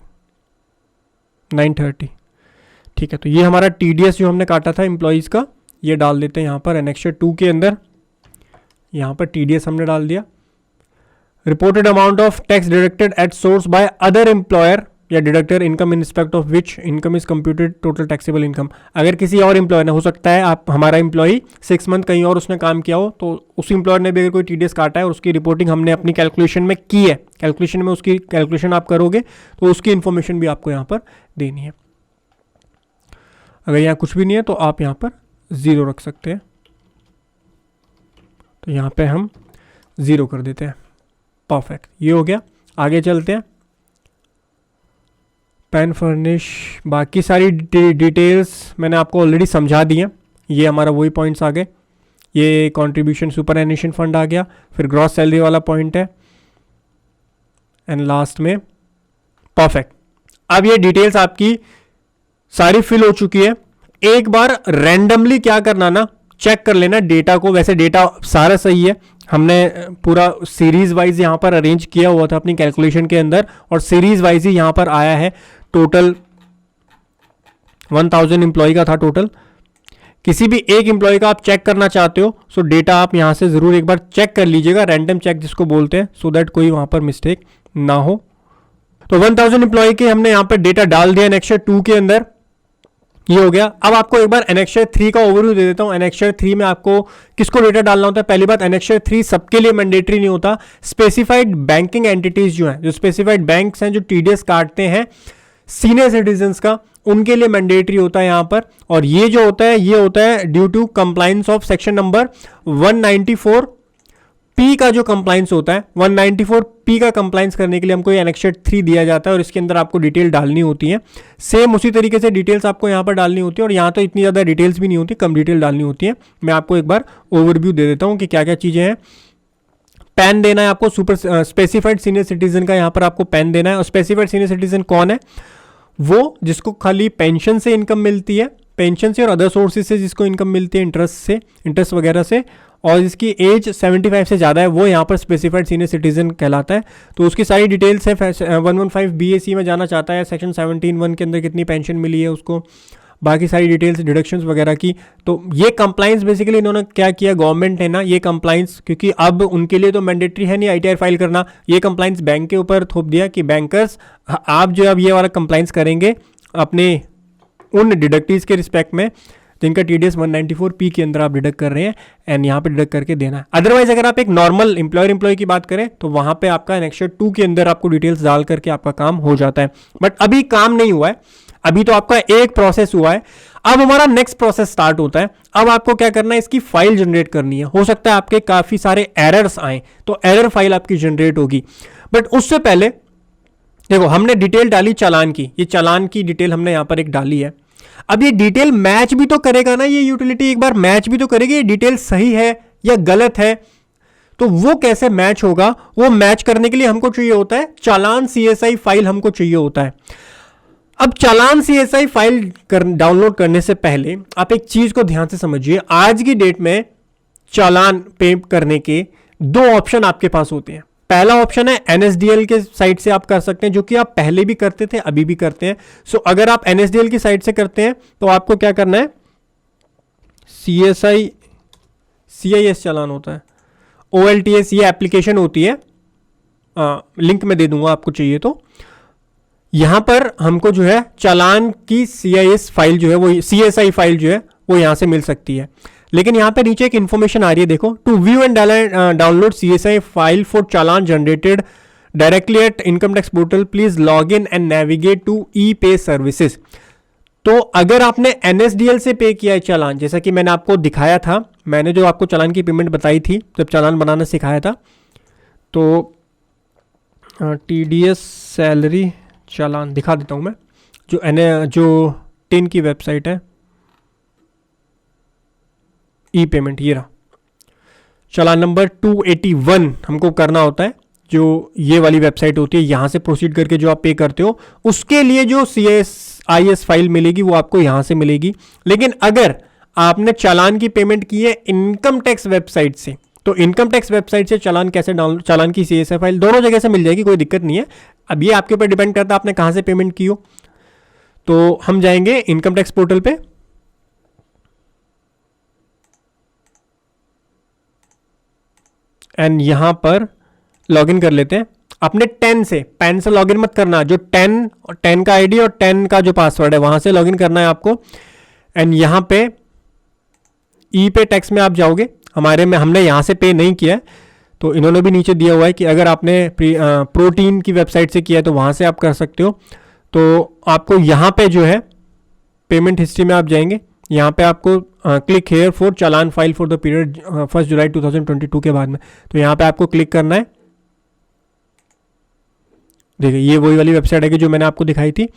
930। ठीक है, तो ये हमारा TDS जो हमने काटा था एम्प्लॉयज़ का, ये डाल देते हैं यहाँ पर एनेक्सर 2 के अंदर। यहाँ पर TDS हमने डाल दिया। Reported amount of tax deducted at source by other employer या deductor income in respect of which income is computed total taxable income. अगर किसी और एम्प्लॉयर ने, हो सकता है आप हमारा एम्प्लॉय 6 मंथ कहीं और उसने काम किया हो, तो उस एम्प्लॉयर ने भी अगर कोई TDS काटा है और उसकी रिपोर्टिंग हमने अपनी कैलकुलेशन में की है, कैलकुलेशन में उसकी कैलकुलेशन आप करोगे तो उसकी इन्फॉर्मेशन भी आपको यहाँ पर देनी है। अगर यहाँ कुछ भी नहीं है तो आप यहाँ पर 0 रख सकते हैं, तो यहाँ पे हम 0 कर देते हैं। परफेक्ट, ये हो गया। आगे चलते हैं। पैन फर्निश, बाकी सारी डिटेल्स मैंने आपको ऑलरेडी समझा दी हैं। ये हमारा वही पॉइंट्स आ गए। ये कंट्रीब्यूशन सुपर एनिशन फंड आ गया, फिर ग्रॉस सैलरी वाला पॉइंट है, एंड लास्ट में परफेक्ट। अब ये डिटेल्स आपकी सारी फिल हो चुकी है। एक बार रैंडमली क्या करना ना, चेक कर लेना डेटा को। वैसे डेटा सारा सही है, हमने पूरा सीरीज वाइज यहाँ पर अरेंज किया हुआ था अपनी कैलकुलेशन के अंदर, और सीरीज वाइज ही यहाँ पर आया है। टोटल 1000 एम्प्लॉय का था टोटल। किसी भी एक एम्प्लॉय का आप चेक करना चाहते हो, सो डेटा आप यहाँ से ज़रूर एक बार चेक कर लीजिएगा, रैंडम चेक जिसको बोलते हैं, सो दैट कोई वहाँ पर मिस्टेक ना हो। तो 1000 एम्प्लॉय के हमने यहाँ पर डेटा डाल दिया एनेक्सर 2 के अंदर, ये हो गया। अब आपको एक बार एनेक्सर 3 का ओवरव्यू दे देता हूं। एनेक्सर 3 में आपको किसको डेटा डालना होता है? पहली बात, एनेक्सर 3 सबके लिए मैंडेटरी नहीं होता। स्पेसिफाइड बैंकिंग एंटिटीज जो हैं, जो स्पेसिफाइड बैंक्स हैं जो TDS काटते हैं सीनियर सिटीजन्स का, उनके लिए मैंडेटरी होता है यहाँ पर। और ये जो होता है, ये होता है due to compliance of section number 194P का जो कंप्लायंस होता है, 194P का कंप्लायंस करने के लिए हमको ये एनेक्सर 3 दिया जाता है, और इसके अंदर आपको डिटेल डालनी होती है। सेम उसी तरीके से डिटेल्स आपको यहाँ पर डालनी होती है, और यहाँ तो इतनी ज़्यादा डिटेल्स भी नहीं होती, कम डिटेल डालनी होती है। मैं आपको एक बार ओवरव्यू दे देता हूँ कि क्या क्या चीज़ें हैं। पैन देना है आपको, सुपर स्पेसिफाइड सीनियर सिटीजन का यहाँ पर आपको पैन देना है। और स्पेसिफाइड सीनियर सिटीजन कौन है? वो जिसको खाली पेंशन से इनकम मिलती है, पेंशन से और अदर सोर्सेज से जिसको इनकम मिलती है, इंटरेस्ट से, इंटरेस्ट वगैरह से, और जिसकी एज 75 से ज़्यादा है, वो यहाँ पर स्पेसिफाइड सीनियर सिटीजन कहलाता है। तो उसकी सारी डिटेल्स है। 115 BAC में जाना चाहता है, सेक्शन 17(1) के अंदर कितनी पेंशन मिली है उसको, बाकी सारी डिटेल्स डिडक्शंस वगैरह की। तो ये कंप्लाइंस बेसिकली इन्होंने क्या किया, गवर्नमेंट है ना, ये कंप्लाइंस, क्योंकि अब उनके लिए तो मैंडेटरी है नहीं ITR फाइल करना, ये कंप्लाइंस बैंक के ऊपर थोप दिया कि बैंकर्स आप जो अब ये वाला कंप्लाइंस करेंगे अपने उन डिडक्टिव्स के रिस्पेक्ट में जिनका TDS 194P के अंदर आप डिडक्ट कर रहे हैं, एंड यहाँ पे डिडक्ट करके देना है। अदरवाइज अगर आप एक नॉर्मल एम्प्लॉय की बात करें तो वहाँ पे आपका एनेक्सर 2 के अंदर आपको डिटेल्स डाल करके आपका काम हो जाता है। बट अभी काम नहीं हुआ है, अभी तो आपका एक प्रोसेस हुआ है। अब हमारा नेक्स्ट प्रोसेस स्टार्ट होता है। अब आपको क्या करना है, इसकी फाइल जनरेट करनी है। हो सकता है आपके काफ़ी सारे एरर्स आए, तो एरर फाइल आपकी जनरेट होगी। बट उससे पहले देखो, हमने डिटेल डाली चालान की, ये चालान की डिटेल हमने यहाँ पर एक डाली है। अब ये डिटेल मैच भी तो करेगा ना, ये यूटिलिटी एक बार मैच भी तो करेगी, ये डिटेल सही है या गलत है। तो वो कैसे मैच होगा, वो मैच करने के लिए हमको चाहिए होता है चालान CSI फाइल, हमको चाहिए होता है। अब चालान CSI फाइल डाउनलोड करने से पहले आप एक चीज को ध्यान से समझिए। आज की डेट में चालान पे करने के 2 ऑप्शन आपके पास होते हैं। पहला ऑप्शन है NSDL के साइट से आप कर सकते हैं, जो कि आप पहले भी करते थे, अभी भी करते हैं। सो अगर आप NSDL की साइट से करते हैं तो आपको क्या करना है, CIS चालान होता है, OLTS ये एप्लीकेशन होती है, लिंक में दे दूंगा आपको चाहिए तो। यहां पर हमको जो है चालान की CIS फाइल जो है, वो CSI फाइल जो है वो यहां से मिल सकती है। लेकिन यहाँ पे नीचे एक इन्फॉर्मेशन आ रही है, देखो, to view and download CSI file for challan generated directly at income tax portal, please log in and navigate to e pay services. तो अगर आपने NSDL से पे किया है चालान, जैसा कि मैंने आपको दिखाया था, मैंने जो आपको चालान की पेमेंट बताई थी जब चालान बनाना सिखाया था, तो TDS सैलरी चालान दिखा देता हूँ मैं, जो टिन की वेबसाइट है, ई पेमेंट, ये रहा चालान नंबर 281 हमको करना होता है, जो ये वाली वेबसाइट होती है। यहाँ से प्रोसीड करके जो आप पे करते हो, उसके लिए जो CSIS फाइल मिलेगी वो आपको यहाँ से मिलेगी। लेकिन अगर आपने चालान की पेमेंट की है इनकम टैक्स वेबसाइट से, तो इनकम टैक्स वेबसाइट से चालान कैसे डाउनलोड, चालान की CSI फाइल दोनों जगह से मिल जाएगी, कोई दिक्कत नहीं है। अब ये आपके ऊपर डिपेंड करता है आपने कहाँ से पेमेंट की हो। तो हम जाएंगे इनकम टैक्स पोर्टल पे, एंड यहां पर लॉगिन कर लेते हैं अपने 10 से। पैन से लॉगिन मत करना, जो 10 का आईडी और 10 का जो पासवर्ड है वहां से लॉगिन करना है आपको। एंड यहां पे ई पे टैक्स में आप जाओगे, हमारे में हमने यहां से पे नहीं किया है, तो इन्होंने भी नीचे दिया हुआ है कि अगर आपने प्रोटीन की वेबसाइट से किया है तो वहां से आप कर सकते हो। तो आपको यहाँ पे जो है पेमेंट हिस्ट्री में आप जाएंगे, यहाँ पे आपको click here for challan file for the period 1 जुलाई 2022 के बाद में, तो यहाँ पे आपको क्लिक करना है। देखिए ये वही वाली वेबसाइट है कि जो मैंने आपको दिखाई थी,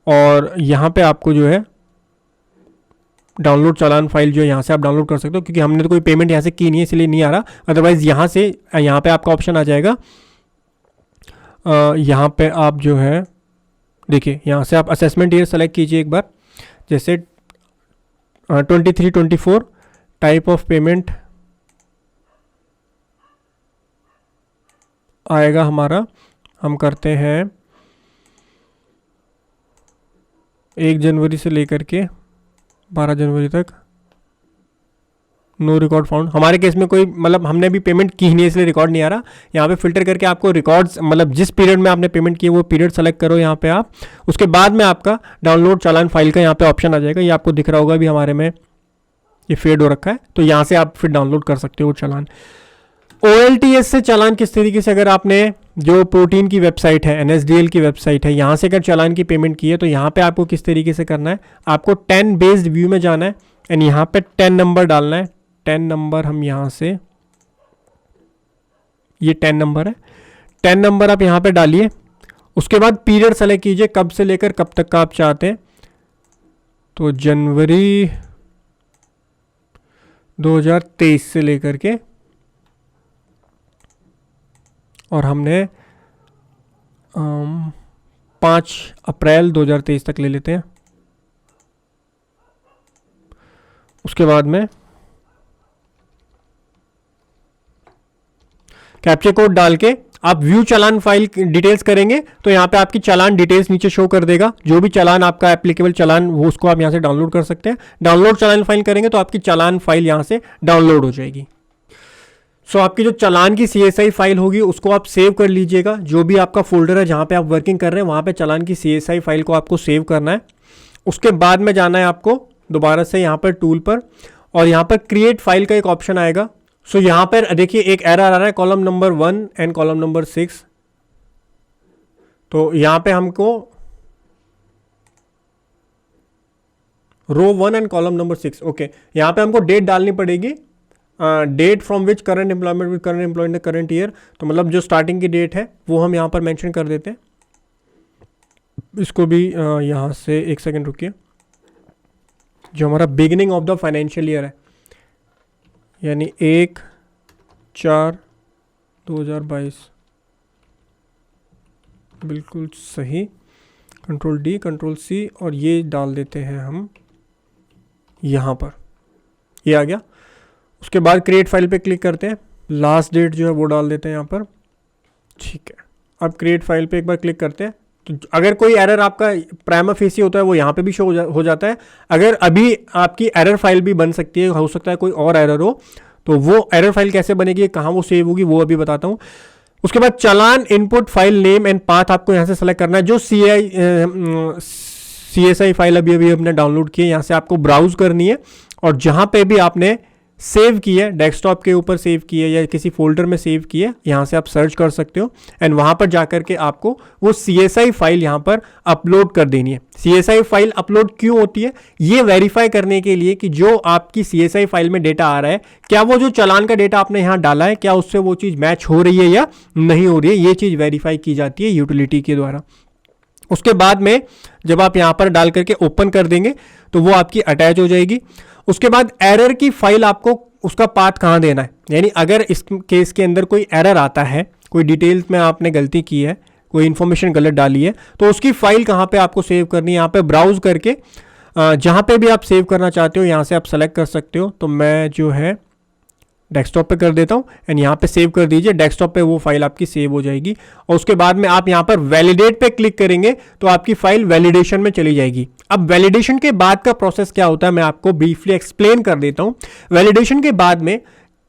और यहाँ पे आपको जो है डाउनलोड चालान फाइल जो है यहाँ से आप डाउनलोड कर सकते हो, क्योंकि हमने तो कोई पेमेंट यहाँ से की नहीं है इसलिए नहीं आ रहा। अदरवाइज यहाँ पे आपका ऑप्शन आ जाएगा, यहाँ पे आप जो है देखिए यहाँ से आप असेसमेंट ईयर सेलेक्ट कीजिए एक बार, जैसे 23-24 टाइप ऑफ पेमेंट आएगा हमारा। हम करते हैं 1 जनवरी से लेकर के 12 जनवरी तक। नो रिकॉर्ड फाउंड, हमारे केस में कोई मतलब हमने भी पेमेंट की ही नहीं इसलिए रिकॉर्ड नहीं आ रहा। यहाँ पे फिल्टर करके आपको रिकॉर्ड्स मतलब जिस पीरियड में आपने पेमेंट की वो पीरियड सेलेक्ट करो यहाँ पे आप, उसके बाद में आपका डाउनलोड चालान फाइल का यहाँ पे ऑप्शन आ जाएगा। ये आपको दिख रहा होगा भी हमारे में ये फेड हो रखा है, तो यहाँ से आप फिर डाउनलोड कर सकते हो चालान। OLTS से चालान किस तरीके से, अगर आपने जो प्रोटीन की वेबसाइट है NSDL की वेबसाइट है यहाँ से अगर चालान की पेमेंट की है तो यहाँ पे आपको किस तरीके से करना है, आपको 10 बेस्ड व्यू में जाना है एंड यहाँ पे 10 नंबर डालना है। 10 नंबर हम यहाँ से, ये 10 नंबर है, 10 नंबर आप यहाँ पे डालिए। उसके बाद पीरियड सेलेक्ट कीजिए कब से लेकर कब तक का आप चाहते हैं, तो जनवरी 2023 से लेकर के, और हमने 5 अप्रैल 2023 तक ले लेते हैं। उसके बाद में कैप्चा कोड डाल के आप व्यू चालान फाइल डिटेल्स करेंगे तो यहाँ पे आपकी चालान डिटेल्स नीचे शो कर देगा। जो भी चालान आपका एप्लीकेबल चालान वो उसको आप यहाँ से डाउनलोड कर सकते हैं। डाउनलोड चालान फाइल करेंगे तो आपकी चालान फाइल यहाँ से डाउनलोड हो जाएगी। सो आपकी जो चालान की CSI फाइल होगी उसको आप सेव कर लीजिएगा। जो भी आपका फोल्डर है जहाँ पे आप वर्किंग कर रहे हैं वहाँ पे चालान की CSI फाइल को आपको सेव करना है। उसके बाद में जाना है आपको दोबारा से यहाँ पर टूल पर, और यहाँ पर क्रिएट फाइल का एक ऑप्शन आएगा। सो यहाँ पर देखिए एक एरर आ रहा है column number 1 and column number 6। तो यहाँ पे हमको row 1 and column number 6, okay, यहाँ पे हमको डेट डालनी पड़ेगी, date from which current employment with current employment current year. तो मतलब जो स्टार्टिंग की डेट है वो हम यहाँ पर मेंशन कर देते हैं। इसको भी यहाँ से एक सेकंड रुकिए, जो हमारा beginning of the financial year है यानी 1/4/2022, बिल्कुल सही। कंट्रोल D कंट्रोल C और ये डाल देते हैं हम यहाँ पर, ये आ गया। उसके बाद क्रिएट फाइल पे क्लिक करते हैं, लास्ट डेट जो है वो डाल देते हैं यहाँ पर, ठीक है। अब क्रिएट फाइल पे एक बार क्लिक करते हैं तो अगर कोई एरर आपका प्राइमा फेसी होता है वो यहाँ पे भी शो हो जाता है। अगर अभी आपकी एरर फाइल भी बन सकती है, हो सकता है कोई और एरर हो, तो वो एरर फाइल कैसे बनेगी, कहाँ वो सेव होगी वो अभी बताता हूँ। उसके बाद challan input file name and path आपको यहाँ से सेलेक्ट करना है। जो CSI फाइल अभी हमने डाउनलोड की है यहाँ से आपको ब्राउज करनी है, और जहाँ पे भी आपने सेव की है, डेस्कटॉप के ऊपर सेव की है या किसी फोल्डर में सेव की है, यहाँ से आप सर्च कर सकते हो एंड वहाँ पर जाकर के आपको वो CSI फाइल यहाँ पर अपलोड कर देनी है। CSI फाइल अपलोड क्यों होती है, ये वेरीफाई करने के लिए कि जो आपकी CSI फाइल में डेटा आ रहा है क्या वो जो चालान का डेटा आपने यहाँ डाला है क्या उससे वो चीज़ मैच हो रही है या नहीं हो रही है, ये चीज़ वेरीफाई की जाती है यूटिलिटी के द्वारा। उसके बाद में जब आप यहाँ पर डाल करके ओपन कर देंगे तो वो आपकी अटैच हो जाएगी। उसके बाद एरर की फाइल आपको उसका पाथ कहाँ देना है, यानी अगर इस केस के अंदर कोई एरर आता है, कोई डिटेल्स में आपने गलती की है, कोई इन्फॉर्मेशन गलत डाली है, तो उसकी फाइल कहाँ पे आपको सेव करनी है। यहाँ पे ब्राउज करके जहाँ पे भी आप सेव करना चाहते हो यहाँ से आप सेलेक्ट कर सकते हो। तो मैं जो है डेस्कटॉप पे कर देता हूँ एंड यहाँ पे सेव कर दीजिए। डेस्कटॉप पे वो फाइल आपकी सेव हो जाएगी और उसके बाद में आप यहाँ पर वैलिडेट पे क्लिक करेंगे तो आपकी फाइल वैलिडेशन में चली जाएगी। अब वैलिडेशन के बाद का प्रोसेस क्या होता है मैं आपको ब्रीफली एक्सप्लेन कर देता हूँ। वैलिडेशन के बाद में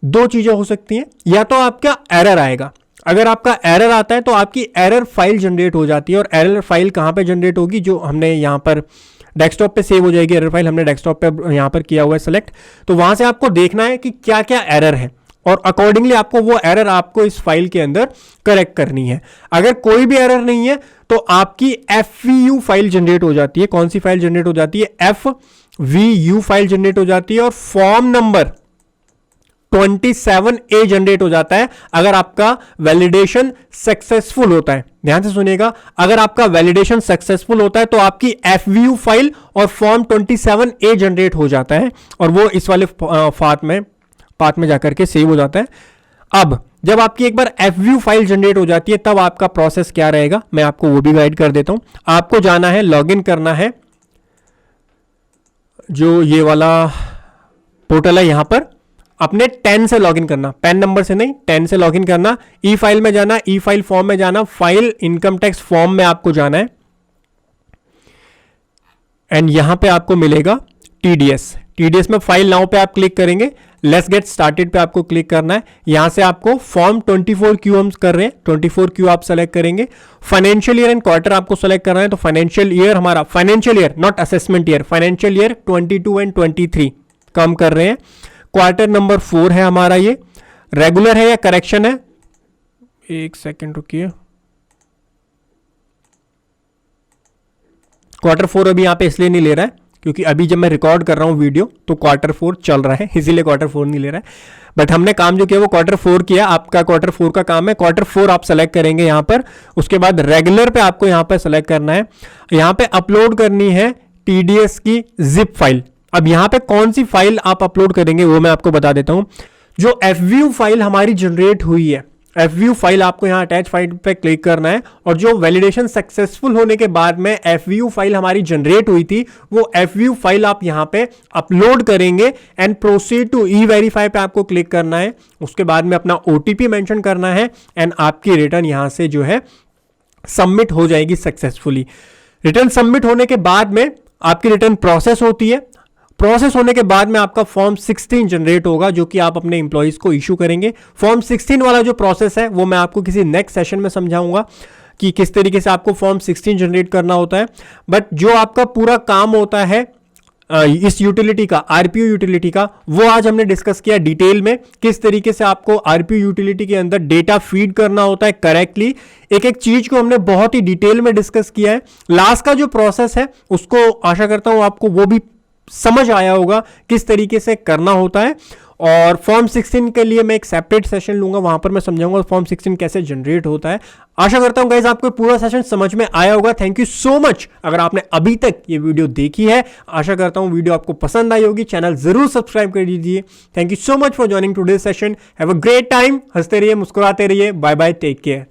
दो चीजें हो सकती हैं, या तो आपका एरर आएगा। अगर आपका एरर आता है तो आपकी एरर फाइल जनरेट हो जाती है और एरर फाइल कहाँ पे जनरेट होगी, जो हमने यहाँ पर डेस्कटॉप पे सेव हो जाएगी। एरर फाइल हमने डेस्कटॉप पे यहाँ पर किया हुआ है सेलेक्ट, तो वहां से आपको देखना है कि क्या क्या एरर है और अकॉर्डिंगली आपको वो एरर आपको इस फाइल के अंदर करेक्ट करनी है। अगर कोई भी एरर नहीं है तो आपकी FVU फाइल जनरेट हो जाती है। कौन सी फाइल जनरेट हो जाती है? FVU फाइल जनरेट हो जाती है और फॉर्म नंबर 27A जनरेट हो जाता है अगर आपका वैलिडेशन सक्सेसफुल होता है। ध्यान से सुनिएगा, अगर आपका वैलिडेशन सक्सेसफुल होता है तो आपकी FVU फाइल और फॉर्म 27A जनरेट हो जाता है और वो इस वाले पाथ में जाकर के सेव हो जाता है। अब जब आपकी एक बार FVU फाइल जनरेट हो जाती है तब आपका प्रोसेस क्या रहेगा मैं आपको वो भी गाइड कर देता हूं। आपको जाना है, लॉगिन करना है, जो ये वाला पोर्टल है यहां पर अपने 10 से लॉगिन करना, पैन नंबर से नहीं, 10 से लॉगिन करना। ई फाइल में जाना, ई फाइल फॉर्म में जाना, फाइल इनकम टैक्स फॉर्म में आपको जाना है एंड यहां पे आपको मिलेगा TDS में फाइल नाउ पे आप क्लिक करेंगे। लेट्स गेट स्टार्टेड पे आपको क्लिक करना है। यहां से आपको फॉर्म 24Q हम कर रहे हैं, 24Q आप सेलेक्ट करेंगे। फाइनेंशियल ईयर एंड क्वार्टर आपको सेलेक्ट करना है, तो फाइनेंशियल ईयर हमारा, financial year not assessment year, financial year 22 and 23 कम कर रहे हैं। क्वार्टर नंबर 4 है हमारा, ये रेगुलर है या करेक्शन है? एक सेकेंड रुकिए। क्वार्टर 4 अभी यहां पे इसलिए नहीं ले रहा है क्योंकि अभी जब मैं रिकॉर्ड कर रहा हूं वीडियो तो क्वार्टर 4 चल रहा है, इसीलिए क्वार्टर 4 नहीं ले रहा है। बट हमने काम जो किया वो क्वार्टर 4 किया। आपका क्वार्टर 4 का काम है, क्वार्टर 4 आप सेलेक्ट करेंगे यहां पर। उसके बाद रेगुलर पे आपको यहां पर सेलेक्ट करना है, यहां पे अपलोड करनी है TDS की जिप फाइल। अब यहां पे कौन सी फाइल आप अपलोड करेंगे वो मैं आपको बता देता हूं। जो FVU फाइल हमारी जनरेट हुई है, FVU फाइल आपको यहां अटैच फाइल पे क्लिक करना है और जो वैलिडेशन सक्सेसफुल होने के बाद में FVU फाइल हमारी जनरेट हुई थी वो FVU फाइल आप यहां पे अपलोड करेंगे एंड प्रोसीड टू E-वेरीफाई पे आपको क्लिक करना है। उसके बाद में अपना OTP मेंशन करना है एंड आपकी रिटर्न यहां से जो है सबमिट हो जाएगी सक्सेसफुली। रिटर्न सबमिट होने के बाद में आपकी रिटर्न प्रोसेस होती है। प्रोसेस होने के बाद में आपका फॉर्म 16 जनरेट होगा जो कि आप अपने इंप्लॉइज को इशू करेंगे। फॉर्म 16 वाला जो प्रोसेस है वो मैं आपको किसी नेक्स्ट सेशन में समझाऊंगा कि किस तरीके से आपको फॉर्म 16 जनरेट करना होता है। बट जो आपका पूरा काम होता है इस यूटिलिटी का, RPO यूटिलिटी का, वो आज हमने डिस्कस किया डिटेल में, किस तरीके से आपको RPO यूटिलिटी के अंदर डेटा फीड करना होता है करेक्टली। एक एक चीज को हमने बहुत ही डिटेल में डिस्कस किया है। लास्ट का जो प्रोसेस है उसको आशा करता हूं आपको वो भी समझ आया होगा किस तरीके से करना होता है। और फॉर्म 16 के लिए मैं एक सेपरेट सेशन लूंगा, वहां पर मैं समझाऊंगा फॉर्म 16 कैसे जनरेट होता है। आशा करता हूं गाइस आपको पूरा सेशन समझ में आया होगा। थैंक यू सो मच अगर आपने अभी तक ये वीडियो देखी है। आशा करता हूं वीडियो आपको पसंद आई होगी। चैनल जरूर सब्सक्राइब कर दीजिए। Thank you so much for joining today's session. Have a great time. हंसते रहिए, मुस्कुराते रहिए। Bye bye, take care.